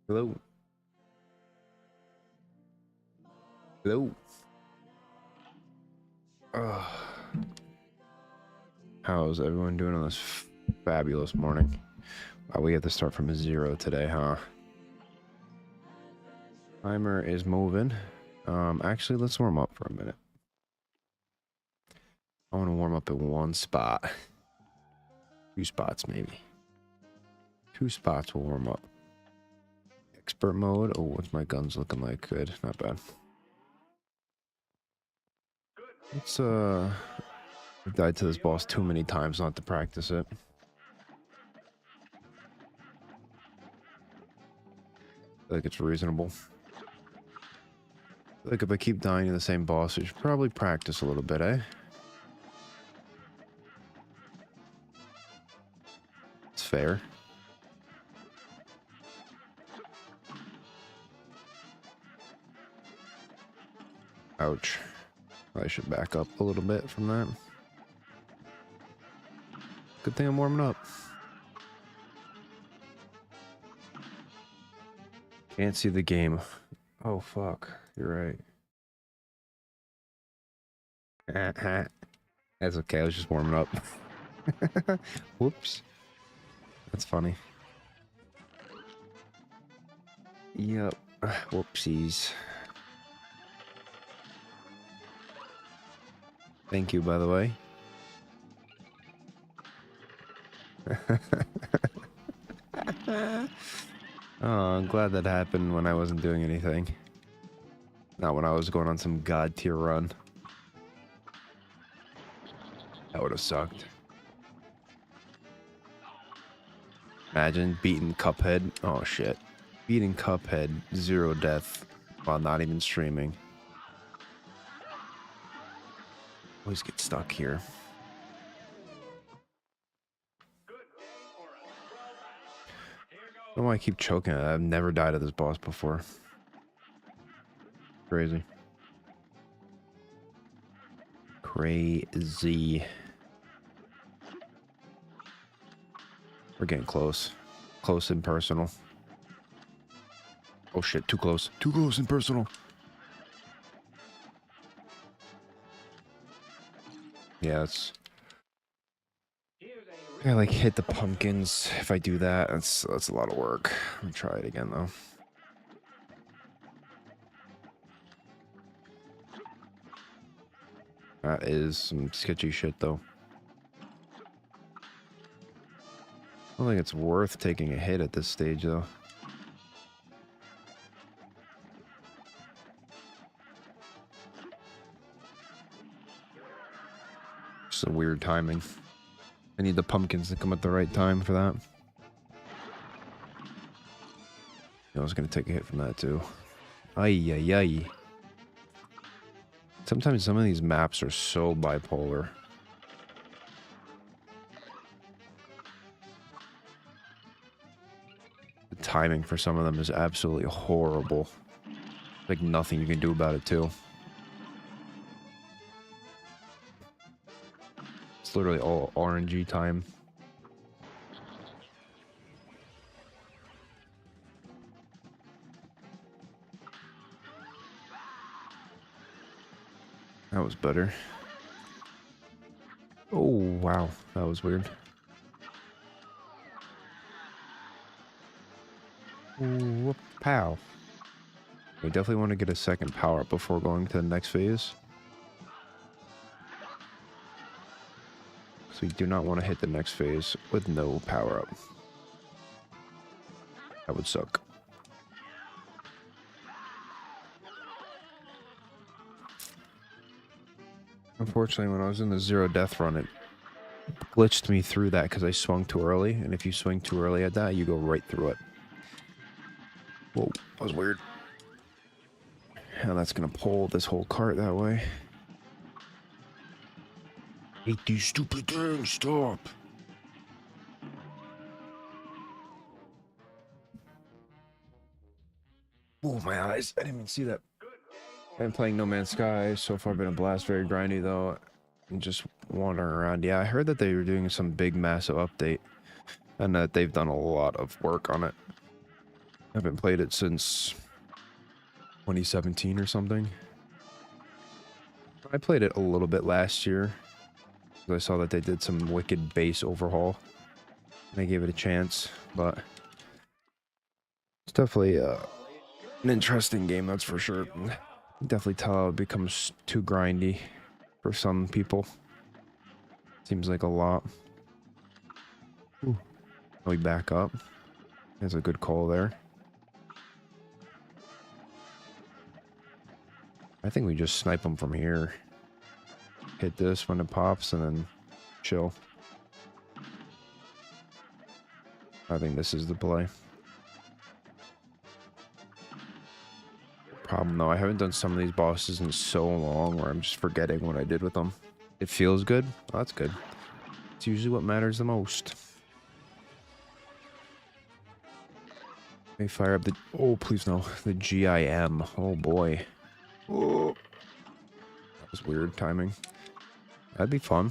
Hello. Hello. How's everyone doing on this fabulous morning? Wow, we have to start from a 0 today, huh? Timer is moving. Actually, let's warm up for a minute. I want to warm up at one spot. 2 spots, maybe. 2 spots will warm up. Expert mode. Oh, what's my guns looking like? Good, not bad. Let's, I've died to this boss too many times not to practice it. I feel like it's reasonable. I feel like if I keep dying to the same boss, I should probably practice a little bit, eh? It's fair. Ouch. I should back up a little bit from that. Good thing I'm warming up. Can't see the game. Oh, fuck. You're right. That's okay. I was just warming up. Whoops. That's funny. Yep. Whoopsies. Thank you, by the way. Oh, I'm glad that happened when I wasn't doing anything. Not when I was going on some god tier run. That would have sucked. Imagine beating Cuphead. Oh shit. Beating Cuphead Zero-death while not even streaming. Always get stuck here. I don't know why I keep choking it. I've never died of this boss before. Crazy. Crazy. We're getting close. Close and personal. Oh shit, too close. Too close and personal. Yeah, it's... I like hit the pumpkins. If I do that, that's a lot of work. I'm gonna try it again though. That is some sketchy shit though. I don't think it's worth taking a hit at this stage though. Just a weird timing. I need the pumpkins to come at the right time for that. I was gonna take a hit from that too. Ay ay ay. Sometimes some of these maps are so bipolar. The timing for some of them is absolutely horrible. Like nothing you can do about it too. It's literally all RNG time. That was better. Oh, wow. That was weird. Ooh, pow. We definitely want to get a second power up before going to the next phase. So we do not want to hit the next phase with no power up. That would suck. Unfortunately, when I was in the Zero-death run, it glitched me through that because I swung too early. And if you swing too early at that, you go right through it. Whoa, that was weird. And that's going to pull this whole cart that way. Hate these stupid things, stop. Oh, my eyes. I didn't even see that. I've been playing No Man's Sky. So far been a blast. Very grindy, though. And just wandering around. Yeah, I heard that they were doing some big, massive update. And that they've done a lot of work on it. Haven't played it since 2017 or something. I played it a little bit last year. I saw that they did some wicked base overhaul. And I gave it a chance, but it's definitely an interesting game, that's for sure. Definitely tell it becomes too grindy for some people. Seems like a lot. Ooh. We back up. That's a good call there. I think we just snipe them from here. Hit this when it pops and then chill. I think this is the play. Problem though, I haven't done some of these bosses in so long where I'm just forgetting what I did with them. It feels good. Oh, that's good. It's usually what matters the most. Let me fire up the... Oh, please no. The GIM. Oh, boy. Oh. That was weird timing. That'd be fun.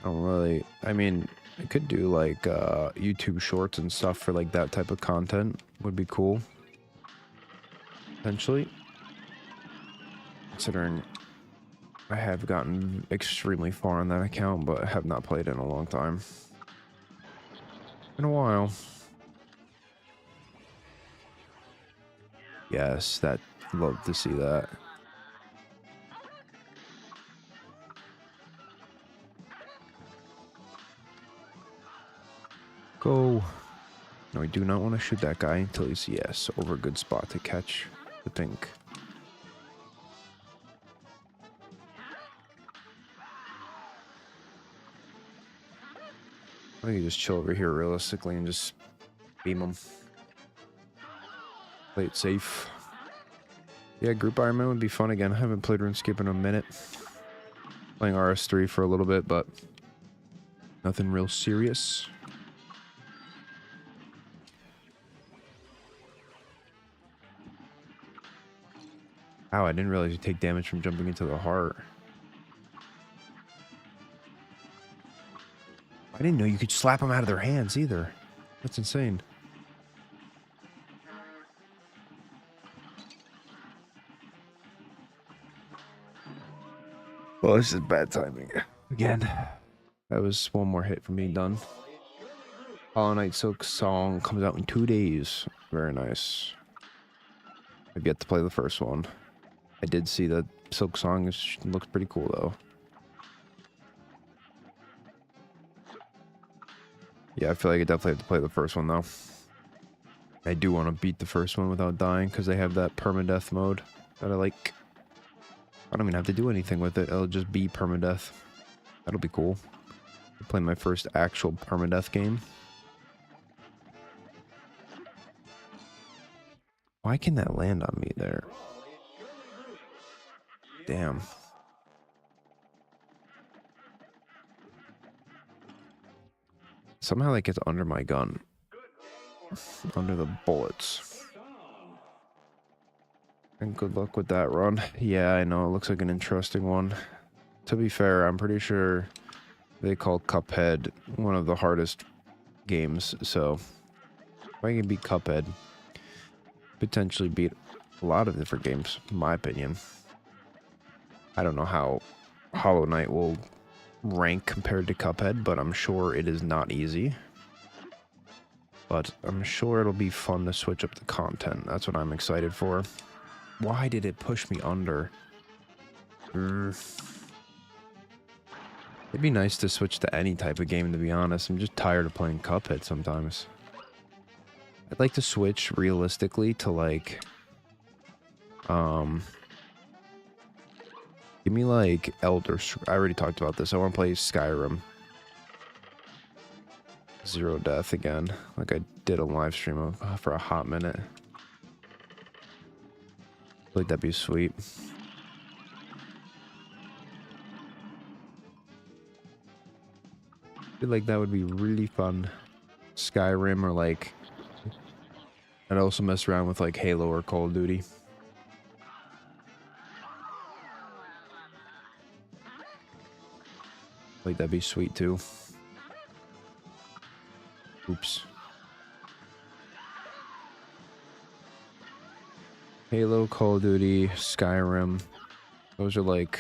I don't really... I mean, I could do, like, YouTube shorts and stuff for, like, that type of content. Would be cool. Potentially. Considering I have gotten extremely far on that account, but I have not played in a long time. In a while. Yes, that... Love to see that. Go. No, we do not want to shoot that guy until he's, yes, over a good spot to catch the pink. I think you just chill over here realistically and just beam him. Play it safe. Yeah, group Iron Man would be fun again. I haven't played RuneScape in a minute. Playing RS3 for a little bit, but nothing real serious. Ow, I didn't realize you take damage from jumping into the heart. I didn't know you could slap them out of their hands either. That's insane. Well, this is bad timing. Again. That was one more hit for me done. Hollow Knight Silk Song comes out in 2 days. Very nice. I've yet to play the first one. I did see that Silk Song looks pretty cool though. Yeah, I feel like I definitely have to play the first one though. I do want to beat the first one without dying because they have that permadeath mode that I like. I don't even have to do anything with it. It'll just be permadeath. That'll be cool. I'll play my first actual permadeath game. Why can that land on me there? Damn. Somehow that gets under my gun. Under the bullets. And good luck with that run. Yeah, I know. It looks like an interesting one. To be fair, I'm pretty sure they call Cuphead one of the hardest games. So, if I can beat Cuphead, potentially beat a lot of different games, in my opinion. I don't know how Hollow Knight will rank compared to Cuphead, but I'm sure it is not easy. But I'm sure it'll be fun to switch up the content. That's what I'm excited for. Why did it push me under? It'd be nice to switch to any type of game, to be honest. I'm just tired of playing Cuphead sometimes. I'd like to switch realistically to like... Give me like I already talked about this. I want to play Skyrim. Zero-death again. Like I did a live stream of, for a hot minute. I feel like that'd be sweet. I feel like that would be really fun. Skyrim or like... I'd also mess around with like Halo or Call of Duty. Like that'd be sweet too. Oops. Halo, Call of Duty, Skyrim. Those are like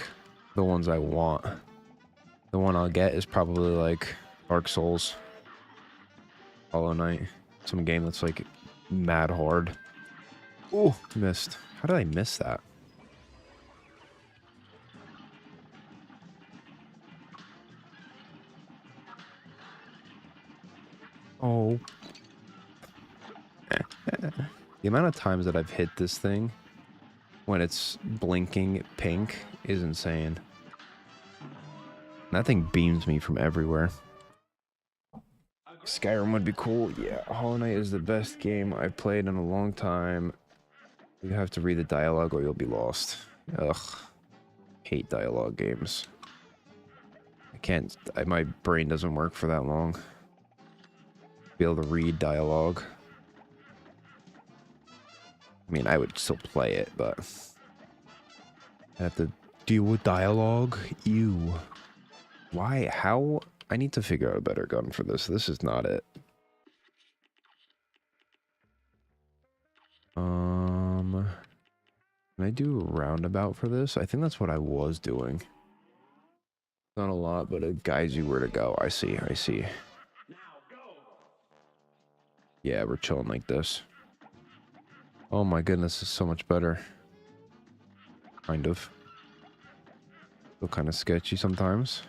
the ones I want. The one I'll get is probably like Dark Souls, Hollow Knight, some game that's like mad hard. Oh, missed. How did I miss that? Oh. The amount of times that I've hit this thing when it's blinking pink is insane. That thing beams me from everywhere. Skyrim would be cool. Yeah, Hollow Knight is the best game I've played in a long time. You have to read the dialogue or you'll be lost. Ugh. Hate dialogue games. I can't... my brain doesn't work for that long. Be able to read dialogue. I mean, I would still play it, but... I have to deal with dialogue? Ew. Why? How? I need to figure out a better gun for this. This is not it. Can I do a roundabout for this? I think that's what I was doing. Not a lot, but it guides you where to go. I see, I see. Yeah, we're chilling like this. Oh my goodness, this is so much better. Kind of. Still kind of sketchy sometimes.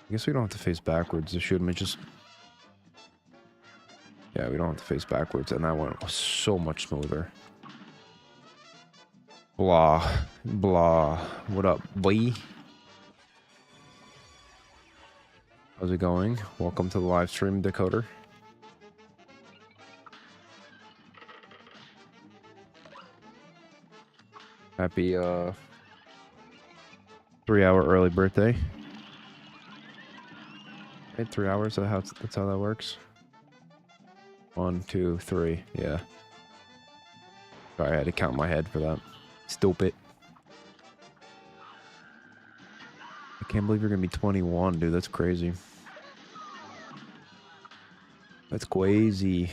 I guess we don't have to face backwards to shoot him. It just... Yeah, we don't have to face backwards, and that one was so much smoother. Blah. Blah. What up, boy? How's it going? Welcome to the live stream, Decoder. Happy, 3-hour early birthday. Hey, 3 hours, that's how that works. 1, 2, 3, yeah. Sorry, I had to count my head for that. Stupid. I can't believe you're gonna be 21, dude. That's crazy. That's crazy.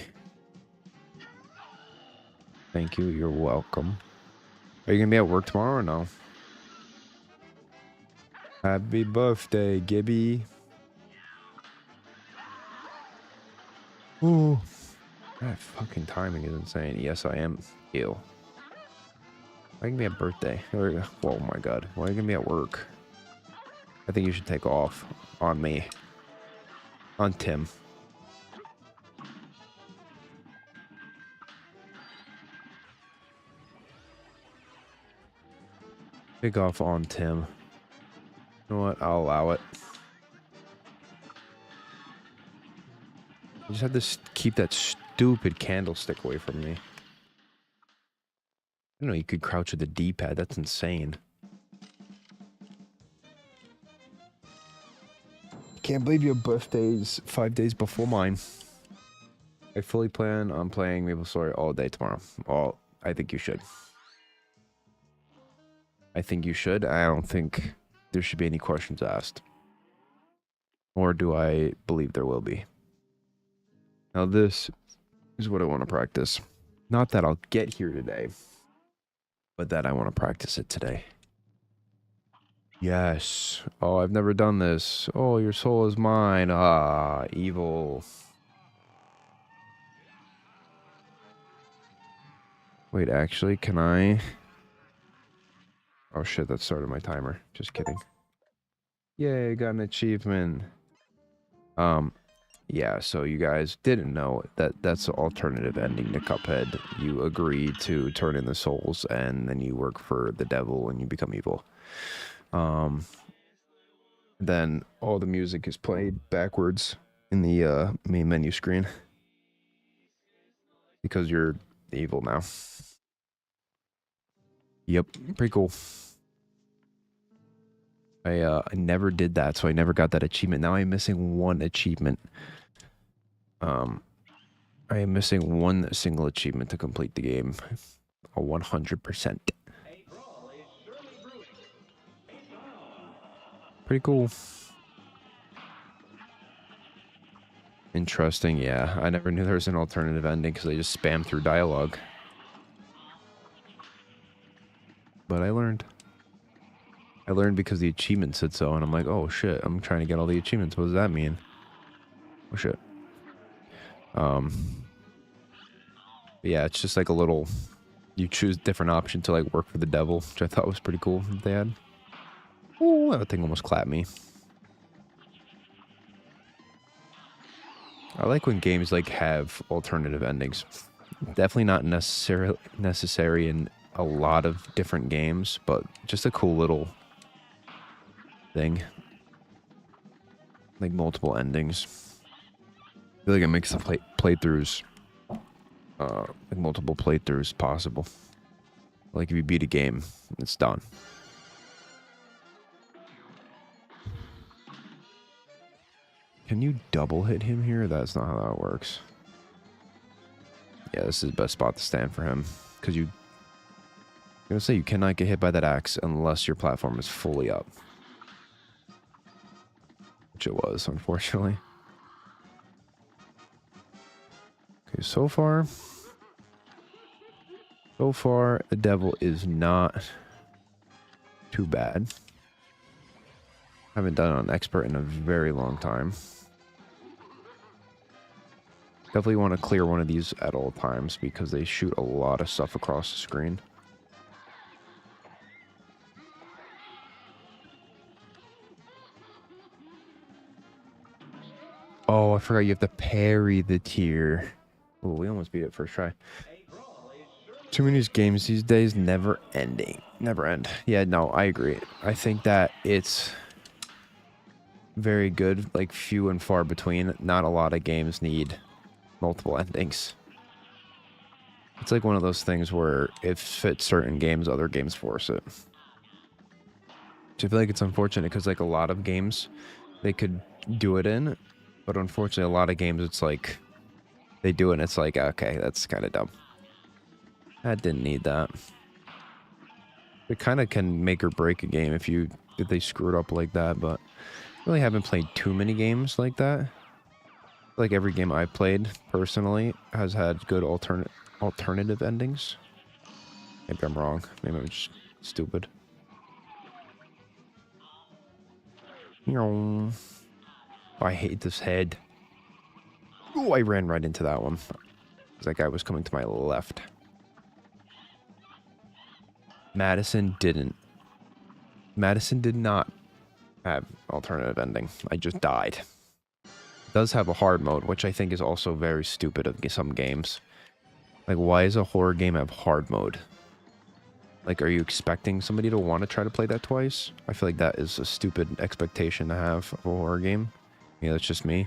Thank you. You're welcome. Are you gonna be at work tomorrow or no? Happy birthday, Gibby. Ooh. That fucking timing is insane. Yes, I am. Ew. Why are you gonna be at birthday? Oh my god. Why are you gonna be at work? I think you should take off. On me. On Tim. Take off on Tim. You know what? I'll allow it. You just have to keep that stupid candlestick away from me. I don't know, you could crouch with the D-pad. That's insane. Can't believe your birthday's 5 days before mine. I fully plan on playing MapleStory all day tomorrow. I think you should. I think you should. I don't think there should be any questions asked. Or do I believe there will be? Now this is what I want to practice. Not that I'll get here today, but that I want to practice it today. Yes. Oh, I've never done this. Oh, your soul is mine. Ah, evil. Wait, actually, can I... Oh shit, that started my timer. Just kidding. Yay, got an achievement. Yeah, so you guys didn't know that that's the alternative ending to Cuphead. You agree to turn in the souls, and then you work for the devil, and you become evil. Then all the music is played backwards in the main menu screen. Because you're evil now. Yep, pretty cool. I never did that, so I never got that achievement. Now I'm missing one achievement. I am missing one single achievement to complete the game. A 100%. Pretty cool. Interesting, yeah. I never knew there was an alternative ending because they just spam through dialogue. But I learned. I learned because the achievement said so, and I'm like, oh shit, I'm trying to get all the achievements. What does that mean? Oh shit. But yeah, it's just like a little... You choose different option to like work for the devil, which I thought was pretty cool that they had. Oh, that thing almost clapped me. I like when games like have alternative endings. Definitely not necessary in a lot of different games, but just a cool little thing. Like multiple endings. I feel like it makes the playthroughs, like multiple playthroughs possible. Like if you beat a game, it's done. Can you double hit him here? That's not how that works. Yeah, this is the best spot to stand for him. Because I'm going to say you cannot get hit by that axe unless your platform is fully up. Which it was, unfortunately. Okay, so far, the devil is not too bad. Haven't done it on expert in a very long time. Definitely want to clear one of these at all times because they shoot a lot of stuff across the screen. Oh, I forgot you have to parry the tier. Oh, we almost beat it first try. Too many games these days, never ending. Never end. Yeah, no, I agree. I think that it's very good, like few and far between. Not a lot of games need multiple endings. It's like one of those things where if it fits certain games, other games force it. So I feel like it's unfortunate because like a lot of games, they could do it in, but unfortunately a lot of games it's like they do it and it's like, okay, that's kind of dumb. I didn't need that. It kind of can make or break a game if they screw it up like that, but I really haven't played too many games like that. Like every game I've played personally has had good alternative endings. Maybe I'm wrong. Maybe I'm just stupid. Oh, I hate this head. Oh, I ran right into that one. That guy was coming to my left. Madison did not have alternative ending. I just died. It does have a hard mode, which I think is also very stupid of some games. Like, why does a horror game have hard mode? Like, are you expecting somebody to want to try to play that twice? I feel like that is a stupid expectation to have of a horror game. Yeah, that's just me.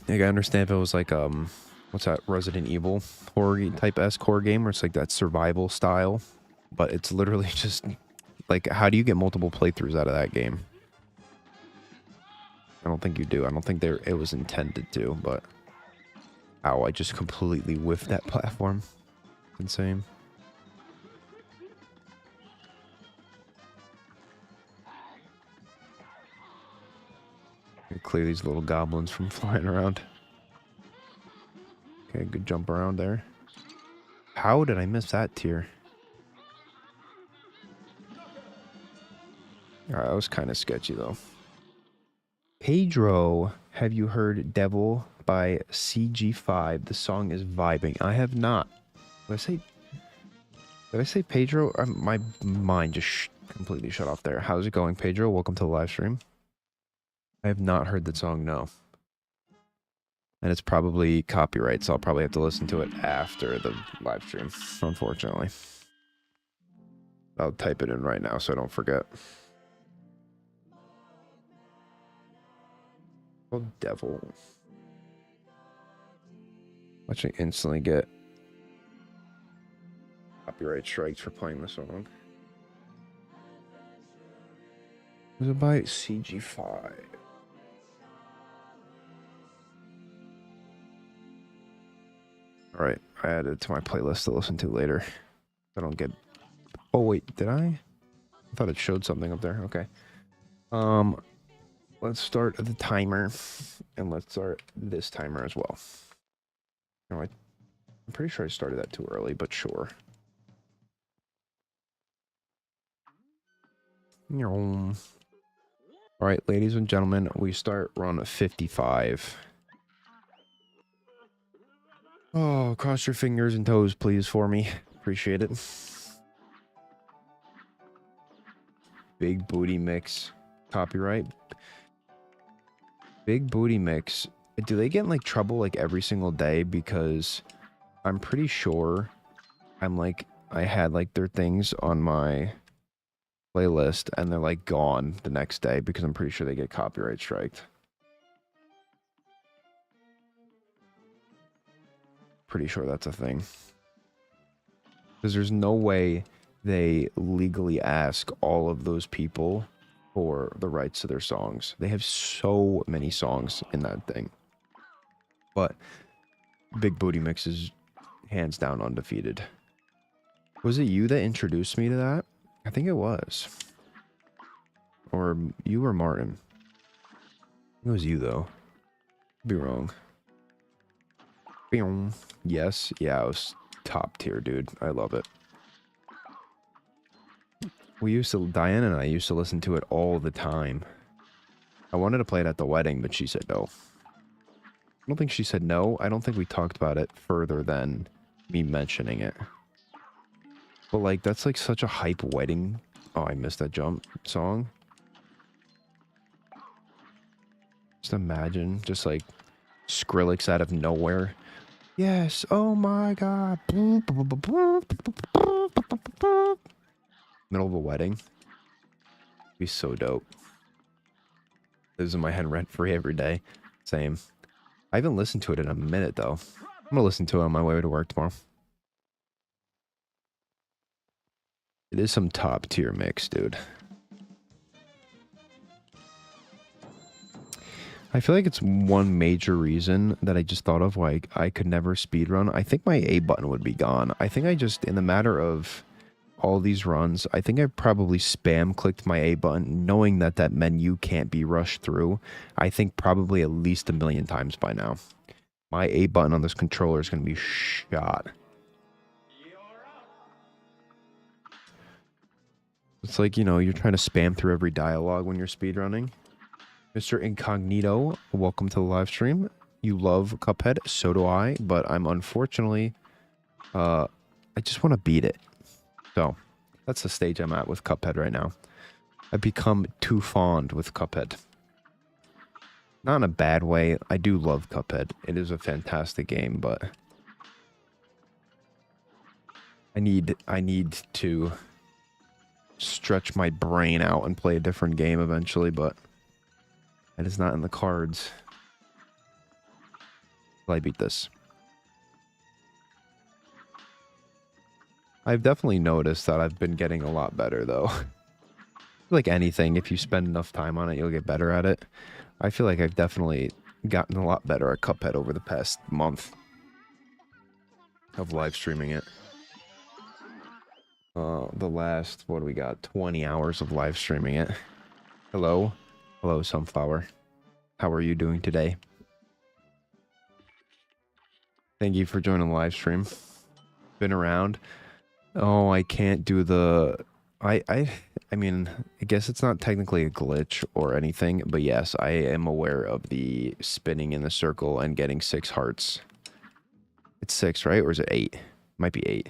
Like, I understand if it was like, what's that, Resident Evil horror type-esque horror game where it's like that survival style. But it's literally just, like, how do you get multiple playthroughs out of that game? I don't think you do. I don't think it was intended to, but... Ow, I just completely whiffed that platform. Insane. Clear these little goblins from flying around. Okay, good jump around there. How did I miss that tier? Alright, that was kind of sketchy though. Pedro, have you heard Devil by CG5? The song is vibing. I have not. Did I say Pedro? My mind just completely shut off there. How's it going, Pedro? Welcome to the live stream. I have not heard the song, no. And it's probably copyright, so I'll probably have to listen to it after the live stream, unfortunately. I'll type it in right now so I don't forget. Oh, Devil. Watch me instantly get copyright strikes for playing the song. Was it by CG5? Alright, I added it to my playlist to listen to later. I don't get... Oh wait, did I? I thought it showed something up there. Okay. Let's start the timer, and let's start this timer as well. No, I'm pretty sure I started that too early, but sure. All right, ladies and gentlemen, we start run 55. Oh, cross your fingers and toes, please, for me. Appreciate it. Big booty mix. Copyright. Big booty mix. Do they get in, like, trouble, like, every single day? Because I'm pretty sure I had, like, their things on my playlist, and they're, like, gone the next day because I'm pretty sure they get copyright striked. Pretty sure that's a thing. Because there's no way they legally ask all of those people for the rights to their songs. They have so many songs in that thing. But Big Booty Mix is hands down undefeated. Was it you that introduced me to that? I think it was. Or you or Martin. It was you, though. Could be wrong. Yes. Yeah, it was top tier, dude. I love it. Diana and I used to listen to it all the time. I wanted to play it at the wedding, but she said no. I don't think she said no. I don't think we talked about it further than me mentioning it. But, like, that's, like, such a hype wedding. Oh, I missed that jump song. Just imagine, just, like, Skrillex out of nowhere. Yes, oh my god. Middle of a wedding. Be so dope. Lives in my head rent-free every day. Same. I haven't listened to it in a minute, though. I'm gonna listen to it on my way to work tomorrow. It is some top-tier mix, dude. I feel like it's one major reason that I just thought of why I could never speedrun. I think my A button would be gone. I think I just, in the matter of all these runs, I think I probably spam clicked my A button knowing that that menu can't be rushed through. I think probably at least 1,000,000 times by now. My A button on this controller is going to be shot. It's like, you know, you're trying to spam through every dialogue when you're speedrunning. Mr. Incognito, welcome to the live stream. You love Cuphead, so do I, but I'm unfortunately, I just want to beat it. So, that's the stage I'm at with Cuphead right now. I've become too fond with Cuphead. Not in a bad way. I do love Cuphead. It is a fantastic game, but I need to stretch my brain out and play a different game eventually, but that is not in the cards. Will I beat this? I've definitely noticed that I've been getting a lot better, though. Like anything, if you spend enough time on it, you'll get better at it. I feel like I've definitely gotten a lot better at Cuphead over the past month of live streaming it. The last, what do we got? 20 hours of live streaming it. Hello? Hello, Sunflower. How are you doing today? Thank you for joining the live stream. Been around. Oh, I can't do the... I mean, I guess it's not technically a glitch or anything, but yes, I am aware of the spinning in the circle and getting 6 hearts. It's 6, right? Or is it 8? Might be 8.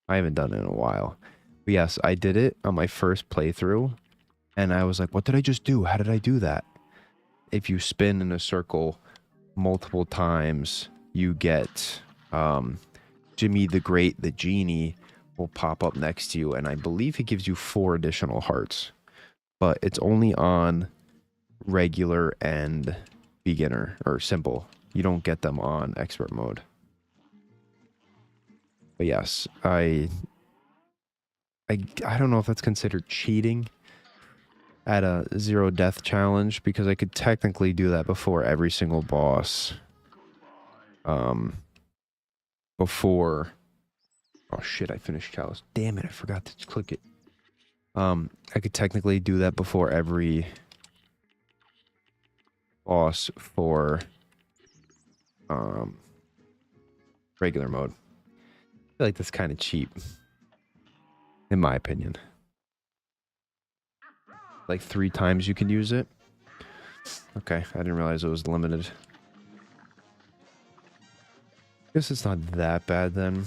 I haven't done it in a while. But yes, I did it on my first playthrough, and I was like, what did I just do? How did I do that? If you spin in a circle multiple times, you get Jimmy the Great, the genie, will pop up next to you, and I believe he gives you 4 additional hearts. But it's only on regular and beginner, or simple. You don't get them on expert mode. But yes, I don't know if that's considered cheating at a zero-death challenge, because I could technically do that before every single boss. Before... Oh shit, I finished Chalice. Damn it, I forgot to click it. I could technically do that before every boss for regular mode. I feel like that's kind of cheap, in my opinion. Like 3 times you can use it. Okay, I didn't realize it was limited. Guess it's not that bad then.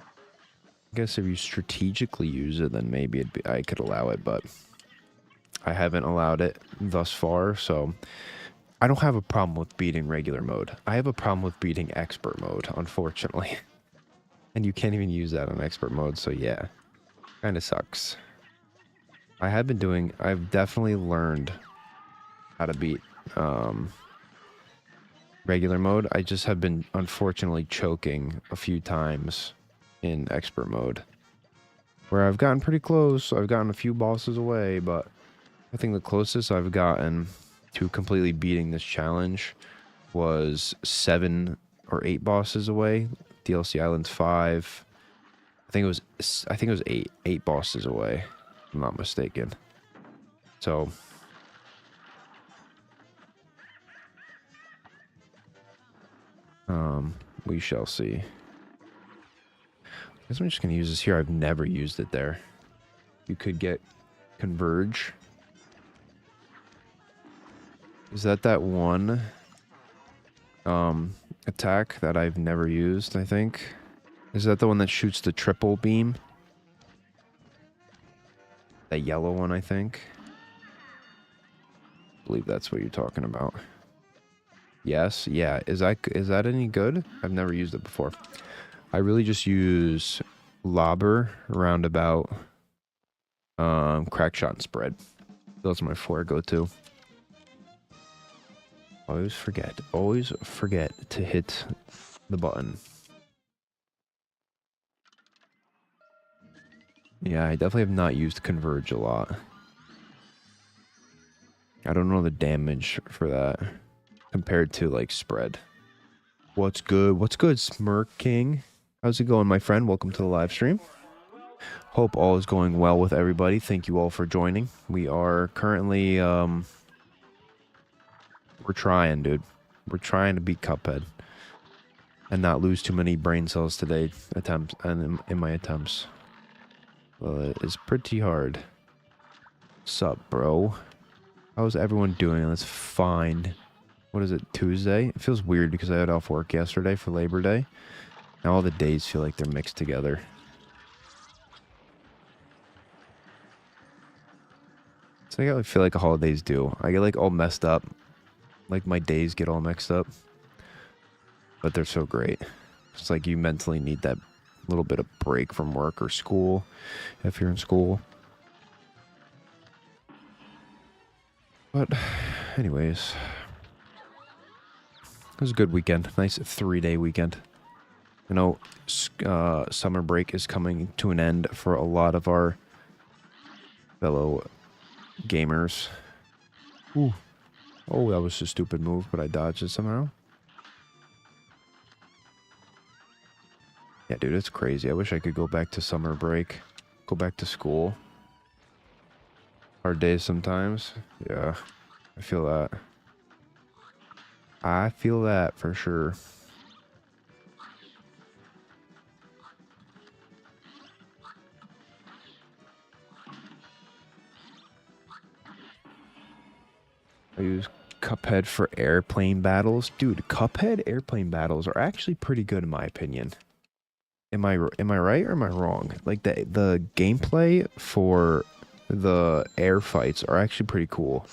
I guess if you strategically use it, then maybe I could allow it, but I haven't allowed it thus far, so I don't have a problem with beating regular mode. I have a problem with beating expert mode, unfortunately. And you can't even use that on expert mode, so yeah. Kind of sucks. I've definitely learned how to beat regular mode. I just have been unfortunately choking a few times in expert mode, where I've gotten pretty close. I've gotten a few bosses away, but I think the closest I've gotten to completely beating this challenge was 7 or 8 bosses away. DLC Islands 5. I think it was 8 bosses away, if I'm not mistaken. So we shall see. I guess I'm just gonna use this here. I've never used it there. You could get Converge. Is that one attack that I've never used, I think? Is that the one that shoots the triple beam? That yellow one, I think. I believe that's what you're talking about. Yes, yeah. Is that any good? I've never used it before. I really just use Lobber, Roundabout, Crack Shot, and Spread. Those are my 4 go-to. Always forget to hit the button. Yeah, I definitely have not used Converge a lot. I don't know the damage for that compared to, like, Spread. What's good? What's good, Smirk King? How's it going, my friend? Welcome to the live stream. Hope all is going well with everybody. Thank you all for joining. We are currently, we're trying, dude. We're trying to beat Cuphead and not lose too many brain cells today in my attempts. Well, it is pretty hard. Sup, bro? How's everyone doing? That's fine. What is it, Tuesday? It feels weird because I had off work yesterday for Labor Day. Now all the days feel like they're mixed together. It's like I feel like holidays do. I get like all messed up. Like my days get all mixed up. But they're so great. It's like you mentally need that little bit of break from work or school if you're in school. But anyways, it was a good weekend. Nice 3-day weekend. I know summer break is coming to an end for a lot of our fellow gamers. Ooh. Oh, that was a stupid move, but I dodged it somehow. Yeah, dude, it's crazy. I wish I could go back to summer break. Go back to school. Hard days sometimes. Yeah, I feel that. I feel that for sure. I use Cuphead for airplane battles. Dude, Cuphead airplane battles are actually pretty good in my opinion. Am I right or am I wrong? Like the gameplay for the air fights are actually pretty cool.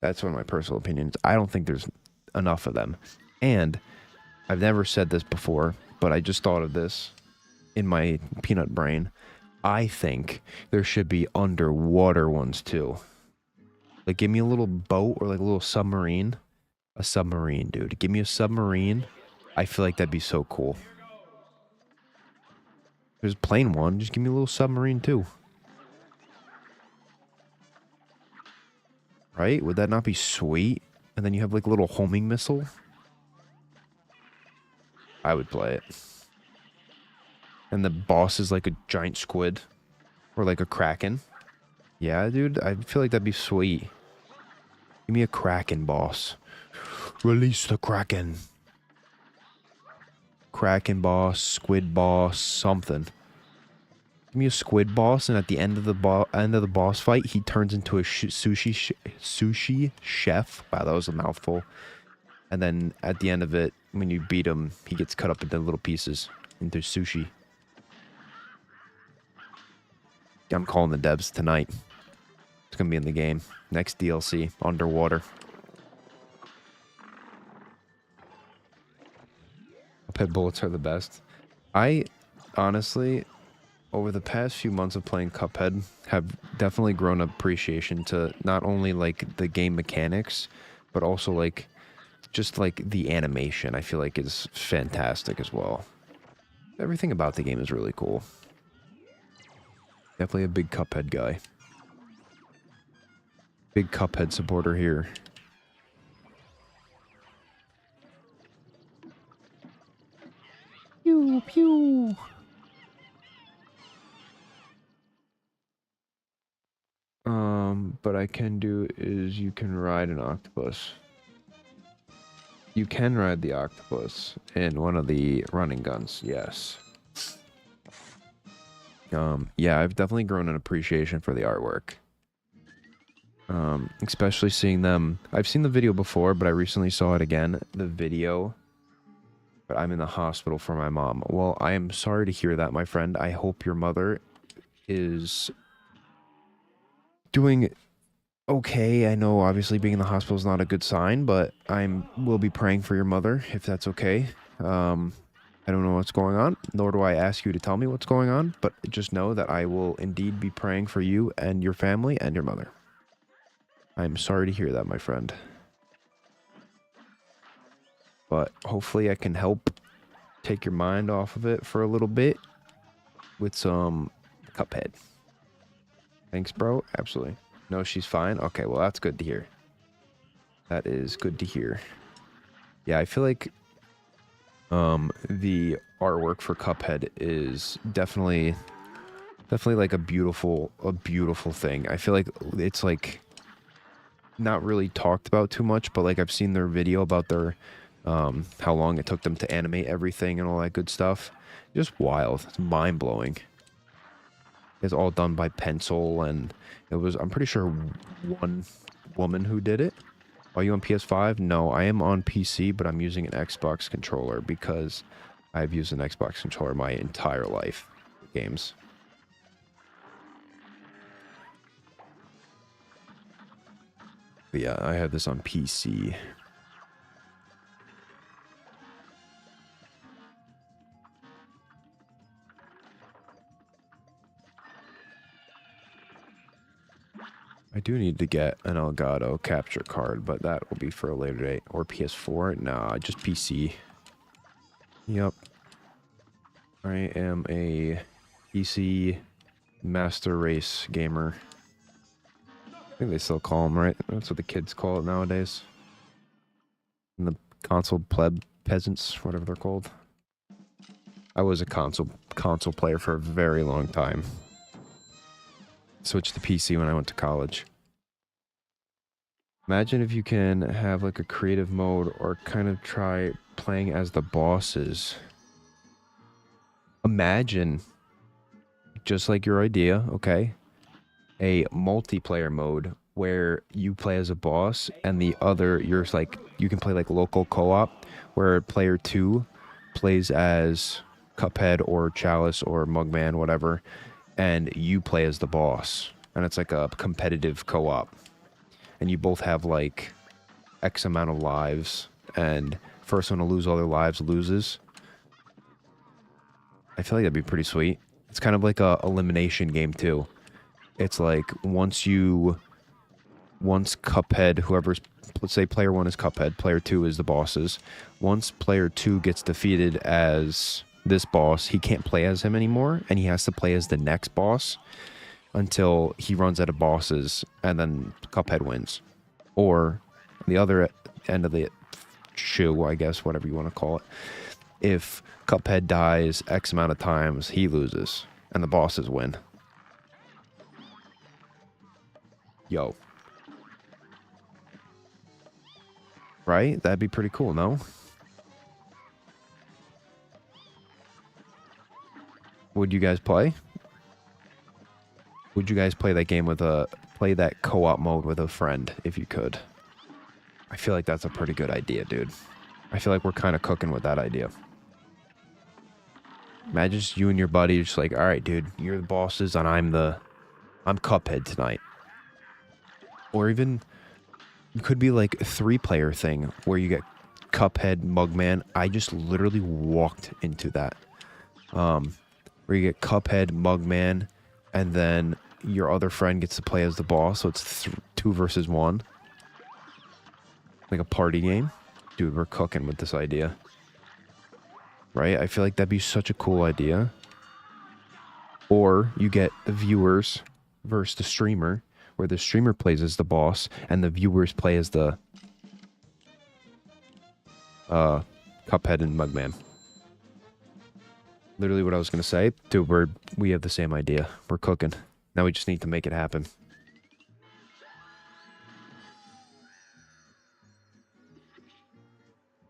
That's one of my personal opinions. I don't think there's enough of them. And I've never said this before, but I just thought of this in my peanut brain. I think there should be underwater ones too. Like, give me a little boat or like a little submarine. A submarine, dude. Give me a submarine. I feel like that'd be so cool. There's a plain one. Just give me a little submarine too. Right? Would that not be sweet? And then you have like a little homing missile. I would play it. And the boss is like a giant squid. Or like a kraken. Yeah, dude, I feel like that'd be sweet. Give me a Kraken boss. Release the Kraken. Kraken boss, squid boss, something. Give me a squid boss, and at the end of the boss fight, he turns into a sushi chef. Wow, that was a mouthful. And then at the end of it, when you beat him, he gets cut up into little pieces into sushi. I'm calling the devs tonight. It's gonna be in the game. Next DLC, underwater. Cuphead bullets are the best. I honestly, over the past few months of playing Cuphead, have definitely grown appreciation to not only like the game mechanics, but also like just like the animation. I feel like is fantastic as well. Everything about the game is really cool. Definitely a big Cuphead guy. Big Cuphead supporter here. Pew pew. But I can do is you can ride an octopus. You can ride the octopus in one of the running guns, yes. Yeah, I've definitely grown an appreciation for the artwork. Especially seeing them. I've seen the video before, but I recently saw it again. The video. But I'm in the hospital for my mom. Well, I am sorry to hear that, my friend. I hope your mother is doing okay. I know obviously being in the hospital is not a good sign, but will be praying for your mother if that's okay. I don't know what's going on, nor do I ask you to tell me what's going on, but just know that I will indeed be praying for you and your family and your mother. I'm sorry to hear that, my friend. But hopefully I can help take your mind off of it for a little bit with some Cuphead. Thanks, bro. Absolutely. No, she's fine. Okay, well, that's good to hear. That is good to hear. Yeah, I feel like the artwork for Cuphead is definitely like a beautiful thing. I feel like it's like not really talked about too much, but like I've seen their video about their how long it took them to animate everything and all that good stuff. Just wild. It's mind-blowing. It's all done by pencil, and it was, I'm pretty sure, one woman who did it. Are you on PS5? No, I am on PC, but I'm using an Xbox controller because I've used an Xbox controller my entire life for games. But yeah, I have this on PC. I do need to get an Elgato capture card, but that will be for a later date. Or PS4? Nah, just PC. Yep. I am a PC master race gamer. I think they still call them, right? That's what the kids call it nowadays. And the console peasants, whatever they're called. I was a console player for a very long time. Switched to PC when I went to college. Imagine if you can have like a creative mode or kind of try playing as the bosses. Imagine, just like your idea, okay? A multiplayer mode where you play as a boss and the other, you can play like local co-op where player 2 plays as Cuphead or Chalice or Mugman, whatever, and you play as the boss. And it's like a competitive co-op. And you both have like X amount of lives, and first one to lose all their lives loses. I feel like that'd be pretty sweet. It's kind of like a elimination game too. It's like once Cuphead, let's say player 1 is Cuphead, player 2 is the bosses. Once player 2 gets defeated as this boss, he can't play as him anymore, and he has to play as the next boss until he runs out of bosses, and then Cuphead wins. Or the other end of the shoe, I guess, whatever you want to call it. If Cuphead dies X amount of times, he loses, and the bosses win. Yo. Right? That'd be pretty cool, no? Would you guys play? Would you guys play that game with play that co-op mode with a friend if you could? I feel like that's a pretty good idea, dude. I feel like we're kind of cooking with that idea. Imagine just you and your buddy just like, all right, dude, you're the bosses and I'm Cuphead tonight. Or even, it could be like a 3-player thing where you get Cuphead, Mugman. I just literally walked into that. Where you get Cuphead, Mugman, and then your other friend gets to play as the boss, so it's 2 versus 1. Like a party game. Dude, we're cooking with this idea. Right? I feel like that'd be such a cool idea. Or you get the viewers versus the streamer, where the streamer plays as the boss, and the viewers play as the Cuphead and Mugman. Literally what I was going to say. Dude, we have the same idea. We're cooking. Now we just need to make it happen.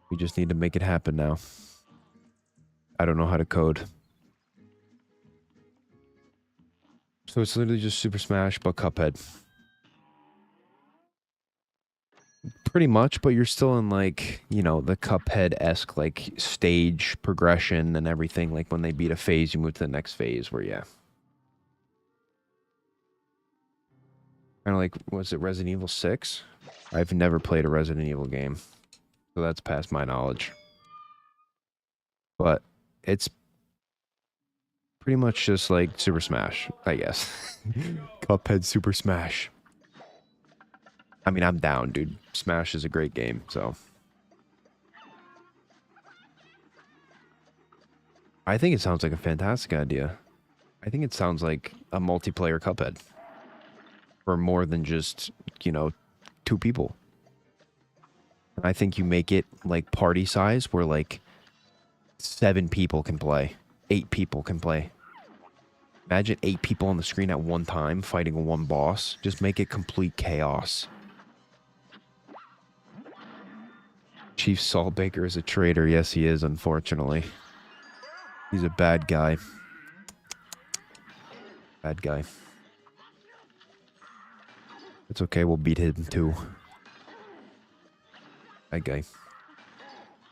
We just need to make it happen now. I don't know how to code. So it's literally just Super Smash, but Cuphead. Pretty much, but you're still in, like, you know, the Cuphead-esque, like, stage progression and everything. Like, when they beat a phase, you move to the next phase where, yeah. Kind of like, was it Resident Evil 6? I've never played a Resident Evil game, so that's past my knowledge. But it's pretty much just like Super Smash, I guess. Cuphead Super Smash. I mean, I'm down, dude. Smash is a great game, so. I think it sounds like a fantastic idea. I think it sounds like a multiplayer Cuphead. For more than just, you know, 2 people. I think you make it, like, party size, where, like, 7 people can play. 8 people can play. Imagine 8 people on the screen at one time fighting one boss. Just make it complete chaos. Chief Saltbaker is a traitor. Yes, he is, unfortunately. He's a bad guy. Bad guy. It's okay, we'll beat him too. Bad guy.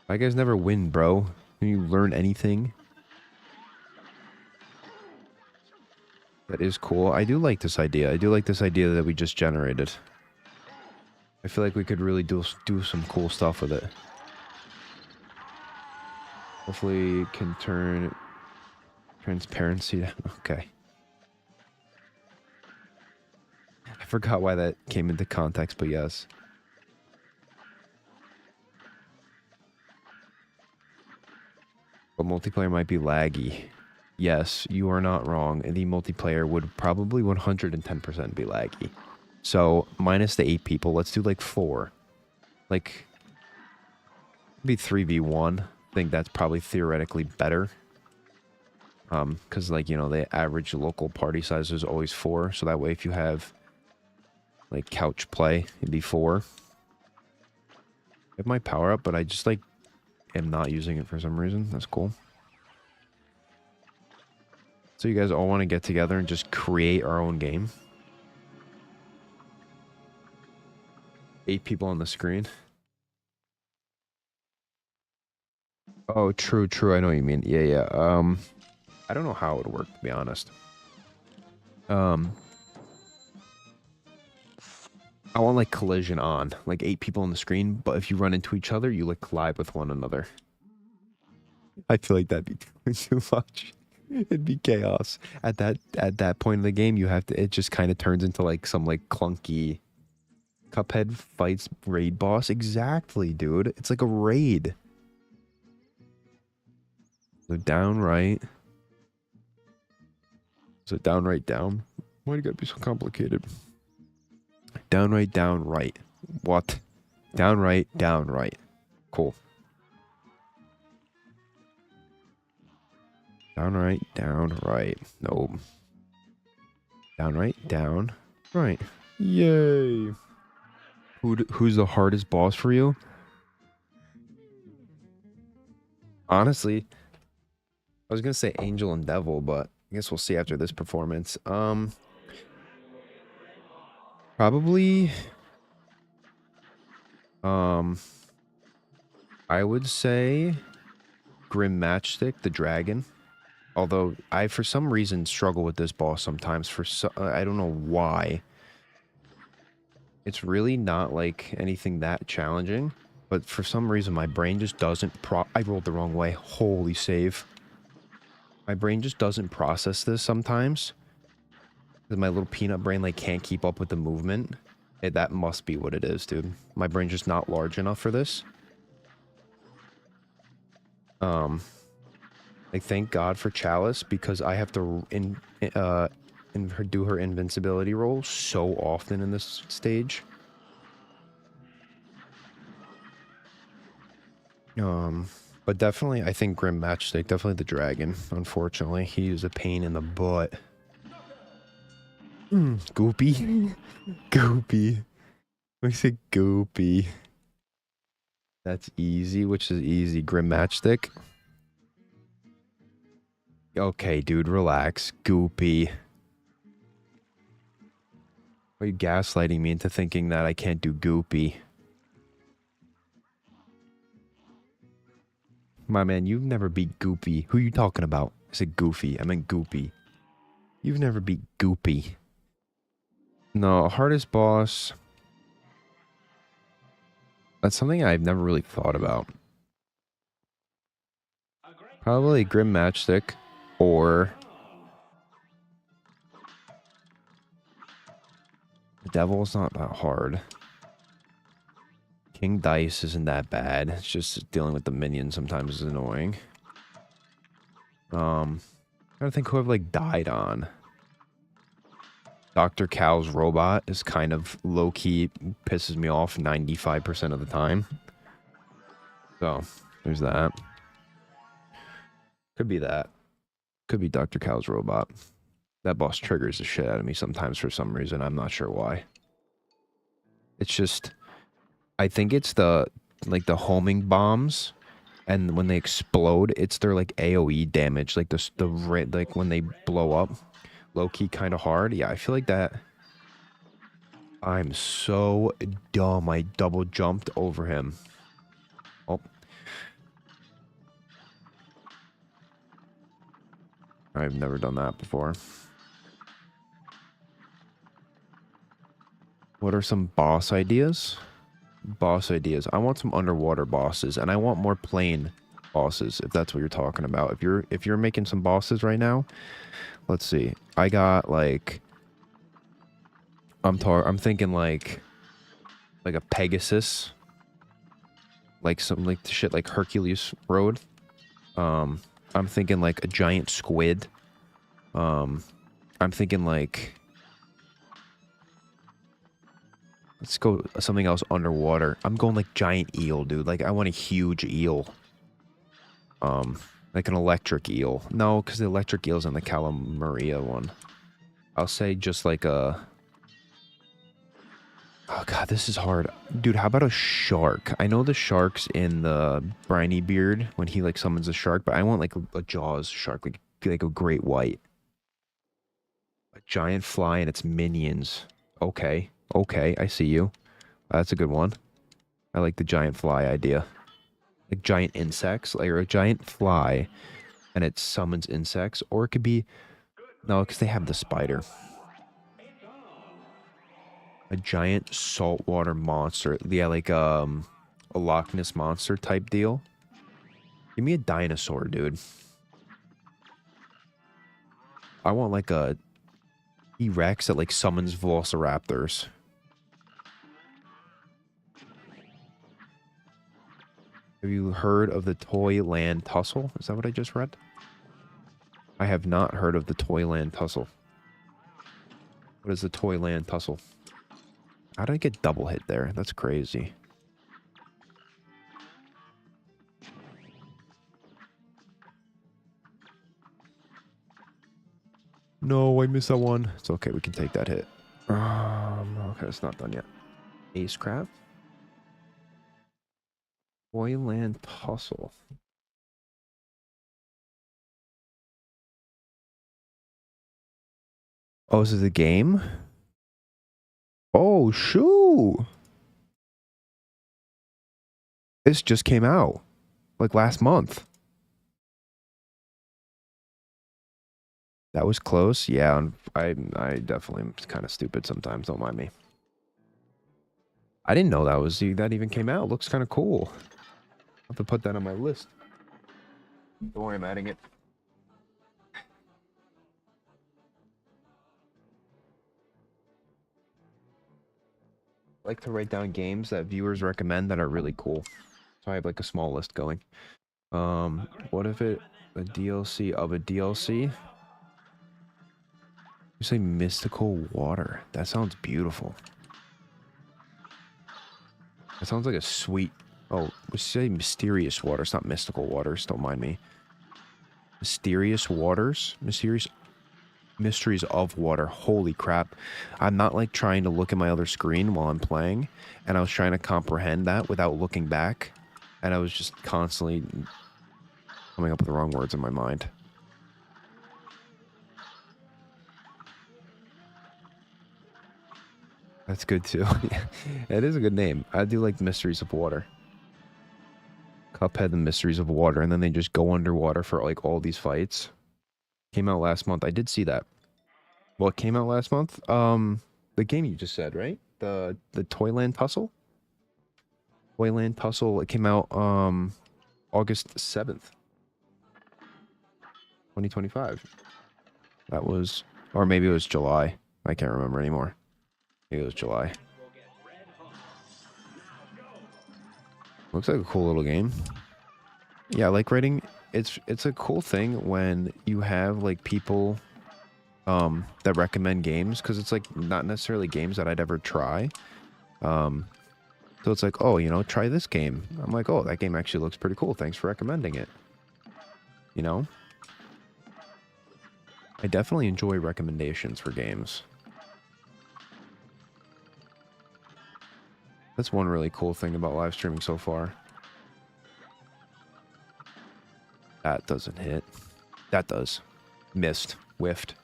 Bad guys never win, bro. Can you learn anything? That is cool. I do like this idea. I do like this idea that we just generated. I feel like we could really do some cool stuff with it. Hopefully can turn transparency. Okay. I forgot why that came into context, but yes. But multiplayer might be laggy. Yes, you are not wrong. The multiplayer would probably 110% be laggy. So, minus the 8 people, let's do like 4. Like, maybe 3v1. I think that's probably theoretically better. Because, like, you know, the average local party size is always 4. So that way, if you have, like, couch play, it'd be 4. It might power up, but I just, like, am not using it for some reason. That's cool. So you guys all want to get together and just create our own game? 8 people on the screen. Oh, true. I know what you mean. Yeah. I don't know how it would work, to be honest. I want, like, collision on. Like, 8 people on the screen, but if you run into each other, you, like, collide with one another. I feel like that'd be too much. It'd be chaos. At that point in the game, you have to, it just kind of turns into, like, some, like, clunky Cuphead fights raid boss. Exactly, dude. It's like a raid. So down, right. Is it down, right, down? Why do you gotta be so complicated? Down, right. What? Down, right. Cool. Down, right. Nope. Down, right. Yay. Who's the hardest boss for you? Honestly, I was gonna say Angel and Devil, but I guess we'll see after this performance. Probably, um, I would say Grim Matchstick, the dragon. Although I, for some reason, struggle with this boss sometimes. I don't know why. It's really not like anything that challenging, but for some reason my brain just doesn't I rolled the wrong way. Holy save. My brain just doesn't process this sometimes. Because my little peanut brain like can't keep up with the movement. That must be what it is, dude. My brain's just not large enough for this. Like thank God for Chalice because I have to do her invincibility roll so often in this stage. But definitely, I think Grim Matchstick, definitely the dragon. Unfortunately, he's a pain in the butt. Goopy. Goopy. We say goopy. That's easy. Which is easy? Grim Matchstick? Okay, dude, relax. Goopy. Why are you gaslighting me into thinking that I can't do goopy? My man, you've never beat Goopy. Who are you talking about? I said Goofy. I meant Goopy. You've never beat Goopy. No, hardest boss. That's something I've never really thought about. Probably Grim Matchstick or the Devil's not that hard. King Dice isn't that bad. It's just dealing with the minions sometimes is annoying. I don't think who I've like died on. Dr. Cal's robot is kind of low-key pisses me off 95% of the time. So, there's that. Could be that. Could be Dr. Cal's robot. That boss triggers the shit out of me sometimes for some reason. I'm not sure why. It's just... I think it's the homing bombs, and when they explode, it's their like AoE damage, like like when they blow up, low key kind of hard. Yeah, I feel like that. I'm so dumb. I double jumped over him. Oh, I've never done that before. What are some boss ideas? Boss ideas. I want some underwater bosses, and I want more plane bosses, if that's what you're talking about. If you're making some bosses right now, let's see. I got like I'm thinking like a Pegasus, like some like shit like Hercules Road. I'm thinking like a giant squid. I'm thinking like let's go something else underwater. I'm going like giant eel, dude. Like I want a huge eel. Like an electric eel. No, because the electric eel's in the Calamaria one. I'll say just like a... Oh god, this is hard. Dude, how about a shark? I know the shark's in the Briny Beard when he like summons a shark, but I want like a Jaws shark, like a great white. A giant fly and its minions. Okay. Okay, I see you. That's a good one. I like the giant fly idea. Like giant insects, like or a giant fly and it summons insects, or it could be no, because they have the spider. A giant saltwater monster. Yeah, like a Loch Ness monster type deal. Give me a dinosaur, dude. I want like a T-Rex that like summons velociraptors. Have you heard of the Toyland Tussle? Is that what I just read? I have not heard of the Toyland Tussle. What is the Toyland Tussle? How did I get double hit there? That's crazy. No, I missed that one. It's okay, we can take that hit. Okay, it's not done yet. Acecraft. Toyland Puzzle. Oh, is it a game? Oh, shoo! This just came out. Like last month. That was close. Yeah, I definitely am kind of stupid sometimes. Don't mind me. I didn't know that even came out. Looks kind of cool. I'll have to put that on my list. Don't worry, I'm adding it. I like to write down games that viewers recommend that are really cool. So I have like a small list going. What if it a DLC of a DLC? You say mystical water. That sounds beautiful. That sounds like a sweet. Oh, we say mysterious waters, not mystical waters. Don't mind me. Mysterious waters, mysterious mysteries of water. Holy crap! I'm not like trying to look at my other screen while I'm playing, and I was trying to comprehend that without looking back, and I was just constantly coming up with the wrong words in my mind. That's good too. It is a good name. I do like Mysteries of Water. Cuphead and Mysteries of Water, and then they just go underwater for like all these fights. Came out last month. I did see that. What came out last month? The game you just said, right? The Toyland Puzzle? Toyland Puzzle, it came out August 7th, 2025. That was, or maybe it was July. I can't remember anymore. Maybe it was July. Looks like a cool little game. Yeah, I like writing. It's a cool thing when you have like people that recommend games, because it's like not necessarily games that I'd ever try. So it's like, oh, you know, try this game. I'm like, oh, that game actually looks pretty cool. Thanks for recommending it. You know? I definitely enjoy recommendations for games. That's one really cool thing about live streaming so far. That doesn't hit. That does. Missed. Whiffed.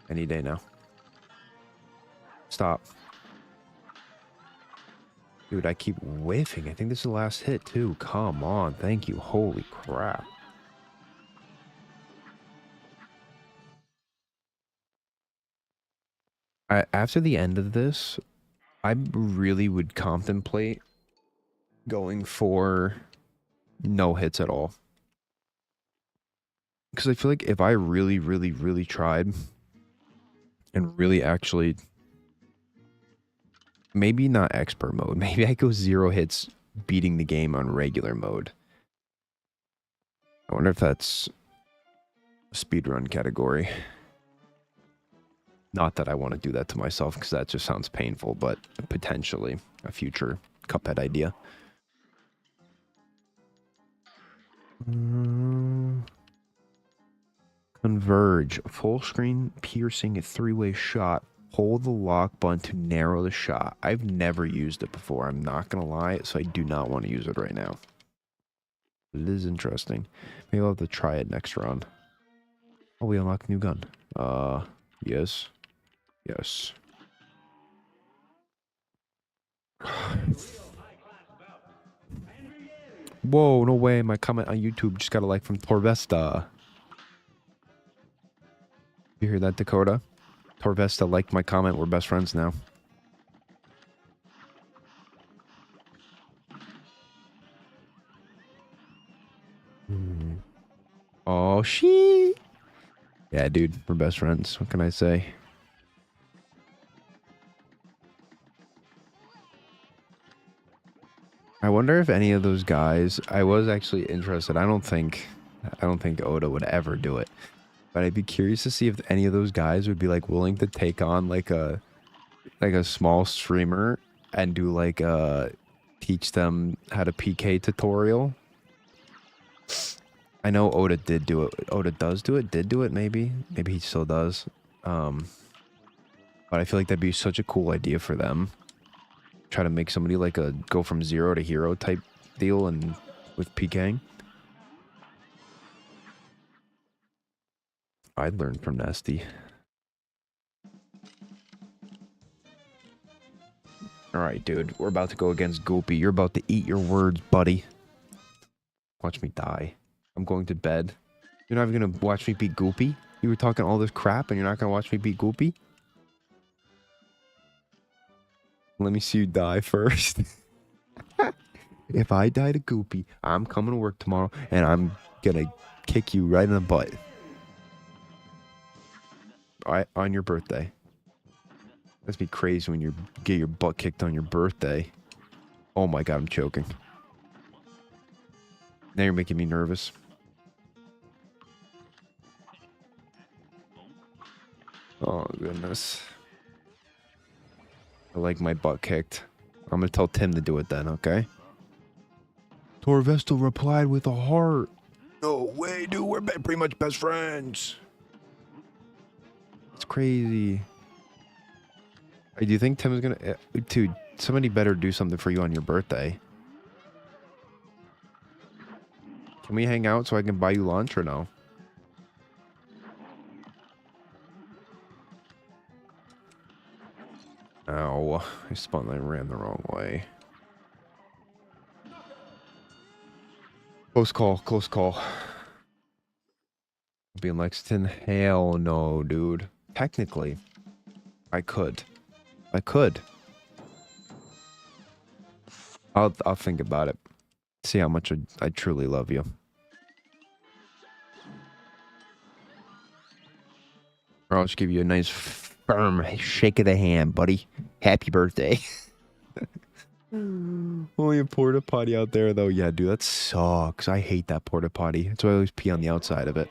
Any day now. Stop. Dude, I keep whiffing. I think this is the last hit, too. Come on. Thank you. Holy crap. After the end of this, I really would contemplate going for no hits at all. Because I feel like if I really, really, really tried and really actually, maybe not expert mode, maybe I go 0 hits beating the game on regular mode. I wonder if that's a speedrun category. Not that I want to do that to myself, because that just sounds painful, but potentially a future Cuphead idea. Converge. Full screen piercing 3-way shot. Hold the lock button to narrow the shot. I've never used it before. I'm not going to lie, so I do not want to use it right now. It is interesting. Maybe I'll have to try it next round. Oh, we unlock a new gun. Yes. Yes. Whoa, no way. My comment on YouTube just got a like from Torvesta. You hear that, Dakota? Torvesta liked my comment. We're best friends now. Oh, she. Yeah, dude, we're best friends. What can I say? I wonder if any of those guys. I was actually interested. I don't think Oda would ever do it, but I'd be curious to see if any of those guys would be like willing to take on like a small streamer and do like teach them how to PK tutorial. I know Oda did do it. Oda does do it. Did do it. Maybe he still does. But I feel like that'd be such a cool idea for them. Try to make somebody like a go from zero to hero type deal and with PKing. I'd learn from Nasty. Alright, dude. We're about to go against Goopy. You're about to eat your words, buddy. Watch me die. I'm going to bed. You're not even going to watch me beat Goopy? You were talking all this crap and you're not going to watch me beat Goopy? Let me see you die first. If I die to Goopy, I'm coming to work tomorrow and I'm going to kick you right in the butt. Alright, on your birthday. That'd be crazy when you get your butt kicked on your birthday. Oh my god, I'm choking. Now you're making me nervous. Oh goodness. I like my butt kicked. I'm gonna tell Tim to do it then, okay? Torvesto replied with a heart. No way, dude. We're pretty much best friends. It's crazy. Hey, do you think Tim's gonna... dude, somebody better do something for you on your birthday. Can we hang out so I can buy you lunch or no? Ow. I spun and ran the wrong way. Close call. Close call. Be in Lexington? Hell no, dude. Technically, I could. I could. I'll think about it. See how much I truly love you. Or I'll just give you a nice firm shake of the hand, buddy. Happy birthday. Only a porta potty out there though. Yeah, dude, that sucks. I hate that porta potty. That's why I always pee on the outside of it.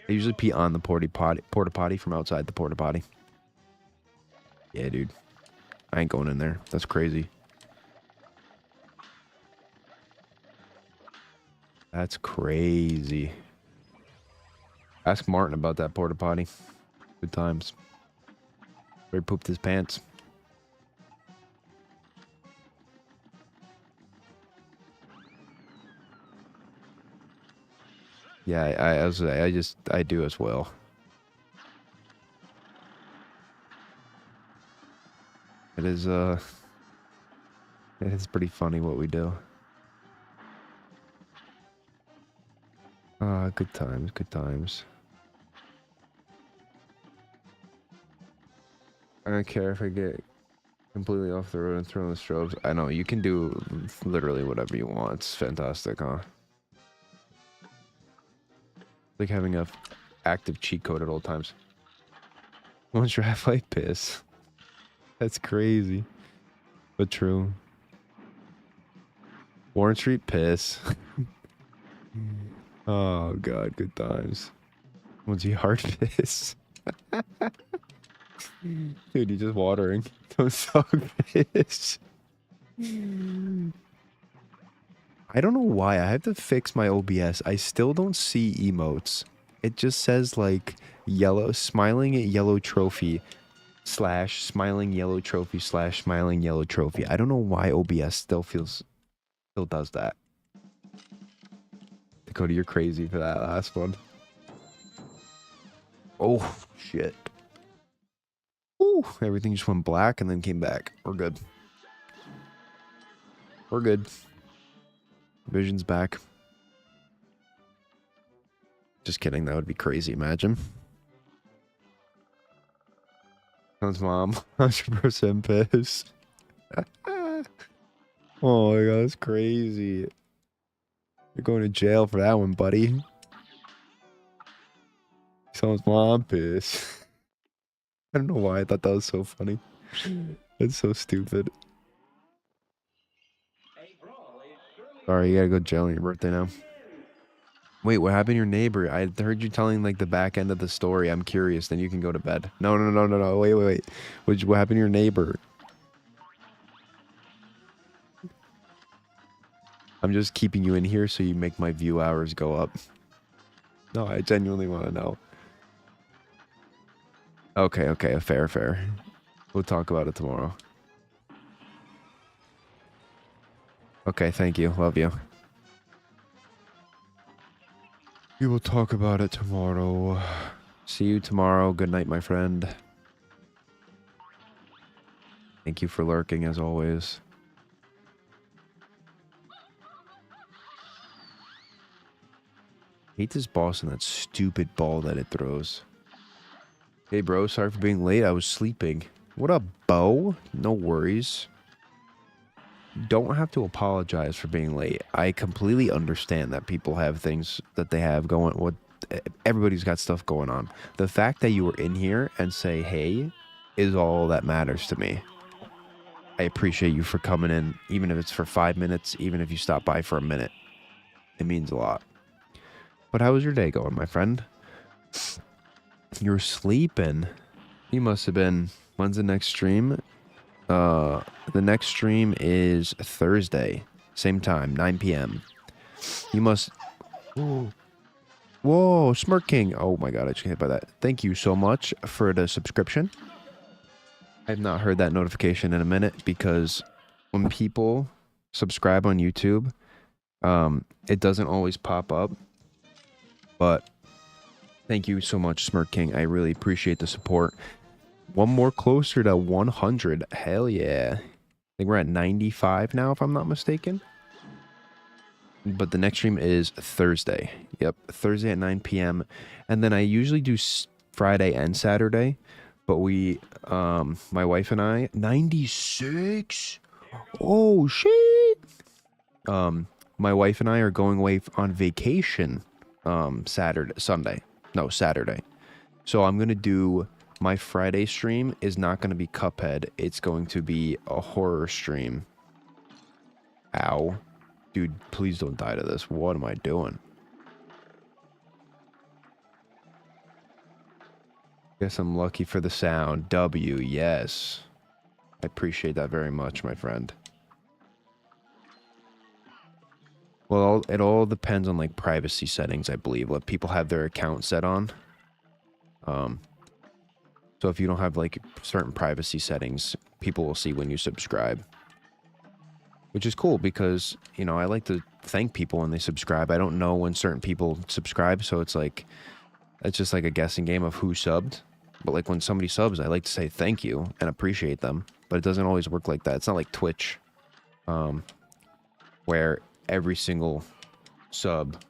I usually pee on the porta potty from outside the porta potty. Yeah, dude. I ain't going in there. That's crazy. That's crazy. Ask Martin about that porta potty. Good times. Where he pooped his pants. Yeah, I do as well. It is pretty funny what we do. Good times, good times. I don't care if I get completely off the road and throw in the strobes. I know, you can do literally whatever you want. It's fantastic, huh? Like having a active cheat code at all times. Once your half-life piss. That's crazy. But true. Warren Street piss. Oh god, good times. What's he hard piss? Dude, you're just watering. Don't suck fish. I don't know why. I have to fix my OBS. I still don't see emotes. It just says like yellow, smiling at yellow trophy / smiling yellow trophy / smiling yellow trophy. I don't know why OBS still does that. Dakota, you're crazy for that last one. Oh, shit. Ooh, everything just went black and then came back. We're good. We're good. Vision's back. Just kidding. That would be crazy. Imagine. Sounds mom. 100% pissed. Oh my god, that's crazy. You're going to jail for that one, buddy. Sounds mom pissed. I don't know why I thought that was so funny. That's so stupid. Sorry, you gotta go to jail on your birthday now. Wait, what happened to your neighbor? I heard you telling like the back end of the story. I'm curious. Then you can go to bed. No. Wait. What happened to your neighbor? I'm just keeping you in here so you make my view hours go up. No, I genuinely want to know. Okay, okay, fair, fair. We'll talk about it tomorrow. Okay, thank you. Love you. We will talk about it tomorrow. See you tomorrow. Good night, my friend. Thank you for lurking, as always. Hate this boss and that stupid ball that it throws. Hey, bro. Sorry for being late. I was sleeping. What up, Bo? No worries. Don't have to apologize for being late. I completely understand that people have things that they have going. Everybody's got stuff going on. The fact that you were in here and say hey is all that matters to me. I appreciate you for coming in, even if it's for 5 minutes, even if you stop by for a minute. It means a lot. But how was your day going, my friend? You're sleeping. You must have been. When's the next stream? The next stream is Thursday. Same time, 9 p.m. You must... Whoa. Whoa, Smirk King. Oh my god, I just got hit by that. Thank you so much for the subscription. I have not heard that notification in a minute because when people subscribe on YouTube, it doesn't always pop up. But thank you so much, Smirk King. I really appreciate the support. One more closer to 100. Hell yeah. I think we're at 95 now, if I'm not mistaken. But the next stream is Thursday. Yep, Thursday at 9 p.m. And then I usually do Friday and Saturday. But we, my wife and I, 96? Oh, shit! My wife and I are going away on vacation, Saturday. So I'm going to do, my Friday stream is not going to be Cuphead. It's going to be a horror stream. Ow. Dude, please don't die to this. What am I doing? Guess I'm lucky for the sound. W, yes. I appreciate that very much, my friend. Well, it all depends on, like, privacy settings, I believe. What people have their account set on. So if you don't have, like, certain privacy settings, people will see when you subscribe. Which is cool because, you know, I like to thank people when they subscribe. I don't know when certain people subscribe, so it's like, it's just like a guessing game of who subbed. But like when somebody subs, I like to say thank you and appreciate them. But it doesn't always work like that. It's not like Twitch, where every single sub,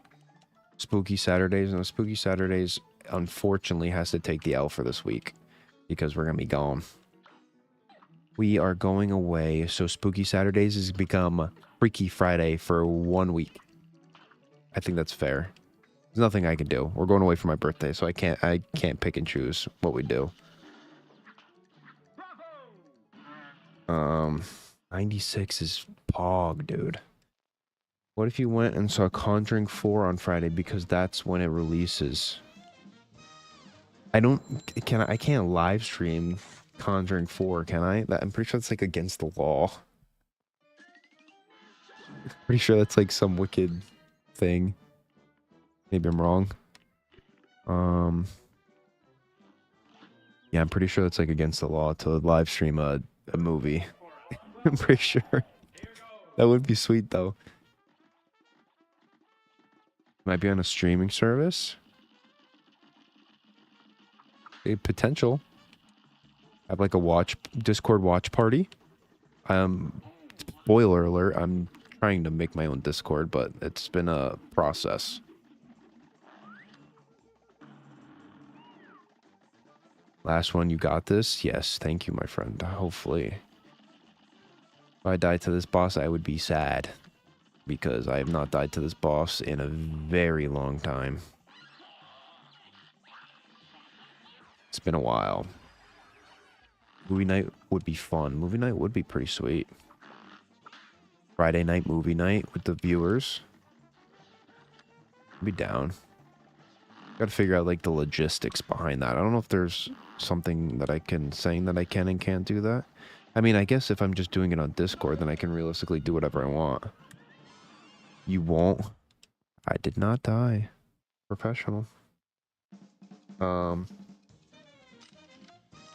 Spooky Saturdays, and Spooky Saturdays unfortunately has to take the L for this week because we're going to be gone. We are going away, so Spooky Saturdays has become Freaky Friday for 1 week. I think that's fair. There's nothing I can do. We're going away for my birthday, so I can't pick and choose what we do. 96 is pog, dude. What if you went and saw Conjuring 4 on Friday because that's when it releases? I can't live stream Conjuring 4, can I? I'm pretty sure that's like against the law. Pretty sure that's like some wicked thing. Maybe I'm wrong. Yeah, I'm pretty sure that's like against the law to live stream a movie. I'm pretty sure. That would be sweet though. Might be on a streaming service. A potential. Have like a Discord watch party. Spoiler alert, I'm trying to make my own Discord, but it's been a process. Last one, you got this? Yes, thank you, my friend. Hopefully. If I died to this boss, I would be sad. Because I have not died to this boss in a very long time. It's been a while. Movie night would be fun. Movie night would be pretty sweet. Friday night movie night with the viewers. I'd be down. Gotta figure out like the logistics behind that. I don't know if there's something that I can saying that I can and can't do that. I mean, I guess if I'm just doing it on Discord, then I can realistically do whatever I want. You won't? I did not die. Professional.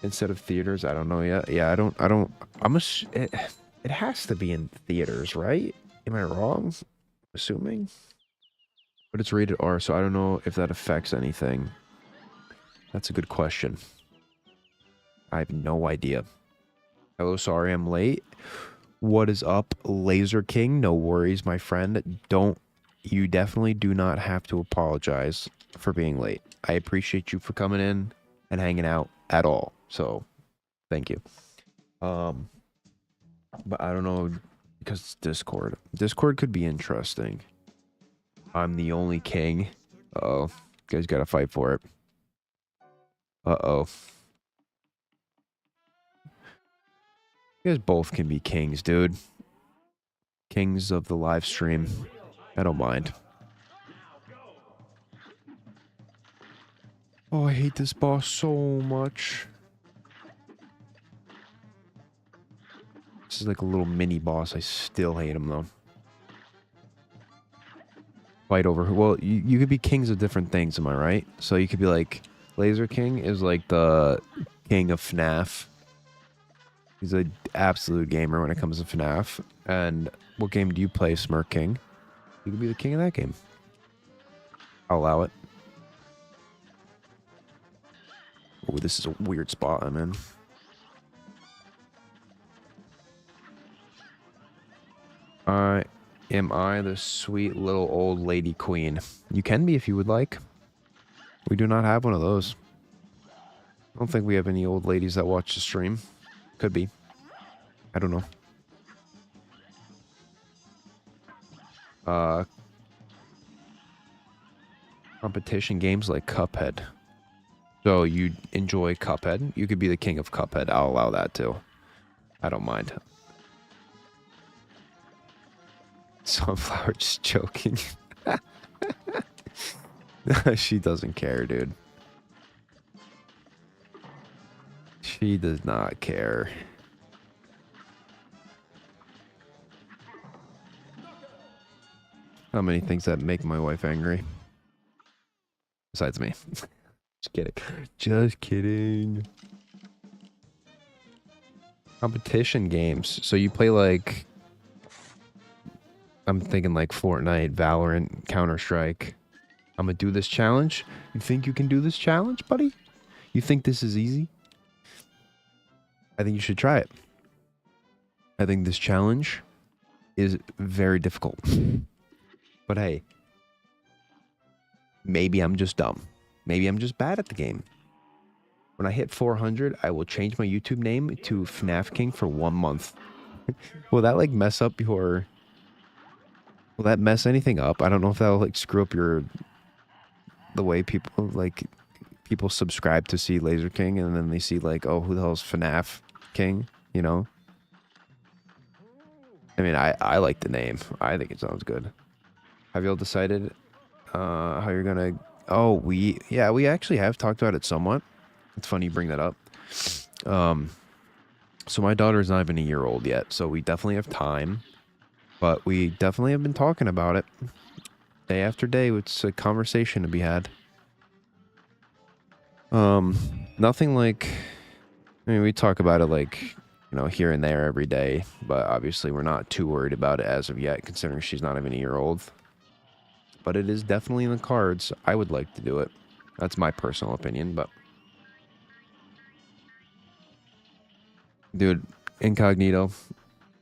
Instead of theaters, I don't know yet. Yeah, I don't, it has to be in theaters, right? Am I wrong? Assuming? But it's rated R, so I don't know if that affects anything. That's a good question. I have no idea. Hello, sorry I'm late. What is up, Laser King? No worries, my friend. You definitely do not have to apologize for being late. I appreciate you for coming in and hanging out at all. So, thank you. But I don't know, because it's Discord. Discord could be interesting. I'm the only king. Uh-oh. You guys gotta fight for it. Uh-oh. You guys both can be kings, dude. Kings of the live stream. I don't mind. Oh, I hate this boss so much. This is like a little mini boss. I still hate him, though. Fight over who? Well, you could be kings of different things, am I right? So you could be like, Laser King is like the king of FNAF. He's an absolute gamer when it comes to FNAF. And what game do you play, Smirk King? You could be the king of that game. I'll allow it. Oh, this is a weird spot I'm in. Am I the sweet little old lady queen? You can be if you would like. We do not have one of those. I don't think we have any old ladies that watch the stream. Could be. I don't know. Competition games like Cuphead. So you enjoy Cuphead? You could be the king of Cuphead. I'll allow that too. I don't mind. Sunflower just joking. She doesn't care, dude. She does not care. How many things that make my wife angry? Besides me. Just kidding. Just kidding. Competition games. So you play like... I'm thinking like Fortnite, Valorant, Counter-Strike. I'm gonna do this challenge. You think you can do this challenge, buddy? You think this is easy? I think you should try it. I think this challenge is very difficult. But hey, maybe I'm just dumb. Maybe I'm just bad at the game. When I hit 400, I will change my YouTube name to FNAF King for 1 month. Will that like mess up your... Will that mess anything up? I don't know if that'll like screw up your... The way people like... People subscribe to see Laser King and then they see like, oh, who the hell's FNAF King? You know? I mean, I like the name. I think it sounds good. Have you all decided how you're gonna... Oh, we actually have talked about it somewhat. It's funny you bring that up. So my daughter's not even a year old yet, so we definitely have time. But we definitely have been talking about it. Day after day, it's a conversation to be had. Nothing like... I mean, we talk about it like, you know, here and there every day. But obviously we're not too worried about it as of yet, considering she's not even a year old. But it is definitely in the cards. I would like to do it. That's my personal opinion, but... Dude, Incognito,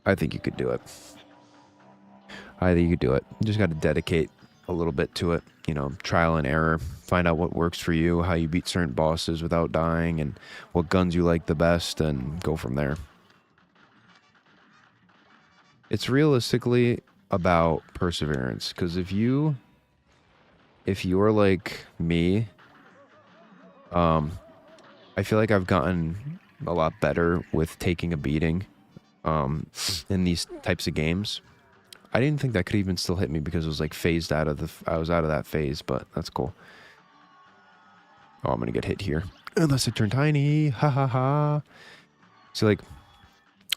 I think you could do it. I think you could do it. You just got to dedicate a little bit to it. You know, trial and error. Find out what works for you, how you beat certain bosses without dying, and what guns you like the best, and go from there. It's realistically about perseverance, because if you're like me, I feel like I've gotten a lot better with taking a beating in these types of games. I didn't think that could even still hit me because it was like phased out of the... I was out of that phase, but that's cool. Oh, I'm gonna get hit here. Unless I turn tiny. Ha ha ha. So like,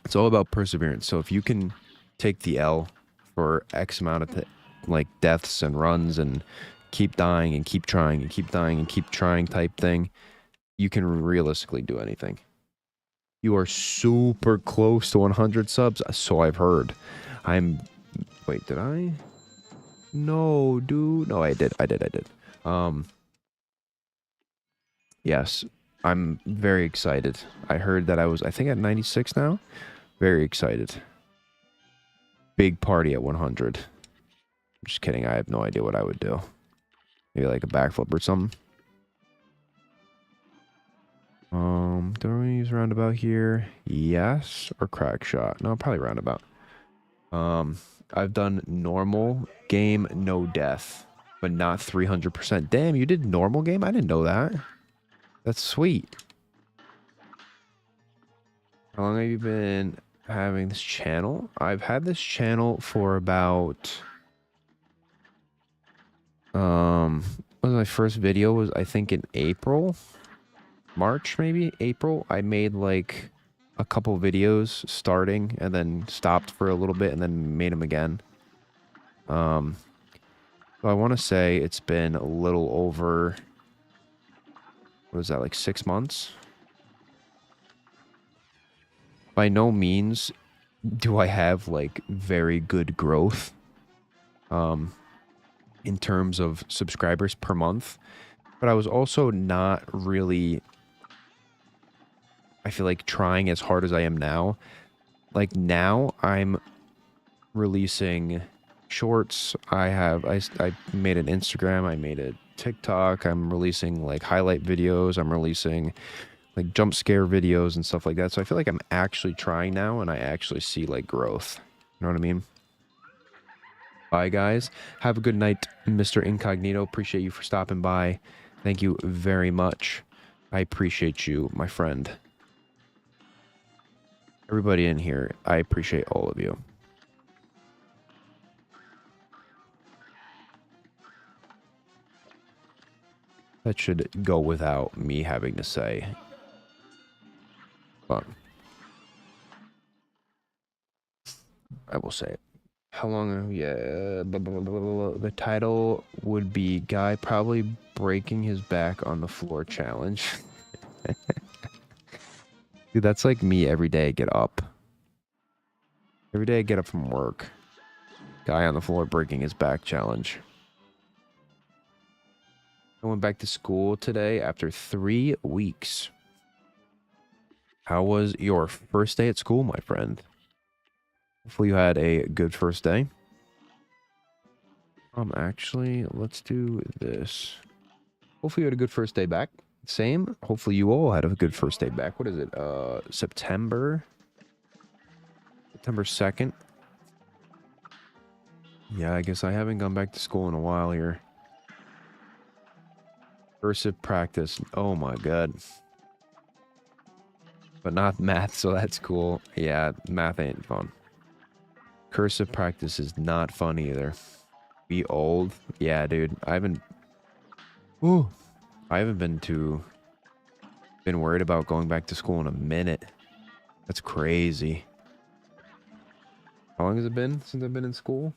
it's all about perseverance. So if you can take the L for X amount of like deaths and runs and keep dying and keep trying and keep dying and keep trying type thing, you can realistically do anything. You are super close to 100 subs, so I've heard. Wait, did I? No, dude. No, I did. Um, yes, I'm very excited. I heard that I think, at 96 now. Very excited. Big party at 100. Just kidding. I have no idea what I would do. Maybe like a backflip or something. Do we use roundabout here? Yes. Or crack shot? No, probably roundabout. I've done normal game, no death, but not 300%. Damn, you did normal game? I didn't know that. That's sweet. How long have you been having this channel? I've had this channel for about, what was my first video? Was I think in April? March, maybe? April? I made like a couple videos starting and then stopped for a little bit and then made them again. So I want to say it's been a little over, what is that, like 6 months? By no means do I have like very good growth in terms of subscribers per month, but I was also not really, I feel like, trying as hard as I am now. Like now I'm releasing shorts. I made an Instagram, I made a TikTok, I'm releasing like highlight videos, I'm releasing like jump scare videos and stuff like that. So I feel like I'm actually trying now and I actually see like growth. You know what I mean? Bye guys. Have a good night, Mr. Incognito. Appreciate you for stopping by. Thank you very much. I appreciate you, my friend. Everybody in here, I appreciate all of you. That should go without me having to say. But I will say it. How long? Yeah. Blah, blah, blah, blah, blah. The title would be Guy Probably Breaking His Back on the Floor Challenge. Dude, that's like me every day I get up. Every day I get up from work. Guy on the floor breaking his back challenge. I went back to school today after 3 weeks. How was your first day at school, my friend? Hopefully you had a good first day. Actually, let's do this. Hopefully you had a good first day back. Same. Hopefully you all had a good first day back. What is it? September 2nd. Yeah, I guess I haven't gone back to school in a while here. Cursive practice. Oh my god. But not math, so that's cool. Yeah, math ain't fun. Cursive practice is not fun either. Be old. Yeah, dude. I haven't been worried about going back to school in a minute. That's crazy. How long has it been since I've been in school?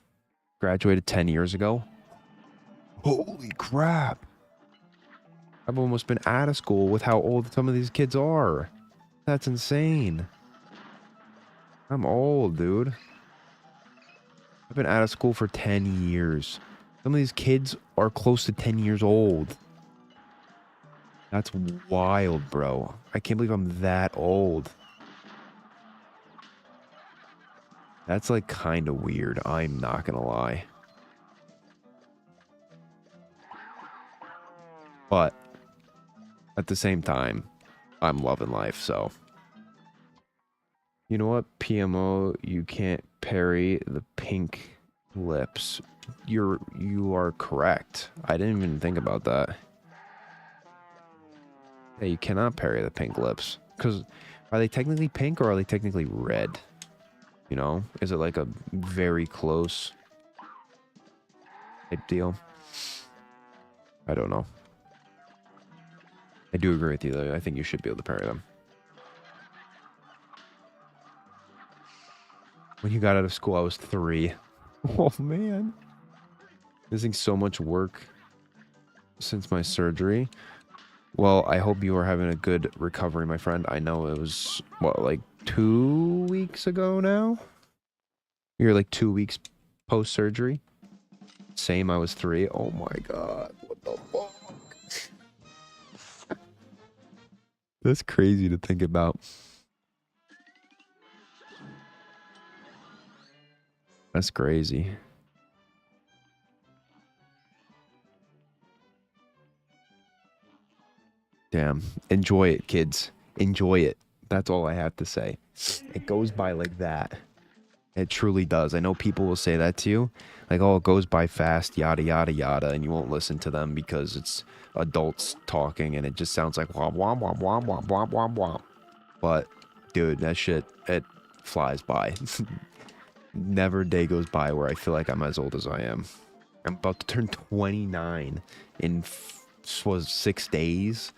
Graduated 10 years ago. Holy crap. I've almost been out of school with how old some of these kids are. That's insane. I'm old, dude. I've been out of school for 10 years. Some of these kids are close to 10 years old. That's wild, bro. I can't believe I'm that old. That's like kind of weird. I'm not gonna lie. But at the same time, I'm loving life, so. You know what, PMO? You can't parry the pink lips. You are correct. I didn't even think about that. Yeah, you cannot parry the pink lips. Because are they technically pink or are they technically red? You know? Is it like a very close type deal? I don't know. I do agree with you, though. I think you should be able to parry them. When you got out of school, I was 3. Oh, man. Missing so much work since my surgery. Well, I hope you are having a good recovery, my friend. I know it was, what, like 2 weeks ago now? You're like 2 weeks post-surgery? Same, I was 3. Oh my god, what the fuck? That's crazy to think about. That's crazy. Damn. Enjoy it, kids. Enjoy it. That's all I have to say. It goes by like that. It truly does. I know people will say that to you. Like, oh, it goes by fast, yada, yada, yada, and you won't listen to them because it's adults talking and it just sounds like womp, womp, womp, womp, womp, womp, womp, womp. But, dude, that shit, it flies by. Never a day goes by where I feel like I'm as old as I am. I'm about to turn 29 in, was 6 days.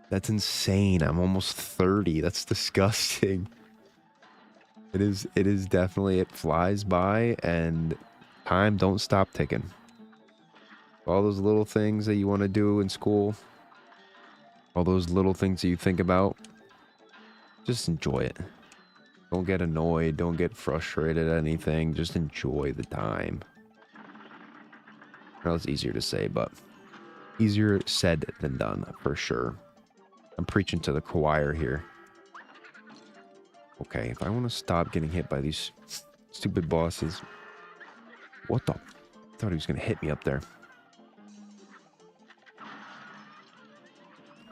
That's insane. I'm almost 30. That's disgusting. It is definitely, it flies by and time don't stop ticking. All those little things that you want to do in school, all those little things that you think about, just enjoy it. Don't get annoyed, don't get frustrated at anything, just enjoy the time. I know it's easier to say, but easier said than done, for sure. I'm preaching to the choir here. Okay, if I want to stop getting hit by these stupid bosses... What the... I thought he was going to hit me up there.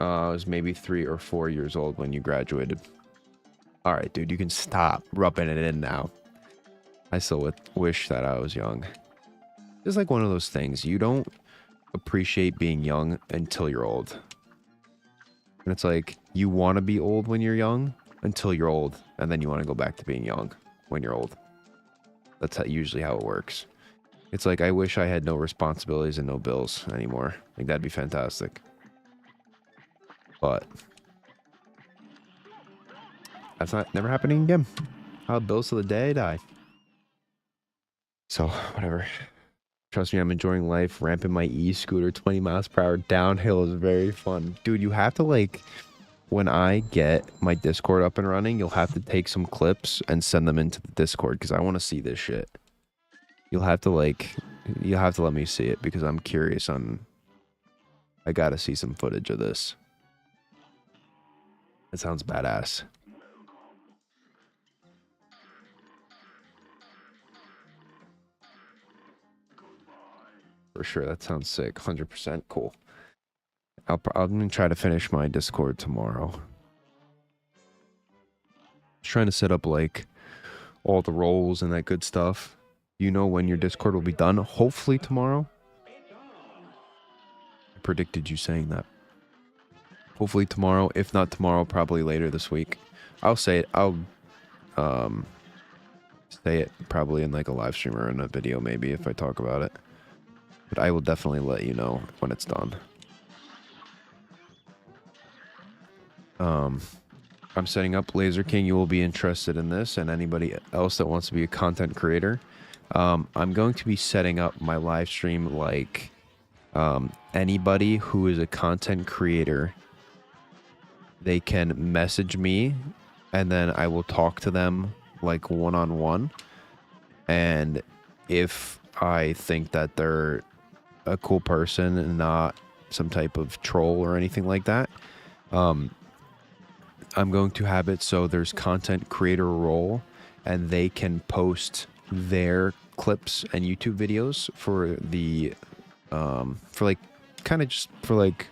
I was maybe 3 or 4 years old when you graduated. Alright, dude, you can stop rubbing it in now. I still wish that I was young. It's like one of those things. You don't appreciate being young until you're old. And it's like, you want to be old when you're young until you're old. And then you want to go back to being young when you're old. That's usually how it works. It's like, I wish I had no responsibilities and no bills anymore. Like, that'd be fantastic. But that's never happening again. I'll have bills till the day I die. So, whatever. Trust me, I'm enjoying life. Ramping my e-scooter 20 miles per hour downhill is very fun. Dude, you have to, like, when I get my Discord up and running, you'll have to take some clips and send them into the Discord because I want to see this shit. You'll have to let me see it because I'm curious on... I gotta see some footage of this. It sounds badass. For sure, that sounds sick. 100% cool. I'm gonna try to finish my Discord tomorrow. Just trying to set up, like, all the roles and that good stuff. You know when your Discord will be done? Hopefully tomorrow. I predicted you saying that. Hopefully tomorrow. If not tomorrow, probably later this week. I'll say it. I'll say it probably in like a live stream or in a video maybe if I talk about it. But I will definitely let you know when it's done. I'm setting up Laser King. You will be interested in this, and anybody else that wants to be a content creator. I'm going to be setting up my live stream like anybody who is a content creator. They can message me, and then I will talk to them like one-on-one. And if I think that they're a cool person and not some type of troll or anything like that, I'm going to have it so there's content creator role, and they can post their clips and YouTube videos for the for like kind of just for like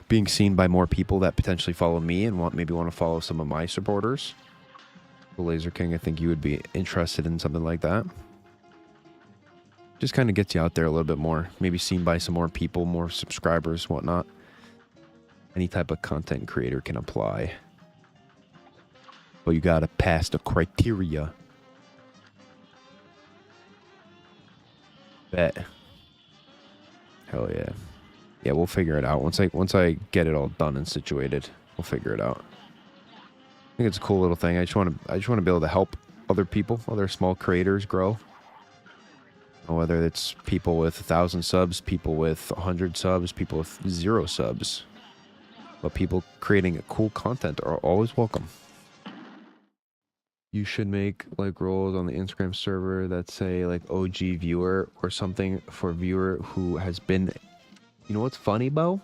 being seen by more people that potentially follow me and maybe want to follow some of my supporters. The Laser King, I think you would be interested in something like that. Just kind of gets you out there a little bit more, maybe seen by some more people, more subscribers, whatnot. Any type of content creator can apply. But you gotta pass the criteria. Bet. Hell yeah. Yeah, we'll figure it out. Once I get it all done and situated, we'll figure it out. I think it's a cool little thing. I just want to be able to help other people, other small creators grow. Whether it's people with 1,000 subs, people with 100 subs, people with 0 subs. But people creating cool content are always welcome. You should make like roles on the Instagram server that say like OG viewer or something for a viewer who has been. You know what's funny, Bo?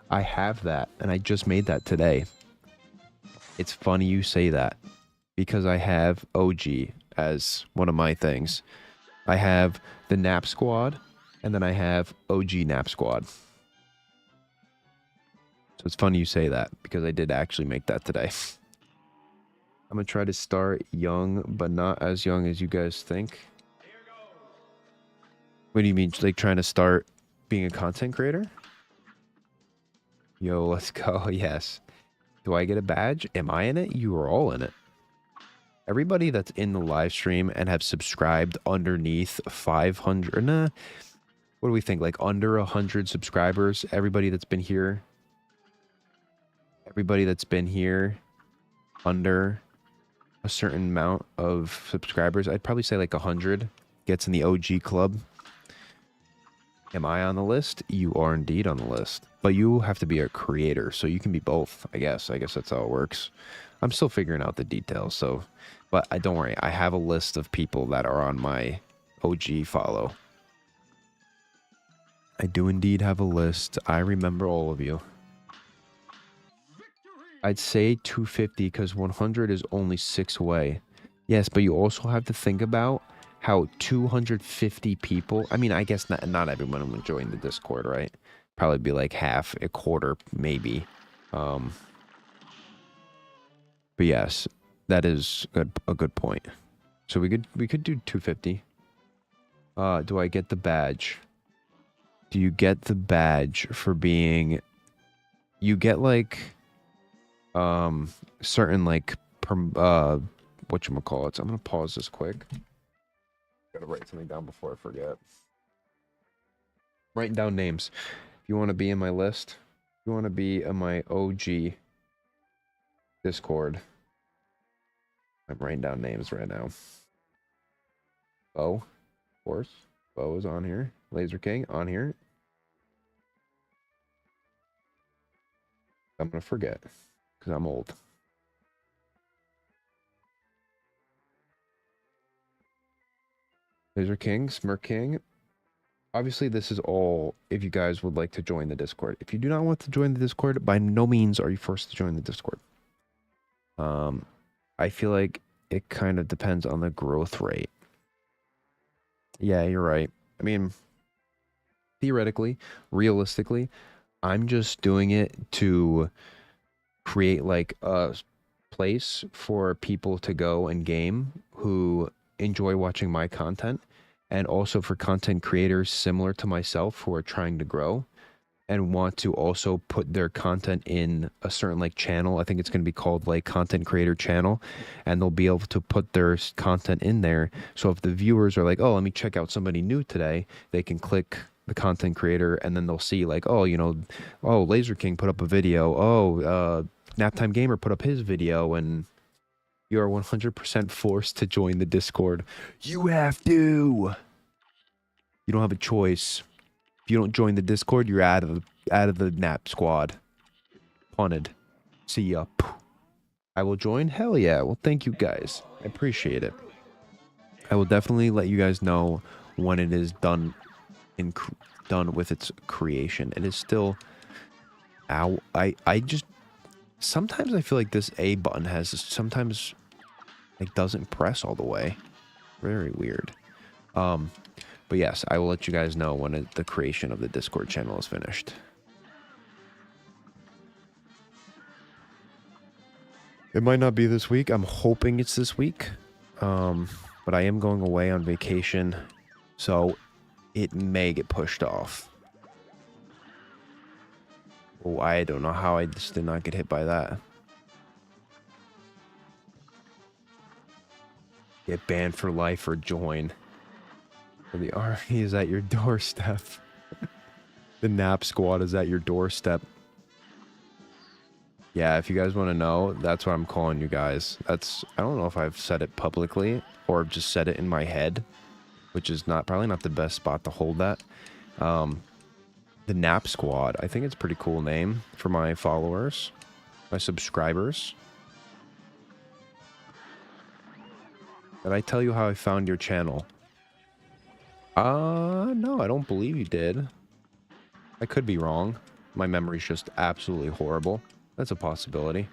I have that, and I just made that today. It's funny you say that because I have OG as one of my things. I have the Nap Squad, and then I have OG Nap Squad. So it's funny you say that because I did actually make that today. I'm going to try to start young, but not as young as you guys think. What do you mean? Like trying to start being a content creator? Yo, let's go. Yes. Do I get a badge? Am I in it? You are all in it. Everybody that's in the live stream and have subscribed underneath 500, nah, what do we think? Like under 100 subscribers? Everybody that's been here under a certain amount of subscribers, I'd probably say like 100 gets in the OG club. Am I on the list? You are indeed on the list. But you have to be a creator, so you can be both, I guess. I guess that's how it works. I'm still figuring out the details, so... But don't worry, I have a list of people that are on my OG follow. I do indeed have a list. I remember all of you. I'd say 250 because 100 is only 6 away. Yes, but you also have to think about how 250 people... I mean, I guess not everyone will join the Discord, right? Probably be like half, a quarter, maybe. But yes, that is a good point. So we could do 250. Do I get the badge? Do you get the badge for being... You get like... certain like... whatchamacallits. I'm gonna pause this quick. Gotta write something down before I forget. Writing down names. If you want to be in my list, if you want to be in my OG Discord, I'm writing down names right now. Bo, of course. Bo is on here. Laser King on here. I'm gonna forget because I'm old. Laser King, Smirk King. Obviously, this is all if you guys would like to join the Discord. If you do not want to join the Discord, by no means are you forced to join the Discord. I feel like it kind of depends on the growth rate. Yeah, you're right. I mean, theoretically, realistically, I'm just doing it to create like a place for people to go and game who enjoy watching my content, and also for content creators similar to myself who are trying to grow and want to also put their content in a certain like channel. I think it's going to be called like content creator channel, and they'll be able to put their content in there. So if the viewers are like, oh, let me check out somebody new today, they can click the content creator and then they'll see like, oh, you know, oh, Laser King put up a video. Oh, Naptime Gamer put up his video, and you are 100% forced to join the Discord. You have to. You don't have a choice. If you don't join the Discord, you're out of the Nap Squad. Punted. See ya. I will join. Hell yeah. Well, thank you guys. I appreciate it. I will definitely let you guys know when it is done with its creation. It is still. Ow. I just. Sometimes I feel like this A button has sometimes like doesn't press all the way. Very weird. But yes, I will let you guys know when the creation of the Discord channel is finished. It might not be this week. I'm hoping it's this week. But I am going away on vacation, so it may get pushed off. Oh, I don't know how I just did not get hit by that. Get banned for life or join. The army is at your doorstep. The Nap Squad is at your doorstep. Yeah, if you guys want to know, that's what I'm calling you guys. I don't know if I've said it publicly or just said it in my head, which is probably not the best spot to hold that. The Nap Squad. I think it's a pretty cool name for my followers, my subscribers. Did I tell you how I found your channel? No, I don't believe you did. I could be wrong. My memory's just absolutely horrible. That's a possibility.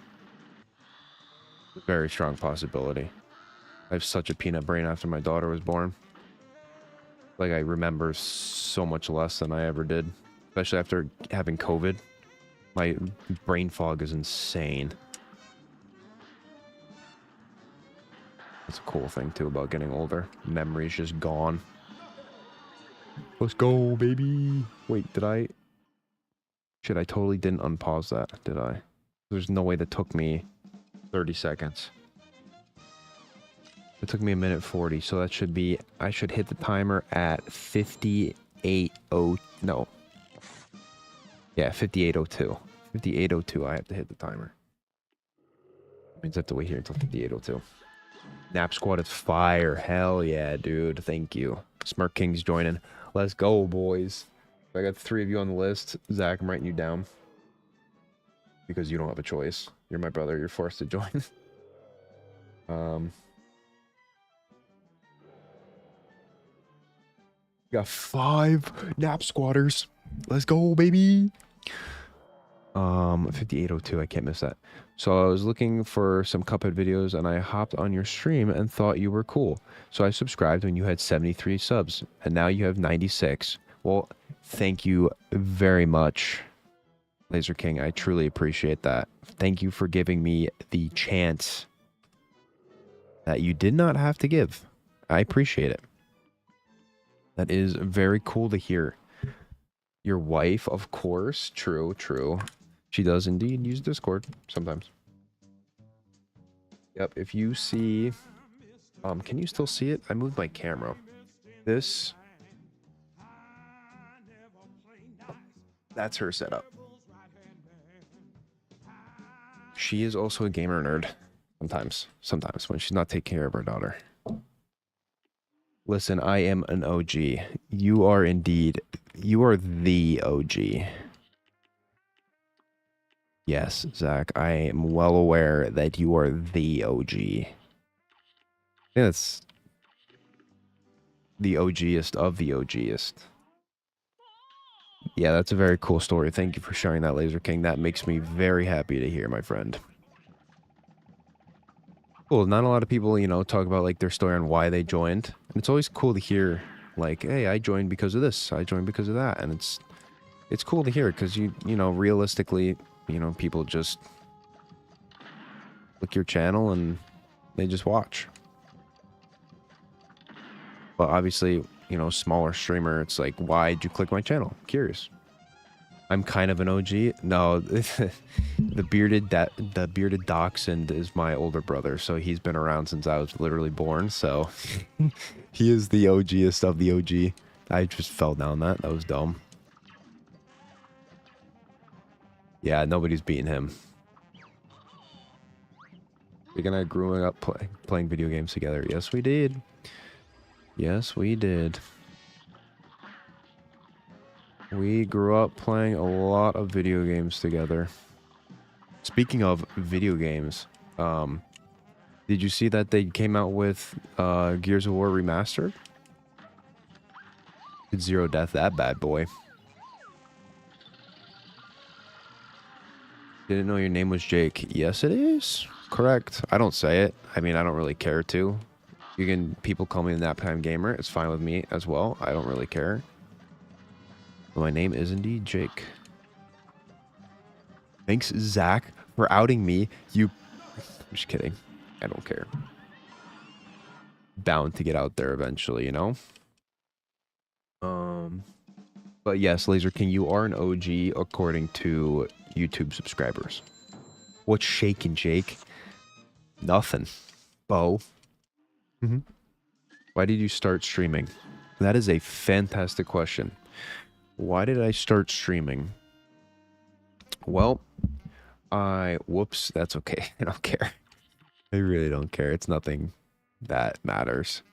A very strong possibility. I have such a peanut brain after my daughter was born. Like, I remember so much less than I ever did. Especially after having COVID. My brain fog is insane. That's a cool thing, too, about getting older. Memory's just gone. Let's go, baby. Wait, did I... Shit, I totally didn't unpause that, did I? There's no way that took me 30 seconds. It took me a minute 40, so that should be... I should hit the timer at 58:02. No. Yeah, 58:02. 58:02, I have to hit the timer. That means I have to wait here until 58:02. Nap Squad is fire. Hell yeah, dude. Thank you. Smart King's joining. Let's go, boys. I got 3 of you on the list. Zach, I'm writing you down. Because you don't have a choice. You're my brother. You're forced to join. Got 5 Nap Squatters. Let's go, baby. 58:02. I can't miss that. So I was looking for some Cuphead videos and I hopped on your stream and thought you were cool. So I subscribed when you had 73 subs and now you have 96. Well, thank you very much, Laser King. I truly appreciate that. Thank you for giving me the chance that you did not have to give. I appreciate it. That is very cool to hear. Your wife, of course. True, true. She does indeed use Discord sometimes. Yep, if you see... can you still see it? I moved my camera. This... That's her setup. She is also a gamer nerd. Sometimes, when she's not taking care of her daughter. Listen, I am an OG. You are indeed... You are the OG. Yes, Zach, I am well aware that you are the OG. I think that's the OGest of the OGest. Yeah, that's a very cool story. Thank you for sharing that, Laser King. That makes me very happy to hear, my friend. Cool. Not a lot of people, you know, talk about like their story on why they joined. And it's always cool to hear, like, hey, I joined because of this. I joined because of that. And it's cool to hear because you know, realistically, you know, people just click your channel and they just watch. But obviously, you know, smaller streamer, it's like, why'd you click my channel? Curious. I'm kind of an OG. No, the bearded dachshund is my older brother, so he's been around since I was literally born. So he is the OGest of the OG. I just fell down that. That was dumb. Yeah, nobody's beating him. Big and I grew up playing video games together. Yes, we did. Yes, we did. We grew up playing a lot of video games together. Speaking of video games, did you see that they came out with Gears of War Remastered? It's Zero-death, that bad boy. Didn't know your name was Jake. Yes, it is. Correct. I don't say it. I mean, I don't really care to. People call me the Naptime Gamer. It's fine with me as well. I don't really care. But my name is indeed Jake. Thanks, Zach, for outing me. I'm just kidding. I don't care. Bound to get out there eventually, you know? But yes, Laser King, you are an OG according to YouTube subscribers. What's shaking, Jake? Nothing. Bo. Why did you start streaming? That is a fantastic question. Why did I start streaming? Well, whoops, that's okay. I don't care. I really don't care. It's nothing that matters.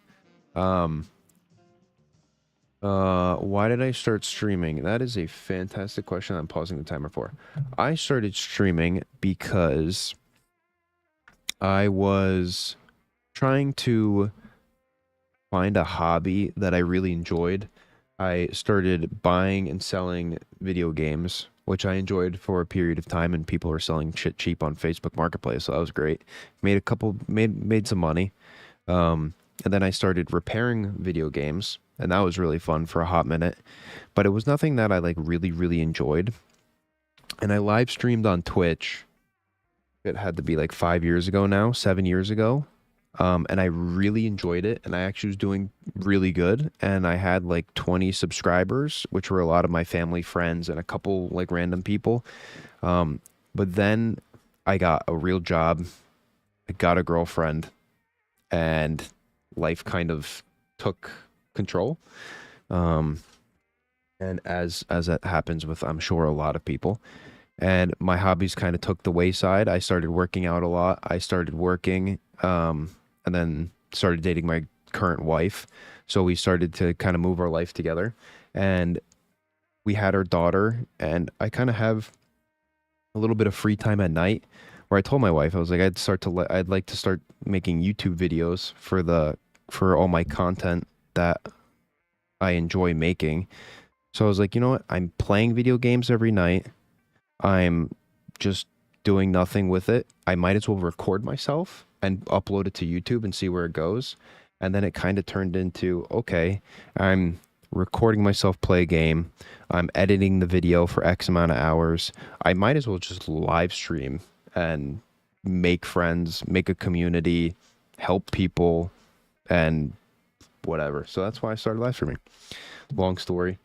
Why did I start streaming? That is a fantastic question. I'm pausing the timer for. I started streaming because I was trying to find a hobby that I really enjoyed. I started buying and selling video games, which I enjoyed for a period of time, and people were selling shit cheap on Facebook Marketplace, so that was great. Made some money. And then I started repairing video games, and that was really fun for a hot minute. But it was nothing that I like really enjoyed. And I live streamed on Twitch. It had to be like 5 years ago now, 7 years ago. And I really enjoyed it, and I actually was doing really good. And I had like 20 subscribers, which were a lot of my family, friends, and a couple like random people. But then I got a real job, I got a girlfriend, and life kind of took control. Um, and as that happens with, I'm sure, a lot of people. And my hobbies kind of took the wayside. I started working out a lot. I started working, and then started dating my current wife. So we started to kind of move our life together. And we had our daughter, and I kind of have a little bit of free time at night where I told my wife, I was like, I'd like to start making YouTube videos for all my content that I enjoy making. So I was like, you know what? I'm playing video games every night. I'm just doing nothing with it. I might as well record myself and upload it to YouTube and see where it goes. And then it kind of turned into, okay, I'm recording myself play a game. I'm editing the video for X amount of hours. I might as well just live stream and make friends, make a community, help people, and whatever. So that's why I started live streaming. Long story.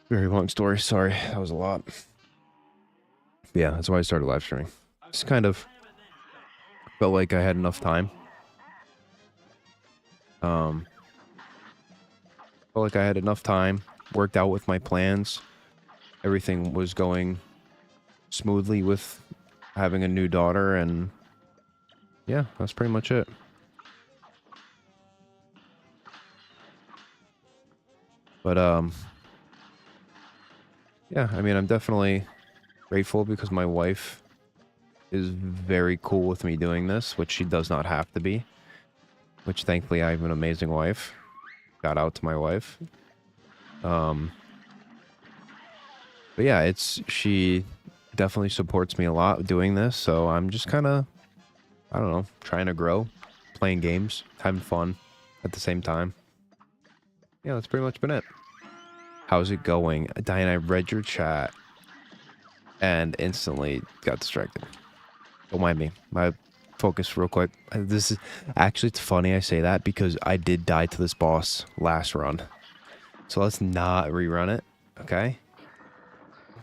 Very long story. Sorry, that was a lot. Yeah, that's why I started live streaming. Just kind of felt like I had enough time. Um, Felt like I had enough time, worked out with my plans. Everything was going smoothly with having a new daughter, and yeah, that's pretty much it. But yeah, I mean, I'm definitely grateful because my wife is very cool with me doing this, which she does not have to be. Which thankfully I have an amazing wife. Shout out to my wife. But yeah, she definitely supports me a lot doing this, so I'm just kind of, I don't know, trying to grow, playing games, having fun at the same time. Yeah, that's pretty much been it. How's it going? Diane, I read your chat and instantly got distracted. Don't mind me. My focus real quick. This is actually, it's funny I say that because I did die to this boss last run. So let's not rerun it, okay?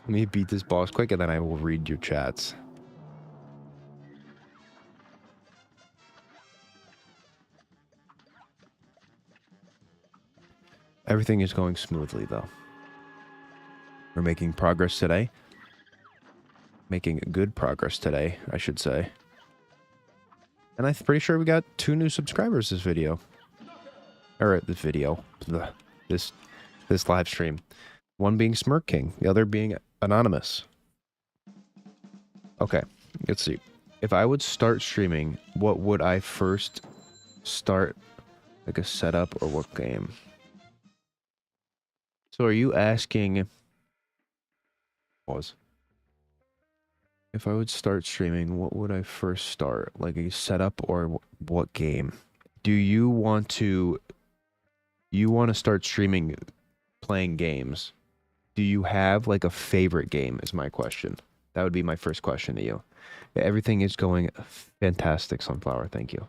Let me beat this boss quick and then I will read your chats. Everything is going smoothly though. We're making progress today. Making good progress today, I should say. And I'm pretty sure we got 2 new subscribers this video. Or this video. This live stream. One being Smirk King, the other being Anonymous. Okay, let's see. If I would start streaming, what would I first start? Like a setup or what game? So are you asking... Pause. If I would start streaming, what would I first start? Like a setup or what game? Do you want to... You want to start streaming playing games? Do you have like a favorite game is my question. That would be my first question to you. Everything is going fantastic, Sunflower. Thank you.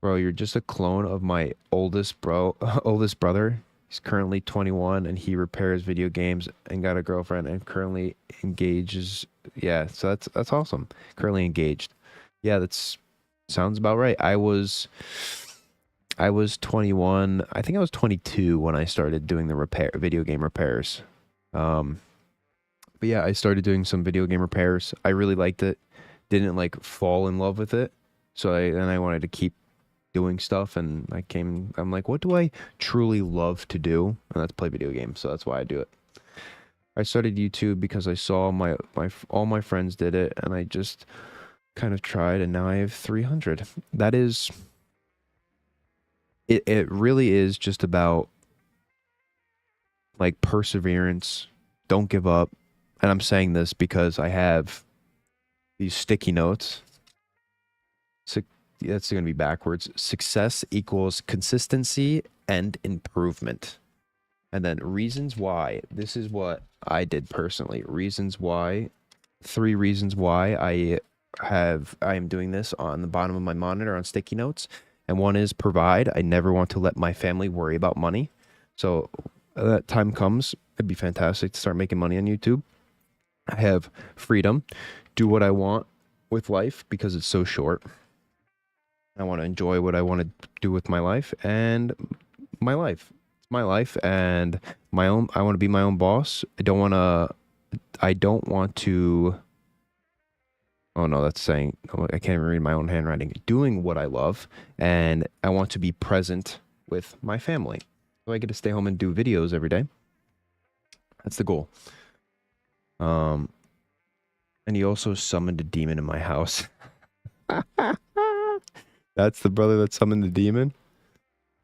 Bro, you're just a clone of my oldest brother. He's currently 21 and he repairs video games and got a girlfriend and currently engages. Yeah, so that's awesome. Currently engaged. Yeah, that's sounds about right. I was 21. I think I was 22 when I started doing the video game repairs. But yeah, I started doing some video game repairs. I really liked it. Didn't like fall in love with it. So I wanted to keep doing stuff, and I'm like, what do I truly love to do? And that's play video games, so that's why I do it. I started YouTube because I saw all my friends did it, and I just kind of tried, and now I have 300. That is, it really is just about like perseverance. Don't give up. And I'm saying this because I have these sticky notes. So that's going to be backwards. Success equals consistency and improvement. And then reasons why. This is what I did personally. Reasons why. 3 reasons why I am doing this on the bottom of my monitor on sticky notes. And one is provide. I never want to let my family worry about money. So that time comes, it'd be fantastic to start making money on YouTube. I have freedom. Do what I want with life because it's so short. I want to enjoy what I want to do with my life, and my life. It's my life and my own. I want to be my own boss. I don't want to. Oh no, that's saying I can't even read my own handwriting. Doing what I love, and I want to be present with my family. So I get to stay home and do videos every day. That's the goal. And he also summoned a demon in my house. That's the brother that summoned the demon.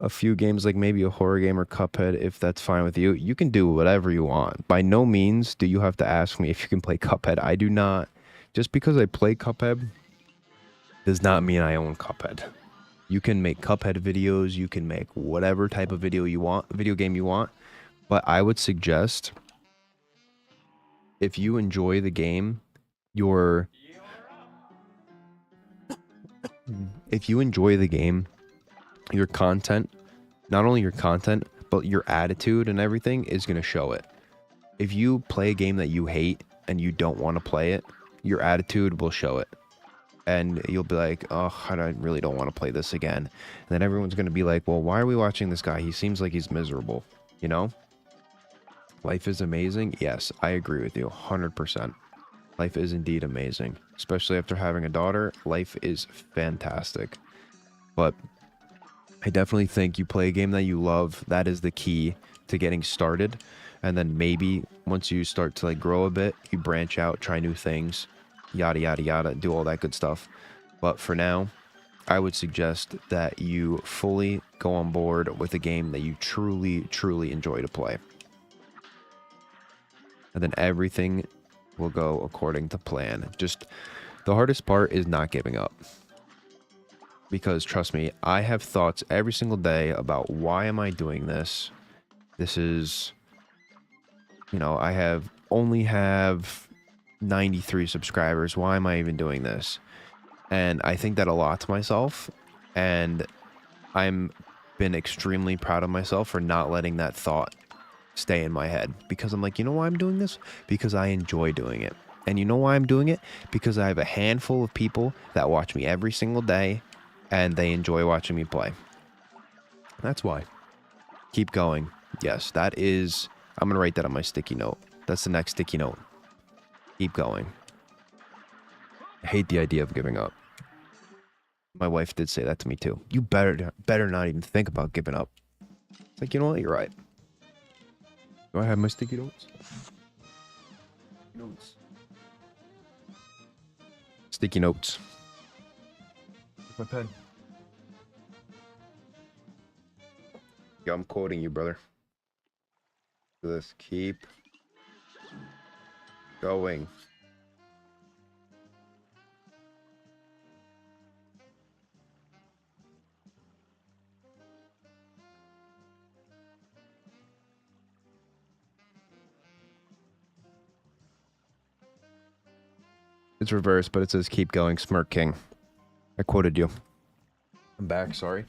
A few games, like maybe a horror game or Cuphead, if that's fine with you. You can do whatever you want. By no means do you have to ask me if you can play Cuphead. I do not. Just because I play Cuphead does not mean I own Cuphead. You can make Cuphead videos. You can make whatever type of video game you want. But I would suggest, if you enjoy the game, if you enjoy the game, your content, not only your content, but your attitude and everything is going to show it. If you play a game that you hate and you don't want to play it, your attitude will show it. And you'll be like, oh, I really don't want to play this again. And then everyone's going to be like, well, why are we watching this guy? He seems like he's miserable, you know? Life is amazing. Yes, I agree with you 100%. Life is indeed amazing, especially after having a daughter. Life is fantastic. But I definitely think you play a game that you love. That is the key to getting started. And then maybe once you start to like grow a bit, you branch out, try new things, yada, yada, yada, do all that good stuff. But for now, I would suggest that you fully go on board with a game that you truly, truly enjoy to play. And then everything will go according to plan. Just the hardest part is not giving up. Because trust me, I have thoughts every single day about why am I doing this? This is, I only have 93 subscribers. Why am I even doing this? And I think that a lot to myself. And I'm been extremely proud of myself for not letting that thought stay in my head, because I'm like, you know why I'm doing this? Because I enjoy doing it. And you know why I'm doing it? Because I have a handful of people that watch me every single day and they enjoy watching me play. That's why. Keep going. Yes, that is, I'm going to write that on my sticky note. That's the next sticky note. Keep going. I hate the idea of giving up. My wife did say that to me too. You better not even think about giving up. It's like, you know what? You're right. Do I have my sticky notes? Sticky notes. My pen. Yeah, I'm quoting you, brother. Let's keep going. It's reversed, but it says keep going, Smirk King. I quoted you. I'm back, sorry.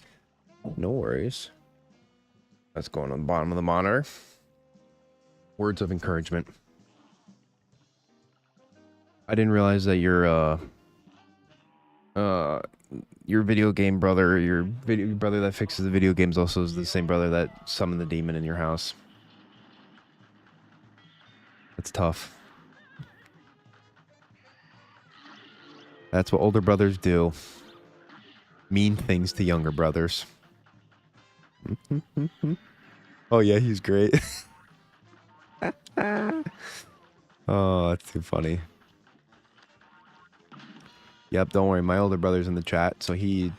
No worries. That's going on the bottom of the monitor. Words of encouragement. I didn't realize that your video game brother, your brother that fixes the video games also is the same brother that summoned the demon in your house. That's tough. That's what older brothers do. Mean things to younger brothers. Oh yeah, he's great. Oh, that's too funny. Yep, don't worry. My older brother's in the chat, so he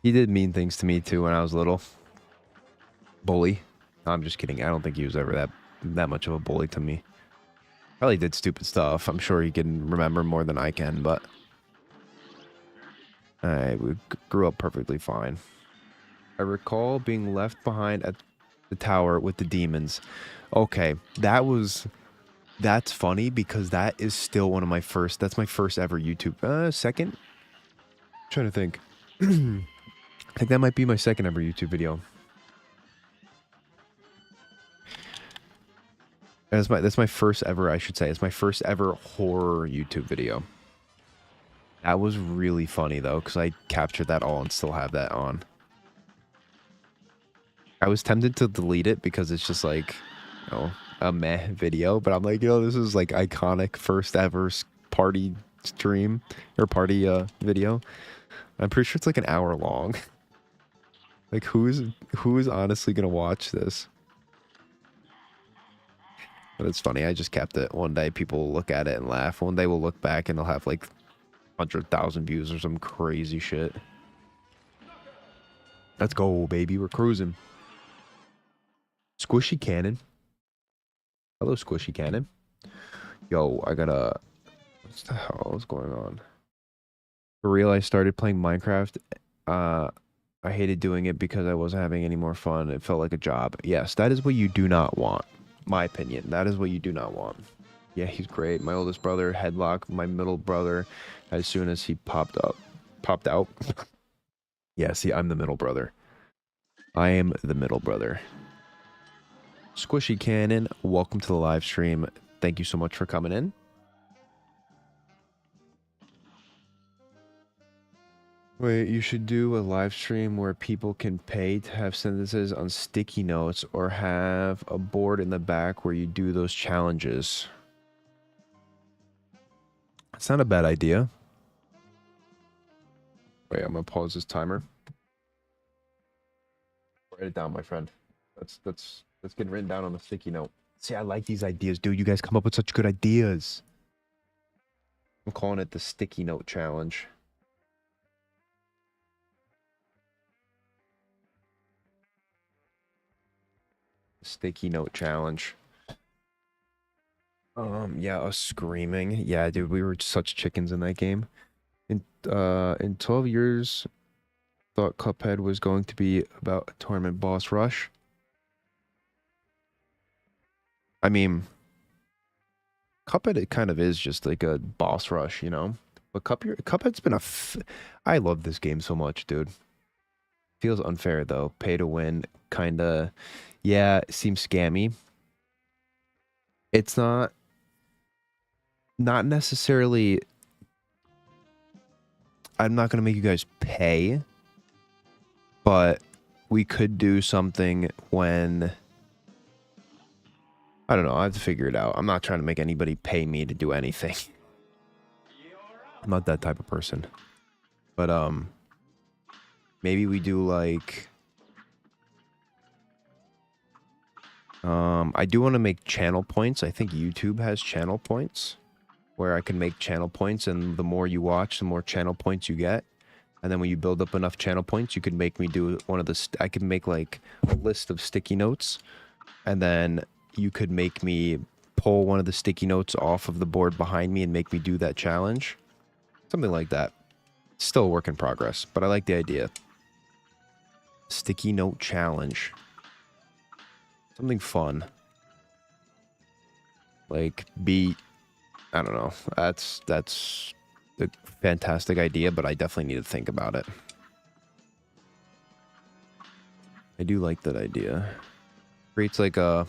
did mean things to me too when I was little. Bully. I'm just kidding. I don't think he was ever that much of a bully to me. Probably did stupid stuff. I'm sure he can remember more than I can, but we grew up perfectly fine. I recall being left behind at the tower with the demons. Okay, that's funny because that is still one of my first. That's my first ever YouTube. Second? I'm trying to think. I think that might be my second ever YouTube video. That's my first ever, I should say. It's my first ever horror YouTube video. That was really funny though, because I captured that all and still have that on. I was tempted to delete it because it's just like, you know, a meh video, but I'm like, you know, this is like iconic first ever party stream or party video. I'm pretty sure it's like an hour long. Like who is honestly gonna watch this? But it's funny, I just kept it. One day people will look at it and laugh. One day we'll look back and they'll have like 100,000 views or some crazy shit. Let's go, baby. We're cruising. Squishy Cannon. Hello, Squishy Cannon. Yo, I gotta... What the hell is going on? For real, I started playing Minecraft. I hated doing it because I wasn't having any more fun. It felt like a job. Yes, that is what you do not want. My opinion. That is what you do not want. Yeah, he's great. My oldest brother, headlock. My middle brother, as soon as he popped out. Yeah, see, I'm the middle brother. I am the middle brother. Squishy Cannon, welcome to the live stream. Thank you so much for coming in. Wait, you should do a live stream where people can pay to have sentences on sticky notes or have a board in the back where you do those challenges. It's not a bad idea. Wait, I'm gonna pause this timer. Write it down, my friend. Let's get written down on a sticky note. See, I like these ideas, dude. You guys come up with such good ideas. I'm calling it the sticky note challenge. Sticky note challenge. Yeah, us screaming. Yeah, dude, we were such chickens in that game. In 12 years, thought Cuphead was going to be about a tournament boss rush. I mean, Cuphead, it kind of is just like a boss rush, you know? But Cuphead's been I love this game so much, dude. Feels unfair, though. Pay to win, kinda... Yeah, it seems scammy. It's not necessarily... I'm not gonna make you guys pay, but we could do something when... I don't know, I have to figure it out. I'm not trying to make anybody pay me to do anything. I'm not that type of person. But, maybe we do, like... I do want to make channel points. I think YouTube has channel points where I can make channel points, and the more you watch, the more channel points you get. And then when you build up enough channel points, you can make me do one of the... I can make, like, a list of sticky notes, and then you could make me pull one of the sticky notes off of the board behind me and make me do that challenge. Something like that. Still a work in progress, but I like the idea. Sticky note challenge. Something fun. Like, I don't know. That's a fantastic idea, but I definitely need to think about it. I do like that idea. Creates like a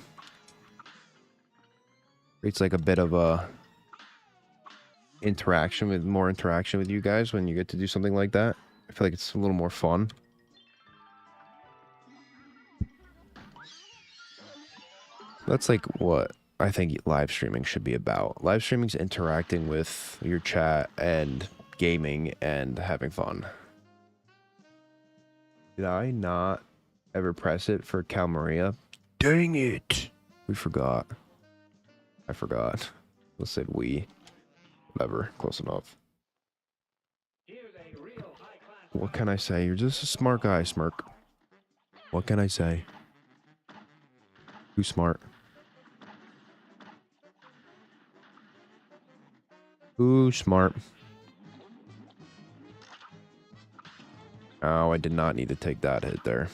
bit of a more interaction with you guys when you get to do something like that. I feel like it's a little more fun. That's like what I think live streaming should be about. Live streaming's interacting with your chat and gaming and having fun. Did I not ever press it for Cal Maria? Dang it! We forgot. I forgot. Let's say we. Whatever. Close enough. What can I say? You're just a smart guy, Smirk. What can I say? Too smart. Too smart. Oh, I did not need to take that hit there.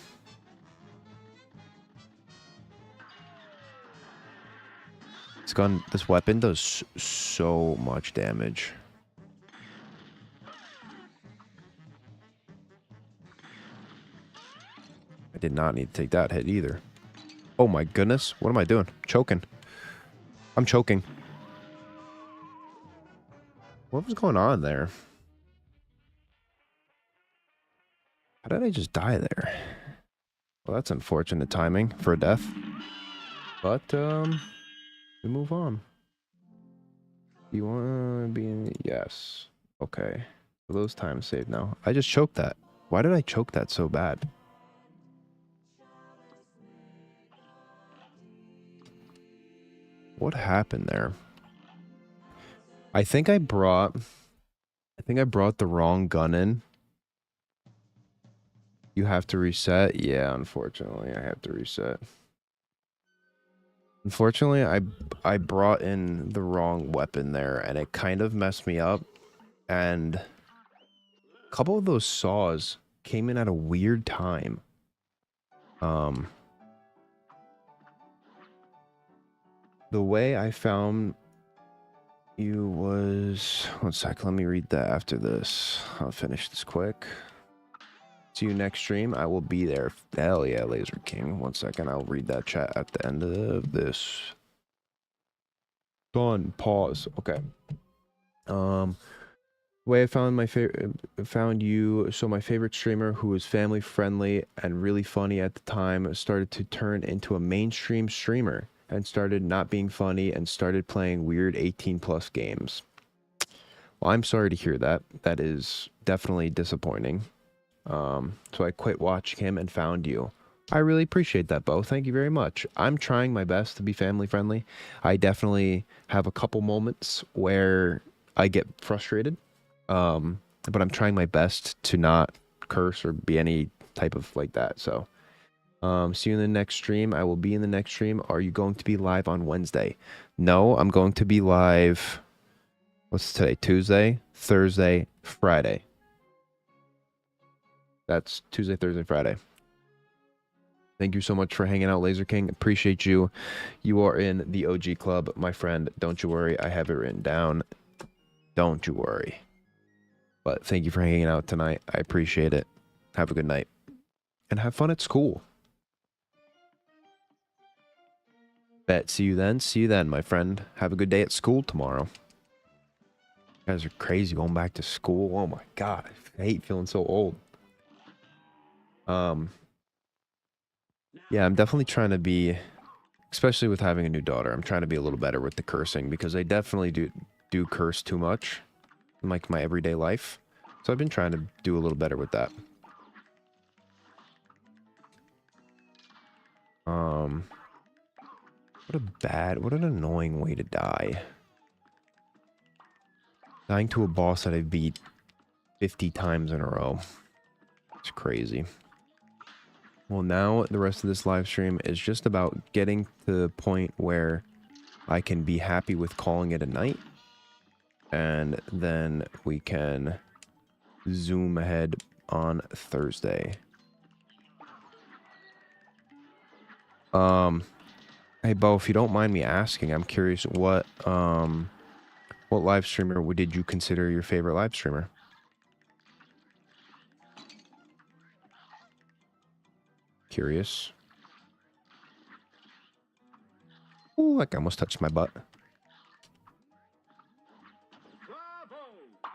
This weapon does so much damage. I did not need to take that hit either. Oh my goodness. What am I doing? Choking. I'm choking. What was going on there? How did I just die there? Well, that's unfortunate timing for a death. But, we move on. You want to be in... Yes. Okay. Those times saved now. I just choked that. Why did I choke that so bad? What happened there? I think I brought the wrong gun in. You have to reset? Yeah, unfortunately, I have to reset. Unfortunately, I brought in the wrong weapon there, and it kind of messed me up. And a couple of those saws came in at a weird time. The way I found you was... One sec, let me read that after this. I'll finish this quick. See you next stream. I will be there. Hell yeah, Laser King. 1 second, I'll read that chat at the end of this. Done. Pause. Okay. The way I found you, so my favorite streamer who was family friendly and really funny at the time started to turn into a mainstream streamer and started not being funny and started playing weird 18+ games. Well, I'm sorry to hear that. That is definitely disappointing. So I quit watching him and found you. I really appreciate that, Bo. Thank you very much. I'm trying my best to be family friendly. I definitely have a couple moments where I get frustrated. But I'm trying my best to not curse or be any type of like that. So, see you in the next stream. I will be in the next stream. Are you going to be live on Wednesday? No, I'm going to be live. What's today? Tuesday, Thursday, Friday. That's Tuesday, Thursday, Friday. Thank you so much for hanging out, Laser King. Appreciate you. You are in the OG club, my friend. Don't you worry. I have it written down. Don't you worry. But thank you for hanging out tonight. I appreciate it. Have a good night. And have fun at school. Bet. See you then. See you then, my friend. Have a good day at school tomorrow. You guys are crazy going back to school. Oh my god. I hate feeling so old. Yeah, I'm definitely trying to be, especially with having a new daughter, I'm trying to be a little better with the cursing because I definitely do curse too much in like my everyday life. So I've been trying to do a little better with that. What an annoying way to die. Dying to a boss that I beat 50 times in a row. It's crazy. Well, now the rest of this live stream is just about getting to the point where I can be happy with calling it a night. And then we can zoom ahead on Thursday. Hey, Bo, if you don't mind me asking, I'm curious what live streamer did you consider your favorite live streamer? Curious. Ooh, like I almost touched my butt. I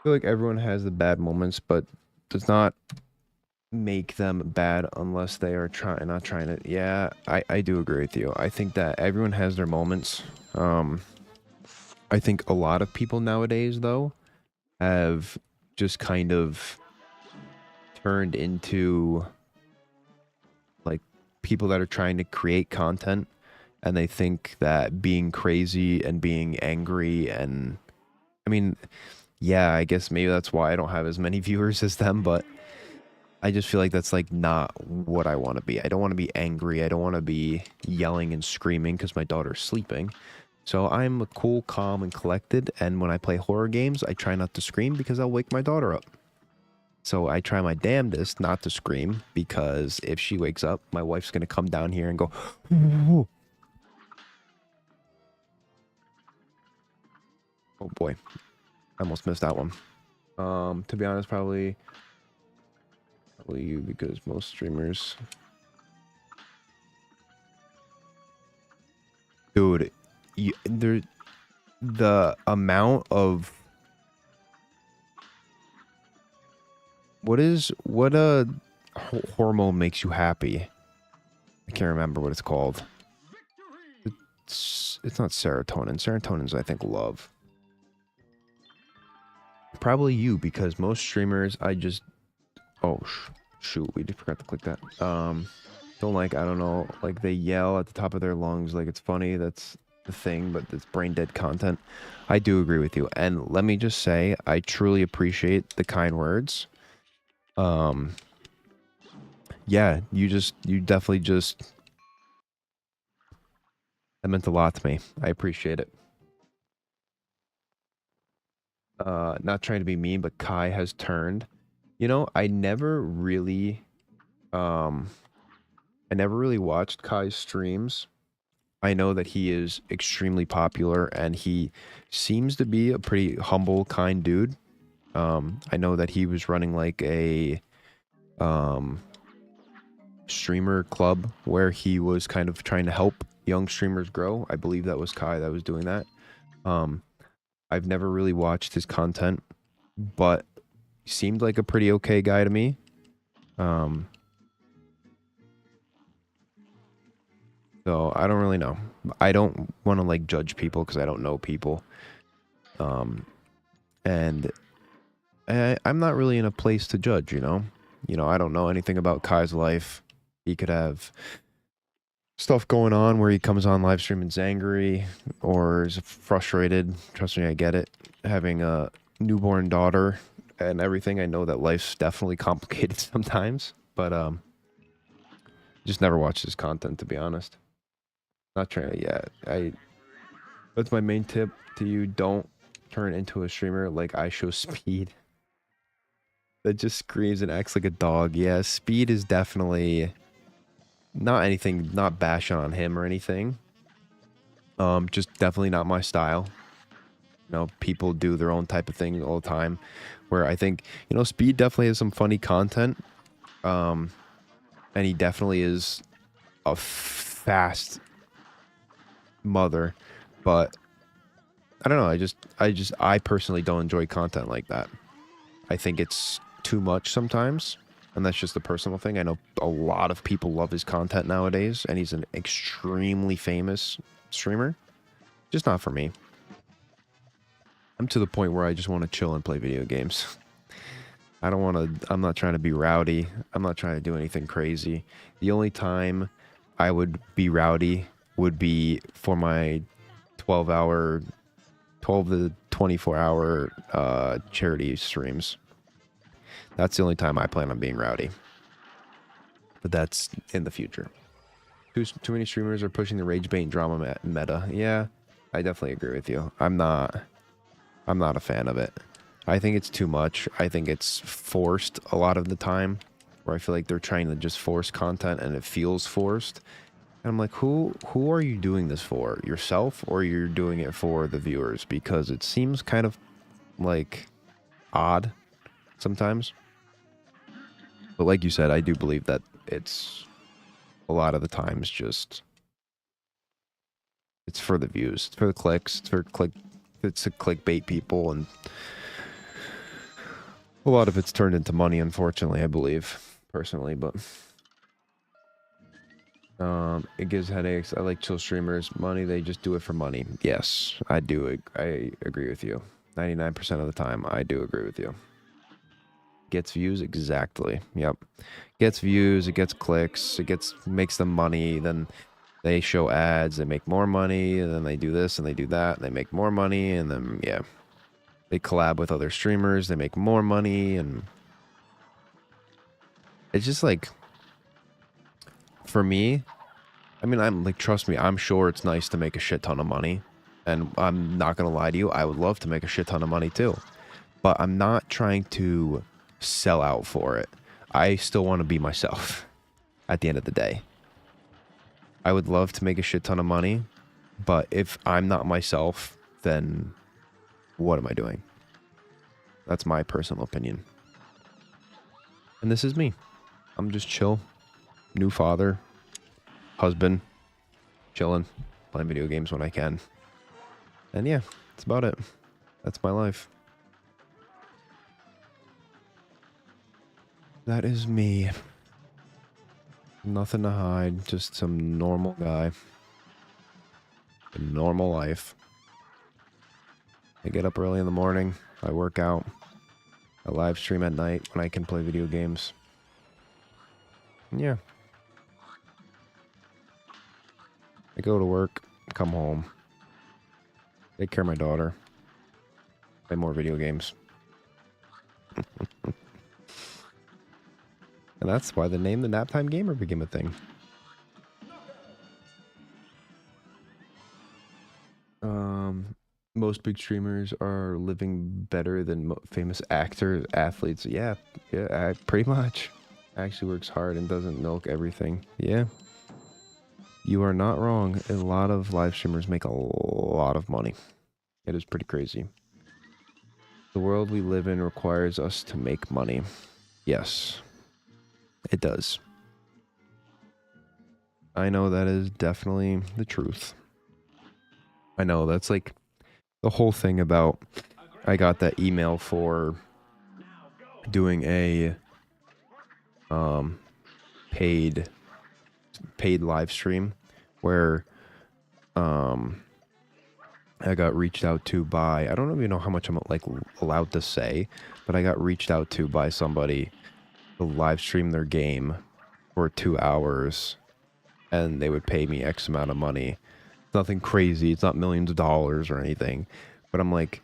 feel like everyone has the bad moments, but does not make them bad unless they are not trying to. Yeah, I do agree with you. I think that everyone has their moments. I think a lot of people nowadays, though, have just kind of turned into people that are trying to create content and they think that being crazy and being angry and I mean, yeah, I guess maybe that's why I don't have as many viewers as them, but I just feel like that's like not what I want to be. I don't want to be angry. I don't want to be yelling and screaming because my daughter's sleeping. So I'm cool, calm, and collected. And when I play horror games, I try not to scream because I'll wake my daughter up. So I try my damnedest not to scream because if she wakes up, my wife's going to come down here and go, oh boy, I almost missed that one. To be honest, probably you because most streamers, dude, the amount of what hormone makes you happy? I can't remember what it's called. It's not serotonin. Serotonin's I think love. Probably you because most streamers I just shoot, we forgot to click that. Don't like, I don't know, like they yell at the top of their lungs like it's funny. That's the thing, but it's brain dead content. I do agree with you. And let me just say, I truly appreciate the kind words. Yeah, you definitely just, that meant a lot to me. I appreciate it. Not trying to be mean, but Kai has turned. You know, I never really watched Kai's streams. I know that he is extremely popular and he seems to be a pretty humble, kind dude. I know that he was running like a streamer club where he was kind of trying to help young streamers grow. I believe that was Kai that was doing that. I've never really watched his content, but he seemed like a pretty okay guy to me. So I don't really know. I don't want to like judge people because I don't know people. And I'm not really in a place to judge, you know? I don't know anything about Kai's life. He could have stuff going on where he comes on live stream and's angry or is frustrated. Trust me, I get it. Having a newborn daughter and everything, I know that life's definitely complicated sometimes, but just never watched his content, to be honest. Not trying to, yeah, that's my main tip to you. Don't turn into a streamer like I show Speed. That just screams and acts like a dog. Yeah, Speed is definitely not anything, not bashing on him or anything. Just definitely not my style. People do their own type of thing all the time. Where I think, Speed definitely has some funny content. And he definitely is a fast mother, but I don't know. I personally don't enjoy content like that. I think it's too much sometimes, and that's just a personal thing. I know a lot of people love his content nowadays, and he's an extremely famous streamer. Just not for me. I'm to the point where I just want to chill and play video games. I'm not trying to be rowdy. I'm not trying to do anything crazy. The only time I would be rowdy would be for my 12 to 24 hour charity streams. That's the only time I plan on being rowdy. But that's in the future. Too many streamers are pushing the rage bait and drama meta. Yeah, I definitely agree with you. I'm not a fan of it. I think it's too much. I think it's forced a lot of the time, where I feel like they're trying to just force content and it feels forced. And I'm like, who are you doing this for? Yourself, or you're doing it for the viewers? Because it seems kind of like odd sometimes. But like you said, I do believe that it's a lot of the times just it's for the views, it's for the clicks, it's to clickbait people, and a lot of it's turned into money, unfortunately, I believe, personally, but it gives headaches. I like chill streamers. Money, they just do it for money. Yes, I do. I agree with you. 99% of the time, I do agree with you. Gets views, exactly. Yep. Gets views, it gets clicks, makes them money, then they show ads, they make more money, and then they do this and they do that, and they make more money, and then yeah. They collab with other streamers, they make more money, and it's just like, for me, I mean, I'm like, trust me, I'm sure it's nice to make a shit ton of money. And I'm not gonna lie to you, I would love to make a shit ton of money too. But I'm not trying to sell out for it. I still want to be myself at the end of the day. I would love to make a shit ton of money, but if I'm not myself, then what am I doing? That's my personal opinion. And this is me. I'm just chill. New father. Husband. Chilling. Playing video games when I can. And yeah, that's about it. That's my life. That is me. Nothing to hide. Just some normal guy. A normal life. I get up early in the morning. I work out. I live stream at night when I can play video games. And yeah. I go to work. Come home. Take care of my daughter. Play more video games. And that's why the name The Naptime Gamer became a thing. Most big streamers are living better than famous actors, athletes. Yeah, pretty much. Actually works hard and doesn't milk everything. Yeah. You are not wrong. A lot of live streamers make a lot of money. It is pretty crazy. The world we live in requires us to make money. Yes. It does. I know that is definitely the truth. I know that's like the whole thing about I got that email for doing a paid live stream where I got reached out to by, I don't even know how much I'm like allowed to say, but I got reached out to by somebody to live stream their game for 2 hours and they would pay me X amount of money. Nothing crazy. It's not millions of dollars or anything. But I'm like,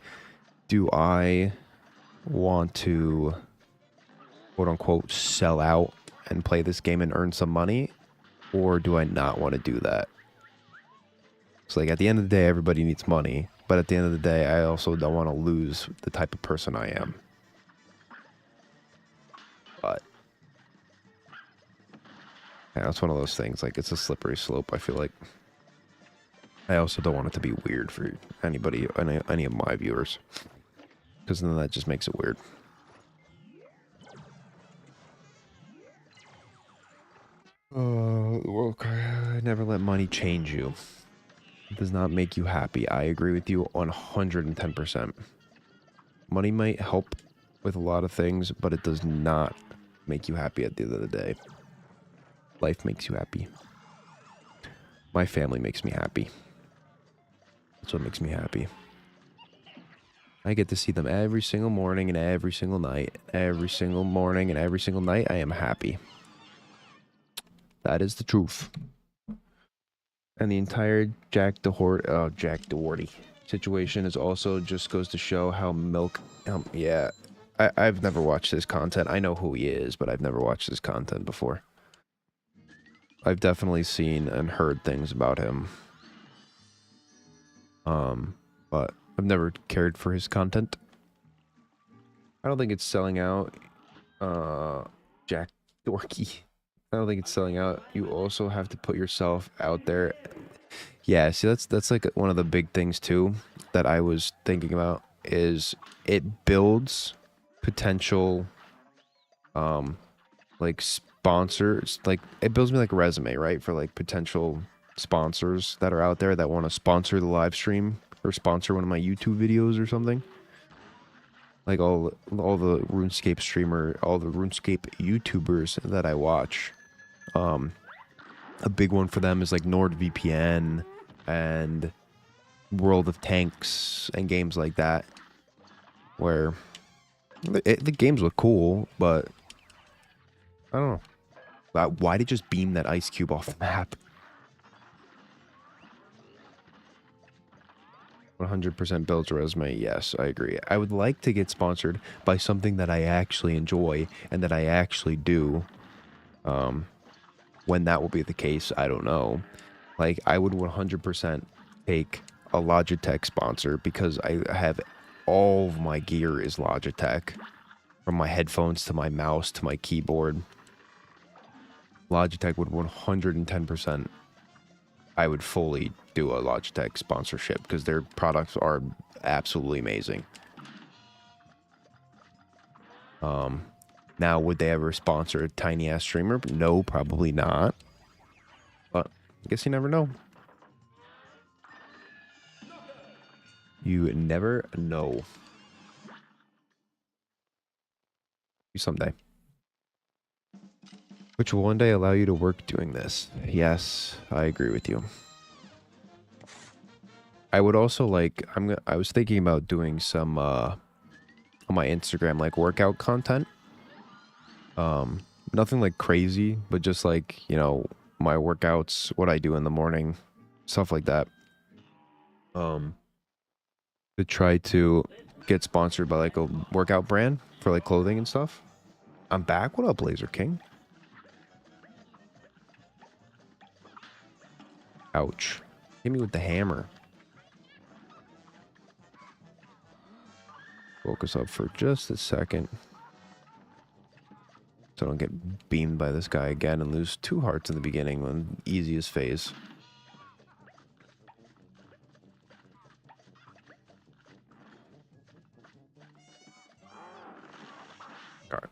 do I want to, quote unquote, sell out and play this game and earn some money? Or do I not want to do that? It's like, at the end of the day, everybody needs money. But at the end of the day, I also don't want to lose the type of person I am. But yeah, it's one of those things. Like, it's a slippery slope, I feel like. I also don't want it to be weird for anybody, any of my viewers. Because then that just makes it weird. Well, never let money change you. It does not make you happy. I agree with you 110%. Money might help with a lot of things, but it does not make you happy at the end of the day. Life makes you happy. My family makes me happy. That's what makes me happy. I get to see them every single morning and every single night. Every single morning and every single night, I am happy. That is the truth. And the entire Jack Doherty situation is also just goes to show how yeah. I've never watched his content. I know who he is, but I've never watched his content before. I've definitely seen and heard things about him. But I've never cared for his content. I don't think it's selling out. Jack Dorky. I don't think it's selling out. You also have to put yourself out there. Yeah, see, that's like one of the big things too that I was thinking about is it builds potential like sponsors, like it builds me like a resume, right, for like potential sponsors that are out there that want to sponsor the live stream or sponsor one of my YouTube videos or something. Like all the RuneScape streamer, all the RuneScape YouTubers that I watch. A big one for them is like NordVPN and World of Tanks and games like that, where The games look cool, but I don't know. Why did it just beam that ice cube off the map? 100% builds a resume. Yes, I agree. I would like to get sponsored by something that I actually enjoy and that I actually do. When that will be the case, I don't know. Like, I would 100% take a Logitech sponsor because I have all of my gear is Logitech. From my headphones to my mouse to my keyboard. Logitech would 110%. I would fully do a Logitech sponsorship because their products are absolutely amazing. Now, would they ever sponsor a tiny ass streamer? No, probably not. But I guess you never know. You never know. Someday. Which will one day allow you to work doing this. Yes, I agree with you. I would also like, I was thinking about doing some, on my Instagram, like workout content. Nothing like crazy, but just like, you know, my workouts, what I do in the morning, stuff like that. To try to get sponsored by like a workout brand for like clothing and stuff. I'm back. What up, Laser King? Ouch. Hit me with the hammer. Focus up for just a second. So I don't get beamed by this guy again and lose 2 hearts in the beginning on easiest phase. Alright.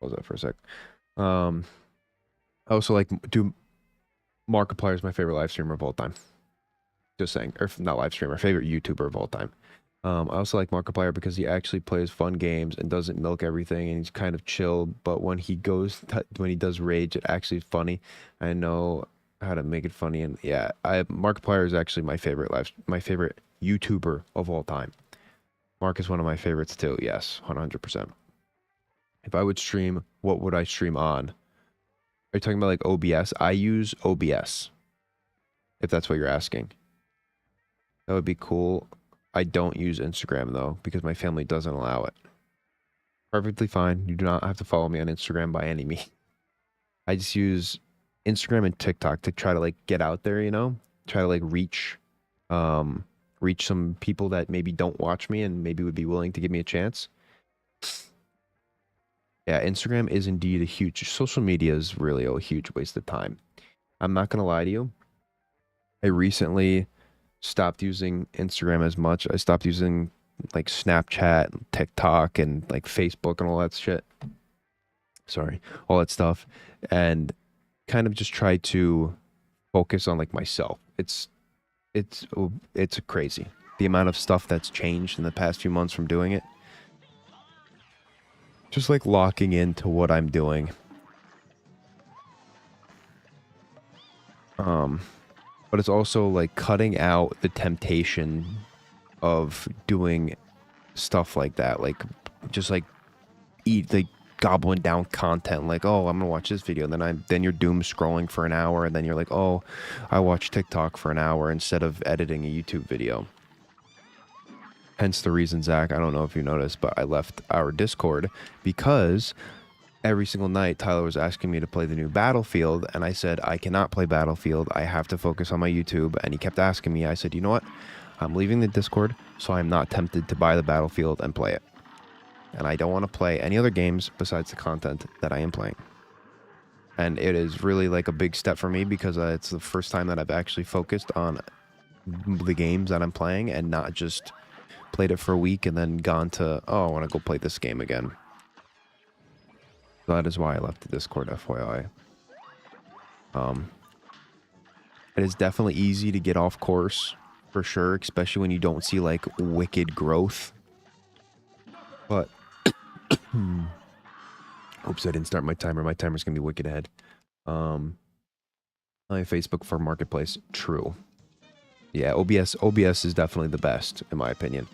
Pause that for a sec. I also like Markiplier is my favorite live streamer of all time. Just saying. Or not live streamer, favorite YouTuber of all time. I also like Markiplier because he actually plays fun games and doesn't milk everything, and he's kind of chill. But when he does rage, it's actually funny. I know how to make it funny, and yeah, Markiplier is actually my favorite YouTuber of all time. Mark is one of my favorites too. Yes, 100%. If I would stream, what would I stream on? Are you talking about like OBS? I use OBS. If that's what you're asking, that would be cool. I don't use Instagram, though, because my family doesn't allow it. Perfectly fine. You do not have to follow me on Instagram by any means. I just use Instagram and TikTok to try to, like, get out there, you know? Try to, like, reach some people that maybe don't watch me and maybe would be willing to give me a chance. Yeah, Instagram is indeed a huge... Social media is really a huge waste of time. I'm not going to lie to you. I recently stopped using Instagram as much. I stopped using like Snapchat, TikTok, and like Facebook and all that shit. Sorry, all that stuff, and kind of just try to focus on like myself. It's crazy the amount of stuff that's changed in the past few months from doing it. Just like locking into what I'm doing. But it's also like cutting out the temptation of doing stuff like that, like just like gobbling down content, like, oh, I'm gonna watch this video, and then you're doom scrolling for an hour, and then you're like, oh, I watch TikTok for an hour instead of editing a YouTube video. Hence the reason, Zach, I don't know if you noticed, but I left our Discord because every single night Tyler was asking me to play the new Battlefield, and I said I cannot play Battlefield, I have to focus on my YouTube. And he kept asking me. I said, you know what, I'm leaving the Discord, so I'm not tempted to buy the Battlefield and play it, and I don't want to play any other games besides the content that I am playing. And it is really like a big step for me because it's the first time that I've actually focused on the games that I'm playing and not just played it for a week and then gone to, oh, I want to go play this game again. That is why I left the Discord, FYI. It is definitely easy to get off course, for sure, especially when you don't see, like, wicked growth. But, oops, I didn't start my timer. My timer's going to be wicked ahead. My Facebook for Marketplace, true. Yeah, OBS is definitely the best, in my opinion.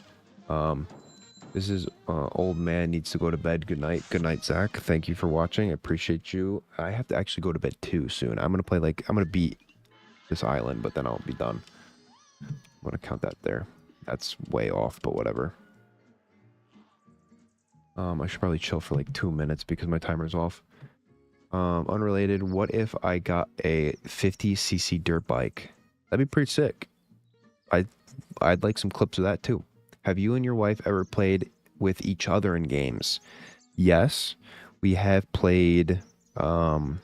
This is old man needs to go to bed. Good night. Good night, Zach. Thank you for watching. I appreciate you. I have to actually go to bed too soon. I'm gonna play I'm gonna beat this island, but then I'll be done. I'm gonna count that there. That's way off, but whatever. I should probably chill for like 2 minutes because my timer's off. Unrelated, what if I got a 50cc dirt bike? That'd be pretty sick. I'd like some clips of that too. Have you and your wife ever played with each other in games? Yes, we have played. What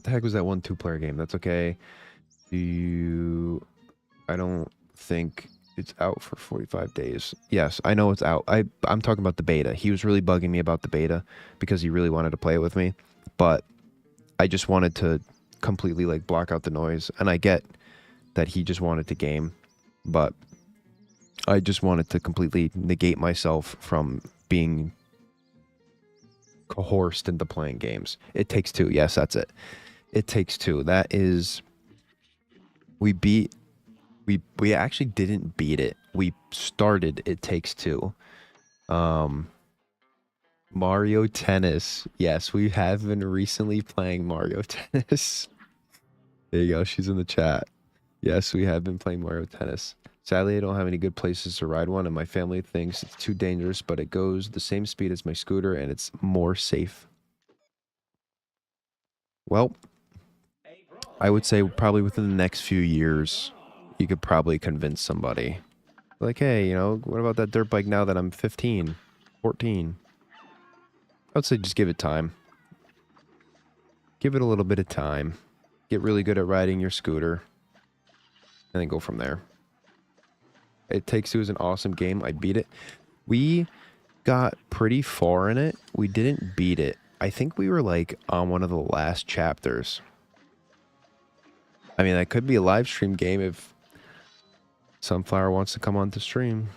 the heck was that one 2-player game? That's okay. I don't think it's out for 45 days. Yes, I know it's out. I'm talking about the beta. He was really bugging me about the beta because he really wanted to play it with me, but I just wanted to completely like block out the noise, and I get that he just wanted to game, but I just wanted to completely negate myself from being coerced into playing games. It Takes Two. Yes, that's it. It Takes Two. That is... We actually didn't beat it. We started It Takes Two. Mario Tennis. Yes, we have been recently playing Mario Tennis. There you go. She's in the chat. Yes, we have been playing Mario Tennis. Sadly, I don't have any good places to ride one, and my family thinks it's too dangerous, but it goes the same speed as my scooter, and it's more safe. Well, I would say probably within the next few years, you could probably convince somebody. Like, hey, you know, what about that dirt bike now that I'm 15, 14? I would say just give it time. Give it a little bit of time. Get really good at riding your scooter. And then go from there. It Takes Two is an awesome game. I beat it. We got pretty far in it. We didn't beat it. I think we were like on one of the last chapters. I mean, that could be a live stream game if Sunflower wants to come on to stream.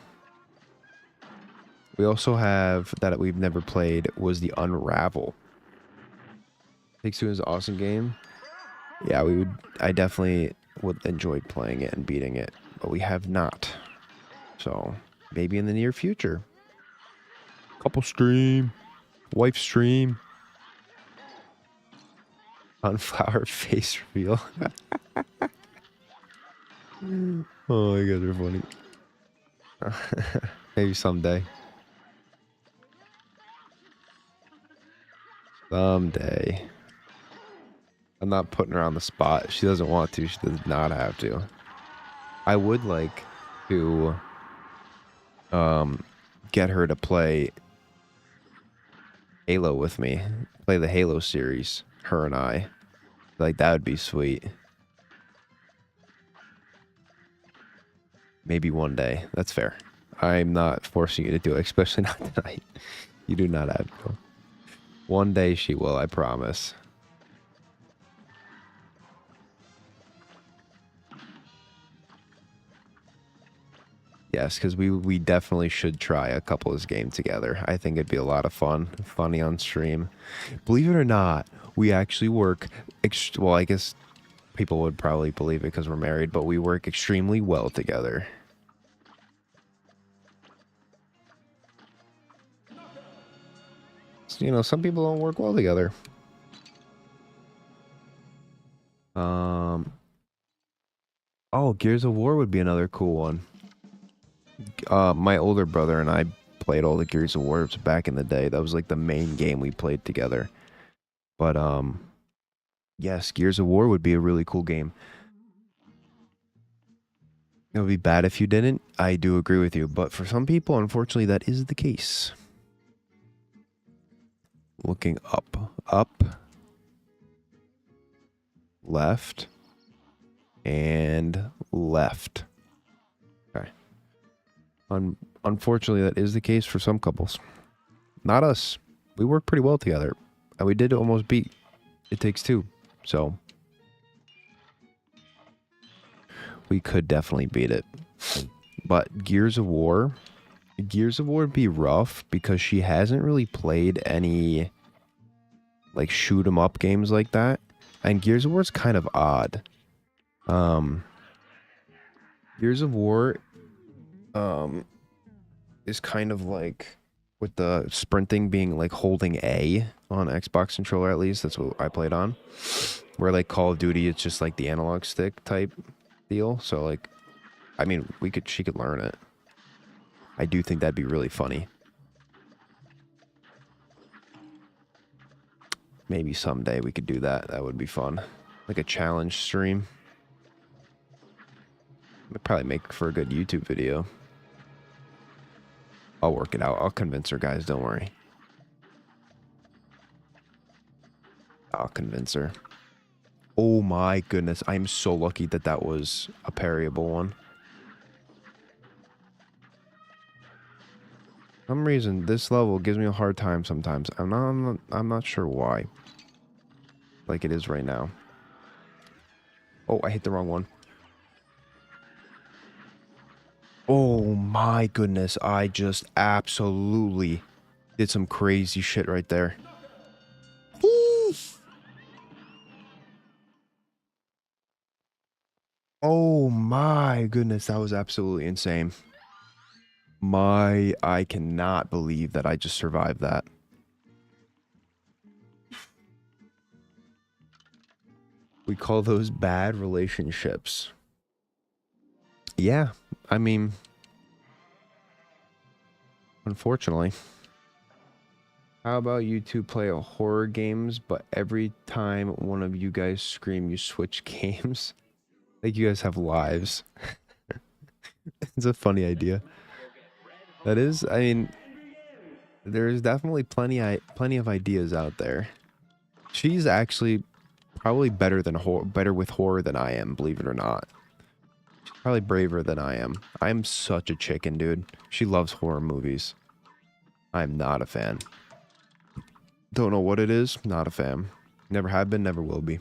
We also have that we've never played was the Unravel. Takes Two is an awesome game. Yeah, I definitely would enjoy playing it and beating it, but we have not. So maybe in the near future. Couple stream, wife stream. Sunflower face reveal. Oh, you guys are funny. Maybe someday. Someday. I'm not putting her on the spot. She doesn't want to. She does not have to. I would like to get her to play Halo with me. Play the Halo series. Her and I. Like, that would be sweet. Maybe one day. That's fair. I'm not forcing you to do it, especially not tonight. You do not have to. One day she will, I promise. Yes, because we definitely should try a couples game together. I think it'd be a lot of fun. Funny on stream. Believe it or not, we actually work... well, I guess people would probably believe it because we're married, but we work extremely well together. So, you know, some people don't work well together. Oh, Gears of War would be another cool one. My older brother and I played all the Gears of War back in the day. That was like the main game we played together. But yes, Gears of War would be a really cool game. It would be bad if you didn't. I do agree with you, but for some people, unfortunately, that is the case. Looking up, left, and left. Okay. Unfortunately, that is the case for some couples. Not us. We work pretty well together. And we did almost beat It Takes Two. So we could definitely beat it. But Gears of War would be rough because she hasn't really played any like shoot 'em up games like that. And Gears of War is kind of odd. Gears of War is kind of like with the sprinting being like holding A on Xbox controller, at least that's what I played on. Where like Call of Duty, it's just like the analog stick type deal. So like, I mean, she could learn it. I do think that'd be really funny. Maybe someday we could do that. That would be fun. Like a challenge stream. It'd probably make for a good YouTube video. I'll work it out. I'll convince her, guys. Don't worry. I'll convince her. Oh my goodness. I'm so lucky that that was a parryable one. For some reason, this level gives me a hard time sometimes. I'm not sure why. Like it is right now. Oh, I hit the wrong one. Oh my goodness. I just absolutely did some crazy shit right there. Oh my goodness, that was absolutely insane. I cannot believe that I just survived that. We call those bad relationships. Yeah, I mean, unfortunately. How about you two play a horror games, but every time one of you guys scream, you switch games? Like you guys have lives. It's a funny idea. That is, I mean, there's definitely plenty of ideas out there. She's actually probably better with horror than I am, believe it or not. She's probably braver than I am. I'm such a chicken, dude. She loves horror movies. I'm not a fan. Don't know what it is. Not a fan. Never have been, never will be.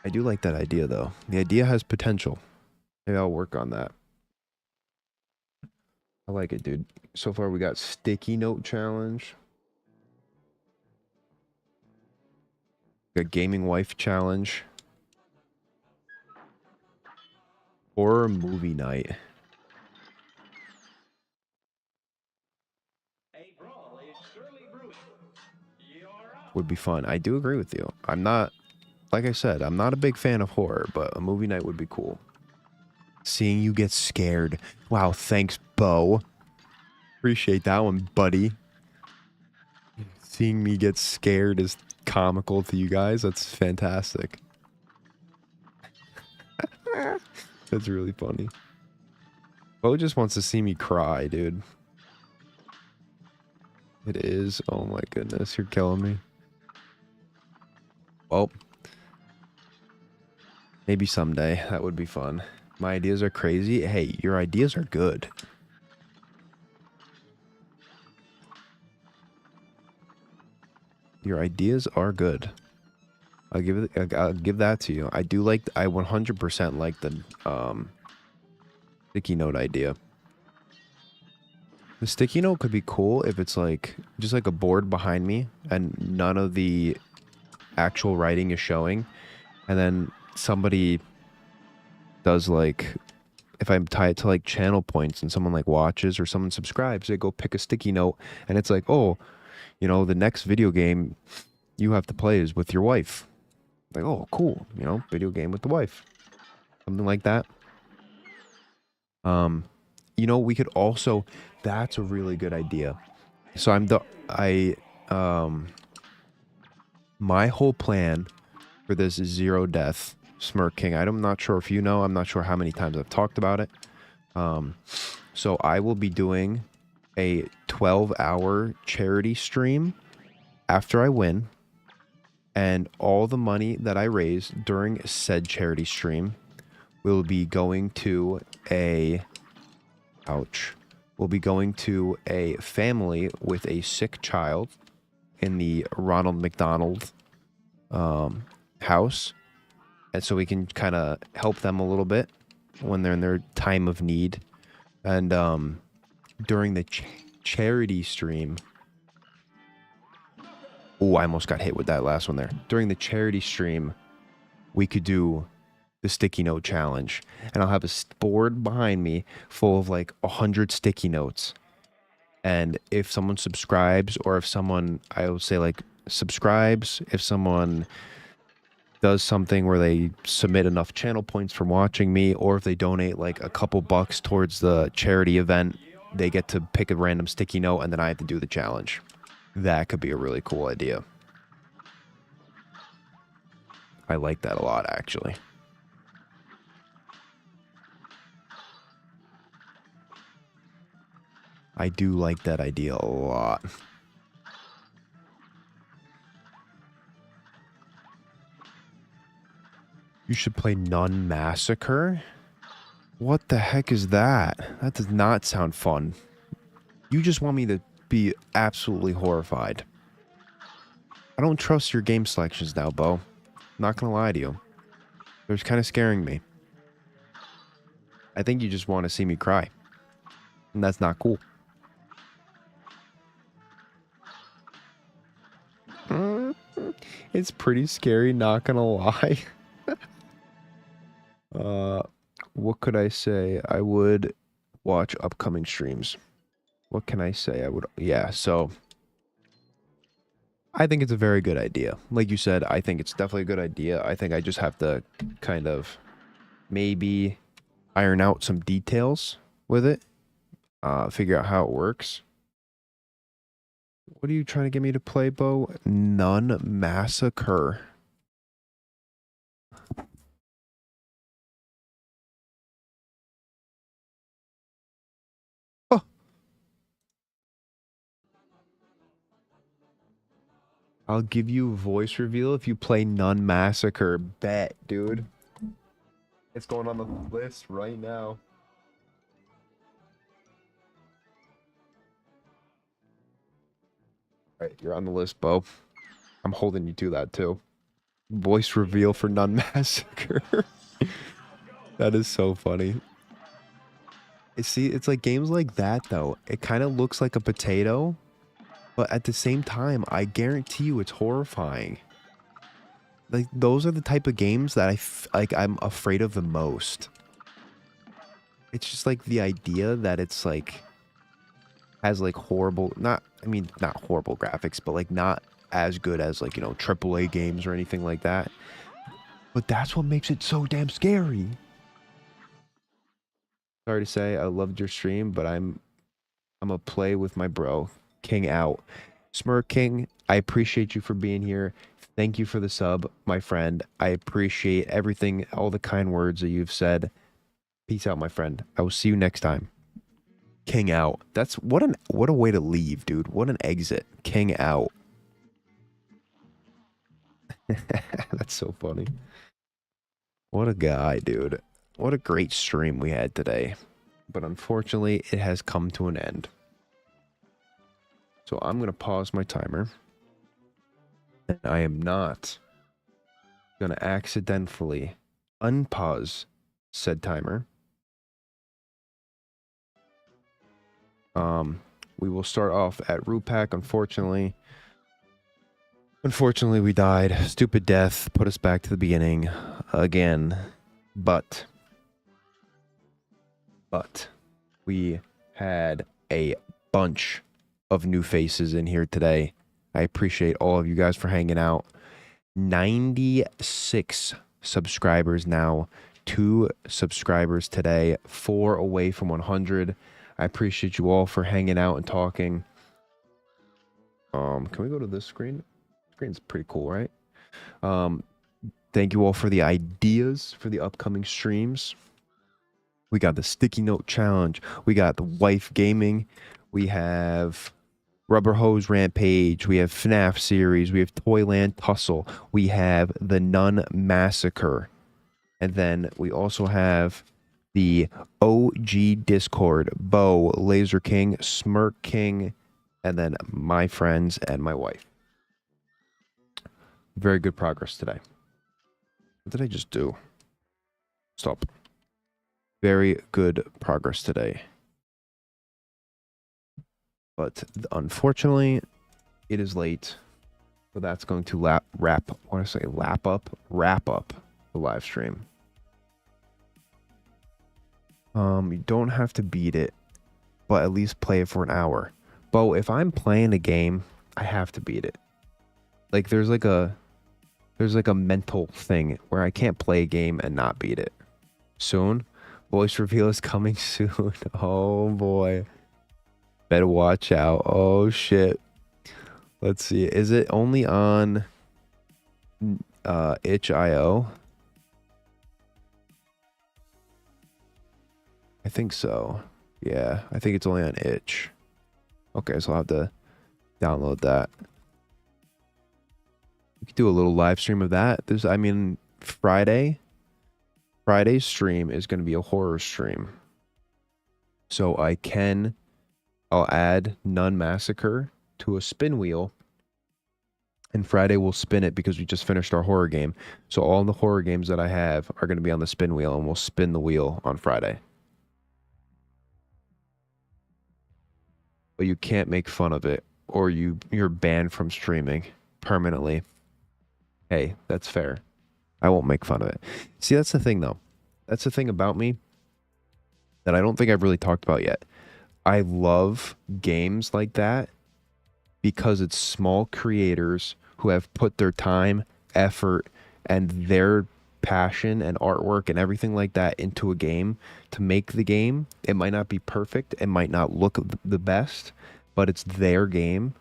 I do like that idea, though. The idea has potential. Maybe I'll work on that. I like it, dude. So far, we got Sticky Note Challenge. A Gaming Wife Challenge. Horror Movie Night. Would be fun. I do agree with you. I'm not, like I said, I'm not a big fan of horror, but a movie night would be cool. Seeing you get scared. Wow, thanks, Bo. Appreciate that one, buddy. Seeing me get scared is comical to you guys. That's fantastic. That's really funny. Bo just wants to see me cry, dude. It is. Oh my goodness, you're killing me. Well, maybe someday. That would be fun. My ideas are crazy. Hey, your ideas are good. Your ideas are good. I'll give that to you. I 100% like the sticky note idea. The sticky note could be cool if it's like just like a board behind me and none of the actual writing is showing, and then somebody does like, if I tie it to like channel points and someone like watches or someone subscribes, they go pick a sticky note and it's like, oh, you know, the next video game you have to play is with your wife. Like, oh, cool, you know, video game with the wife, something like that. You know, we could also, that's a really good idea. So my whole plan for this Zero-death Smirk King, I'm not sure if you know, I'm not sure how many times I've talked about it. So I will be doing a 12-hour charity stream after I win, and all the money that I raise during said charity stream will be going to will be going to a family with a sick child in the Ronald McDonald house. And so we can kind of help them a little bit when they're in their time of need. And during the charity stream... Oh, I almost got hit with that last one there. During the charity stream, we could do the sticky note challenge, and I'll have a board behind me full of like 100 sticky notes. And if someone subscribes, or if someone, I would say like subscribes, if someone does something where they submit enough channel points from watching me, or if they donate like a couple bucks towards the charity event, they get to pick a random sticky note, and then I have to do the challenge. That could be a really cool idea. I like that a lot, actually. I do like that idea a lot. You should play Nun Massacre? What the heck is that? That does not sound fun. You just want me to be absolutely horrified. I don't trust your game selections now, Bo. I'm not gonna lie to you. They're kind of scaring me. I think you just want to see me cry. And that's not cool. It's pretty scary, not gonna lie. What could I say? I would watch upcoming streams. What can I say? Yeah, so I think it's a very good idea. Like you said, I think it's definitely a good idea. I think I just have to kind of maybe iron out some details with it. Figure out how it works. What are you trying to get me to play, Bo? Nun Massacre. Oh. I'll give you a voice reveal if you play Nun Massacre. Bet, dude. It's going on the list right now. Alright, you're on the list, Bo. I'm holding you to that, too. Voice reveal for Nun Massacre. That is so funny. See, it's like games like that, though. It kind of looks like a potato, but at the same time, I guarantee you it's horrifying. Like, those are the type of games that I'm afraid of the most. It's just like the idea that it's like has like horrible, not horrible graphics, but like not as good as like, you know, AAA games or anything like that. But that's what makes it so damn scary. Sorry to say, I loved your stream, but I'm a play with my bro. King out. Smirk King, I appreciate you for being here. Thank you for the sub, my friend. I appreciate everything, all the kind words that you've said. Peace out, my friend. I will see you next time. King out. That's what a way to leave, dude. What an exit. King out. That's so funny. What a guy, dude. What a great stream we had today. But unfortunately, it has come to an end. So I'm going to pause my timer. And I am not going to accidentally unpause said timer. We will start off at Rupak, unfortunately. Unfortunately, we died. Stupid death put us back to the beginning again. But we had a bunch of new faces in here today. I appreciate all of you guys for hanging out. 96 subscribers now. 2 subscribers today. 4 away from 100. I appreciate you all for hanging out and talking. Can we go to this screen? Screen's pretty cool, right? Thank you all for the ideas for the upcoming streams. We got the Sticky Note Challenge. We got the Wife Gaming. We have Rubber Hose Rampage. We have FNAF series. We have Toyland Tussle. We have the Nun Massacre. And then we also have the OG Discord, Bo, Laser King, Smirk King, and then my friends and my wife. Very good progress today. What did I just do? Stop. Very good progress today. But unfortunately, it is late. So that's going to wrap up the live stream. You don't have to beat it, but at least play it for an hour. Bo, if I'm playing a game, I have to beat it. Like there's like a mental thing where I can't play a game and not beat it. Soon, voice reveal is coming soon. Oh boy. Better watch out. Oh shit. Let's see. Is it only on itch.io? I think so. Yeah, I think it's only on itch. Okay, so I'll have to download that. We could do a little live stream of that. I mean, Friday's stream is going to be a horror stream. So I'll add Nun Massacre to a spin wheel. And Friday we'll spin it because we just finished our horror game. So all the horror games that I have are going to be on the spin wheel, and we'll spin the wheel on Friday. But you can't make fun of it, or you're banned from streaming permanently. Hey, that's fair. I won't make fun of it. See, that's the thing, though. That's the thing about me that I don't think I've really talked about yet. I love games like that because it's small creators who have put their time, effort, and their passion and artwork and everything like that into a game to make the game. It might not be perfect, it might not look the best, but it's their game,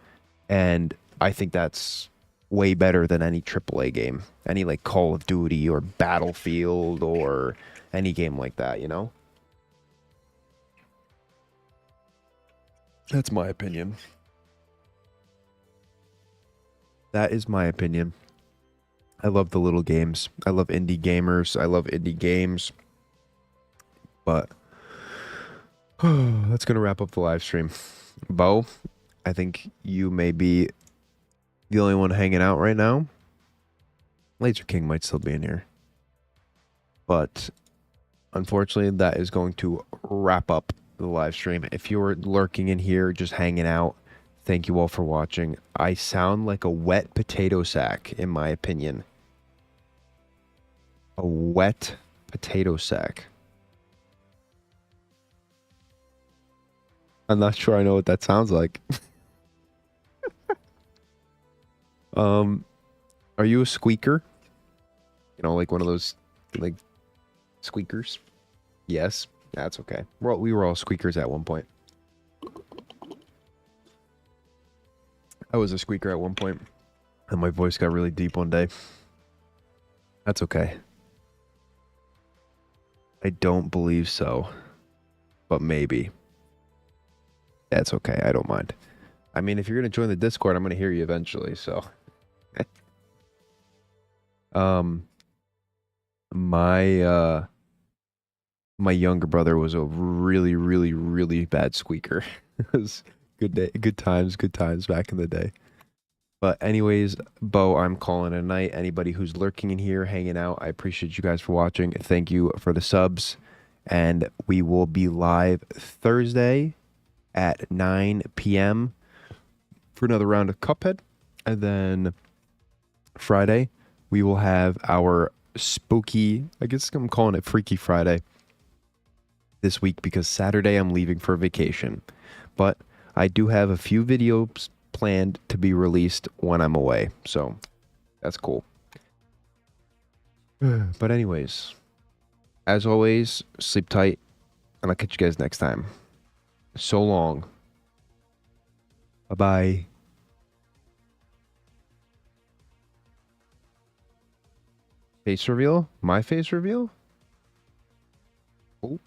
and I think that's way better than any AAA game, any like Call of Duty or Battlefield or any game like that, you know? That's my opinion. That is my opinion. I love the little games. I love indie gamers. I love indie games. But that's going to wrap up the live stream. Bo, I think you may be the only one hanging out right now. Laser King might still be in here. But unfortunately, that is going to wrap up the live stream. If you were lurking in here, just hanging out, thank you all for watching. I sound like a wet potato sack, in my opinion. A wet potato sack. I'm not sure I know what that sounds like. Are you a squeaker? You know, like one of those, like, squeakers? Yes, that's okay. We were all squeakers at one point. I was a squeaker at one point, and my voice got really deep one day. That's okay. I don't believe so, but maybe. That's okay. I don't mind. I mean, if you're going to join the Discord, I'm going to hear you eventually, so. My younger brother was a really, really, really bad squeaker. It was good times back in the day. But anyways, Bo, I'm calling it a night. Anybody who's lurking in here, hanging out, I appreciate you guys for watching. Thank you for the subs. And we will be live Thursday at 9 p.m. for another round of Cuphead. And then Friday, we will have our spooky, I guess I'm calling it Freaky Friday this week because Saturday I'm leaving for vacation. But I do have a few videos planned to be released when I'm away, so that's cool. But anyways, as always, sleep tight, and I'll catch you guys next time. So long. Bye-bye. Face reveal? My face reveal? Oh.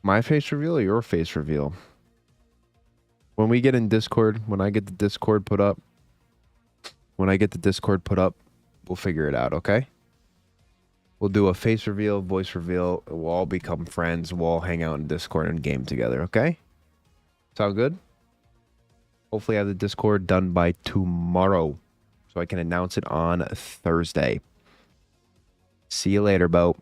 My face reveal or your face reveal? When we get in Discord, when I get the Discord put up, we'll figure it out, okay? We'll do a face reveal, voice reveal. We'll all become friends. We'll all hang out in Discord and game together, okay? Sound good? Hopefully I have the Discord done by tomorrow so I can announce it on Thursday. See you later, Bo.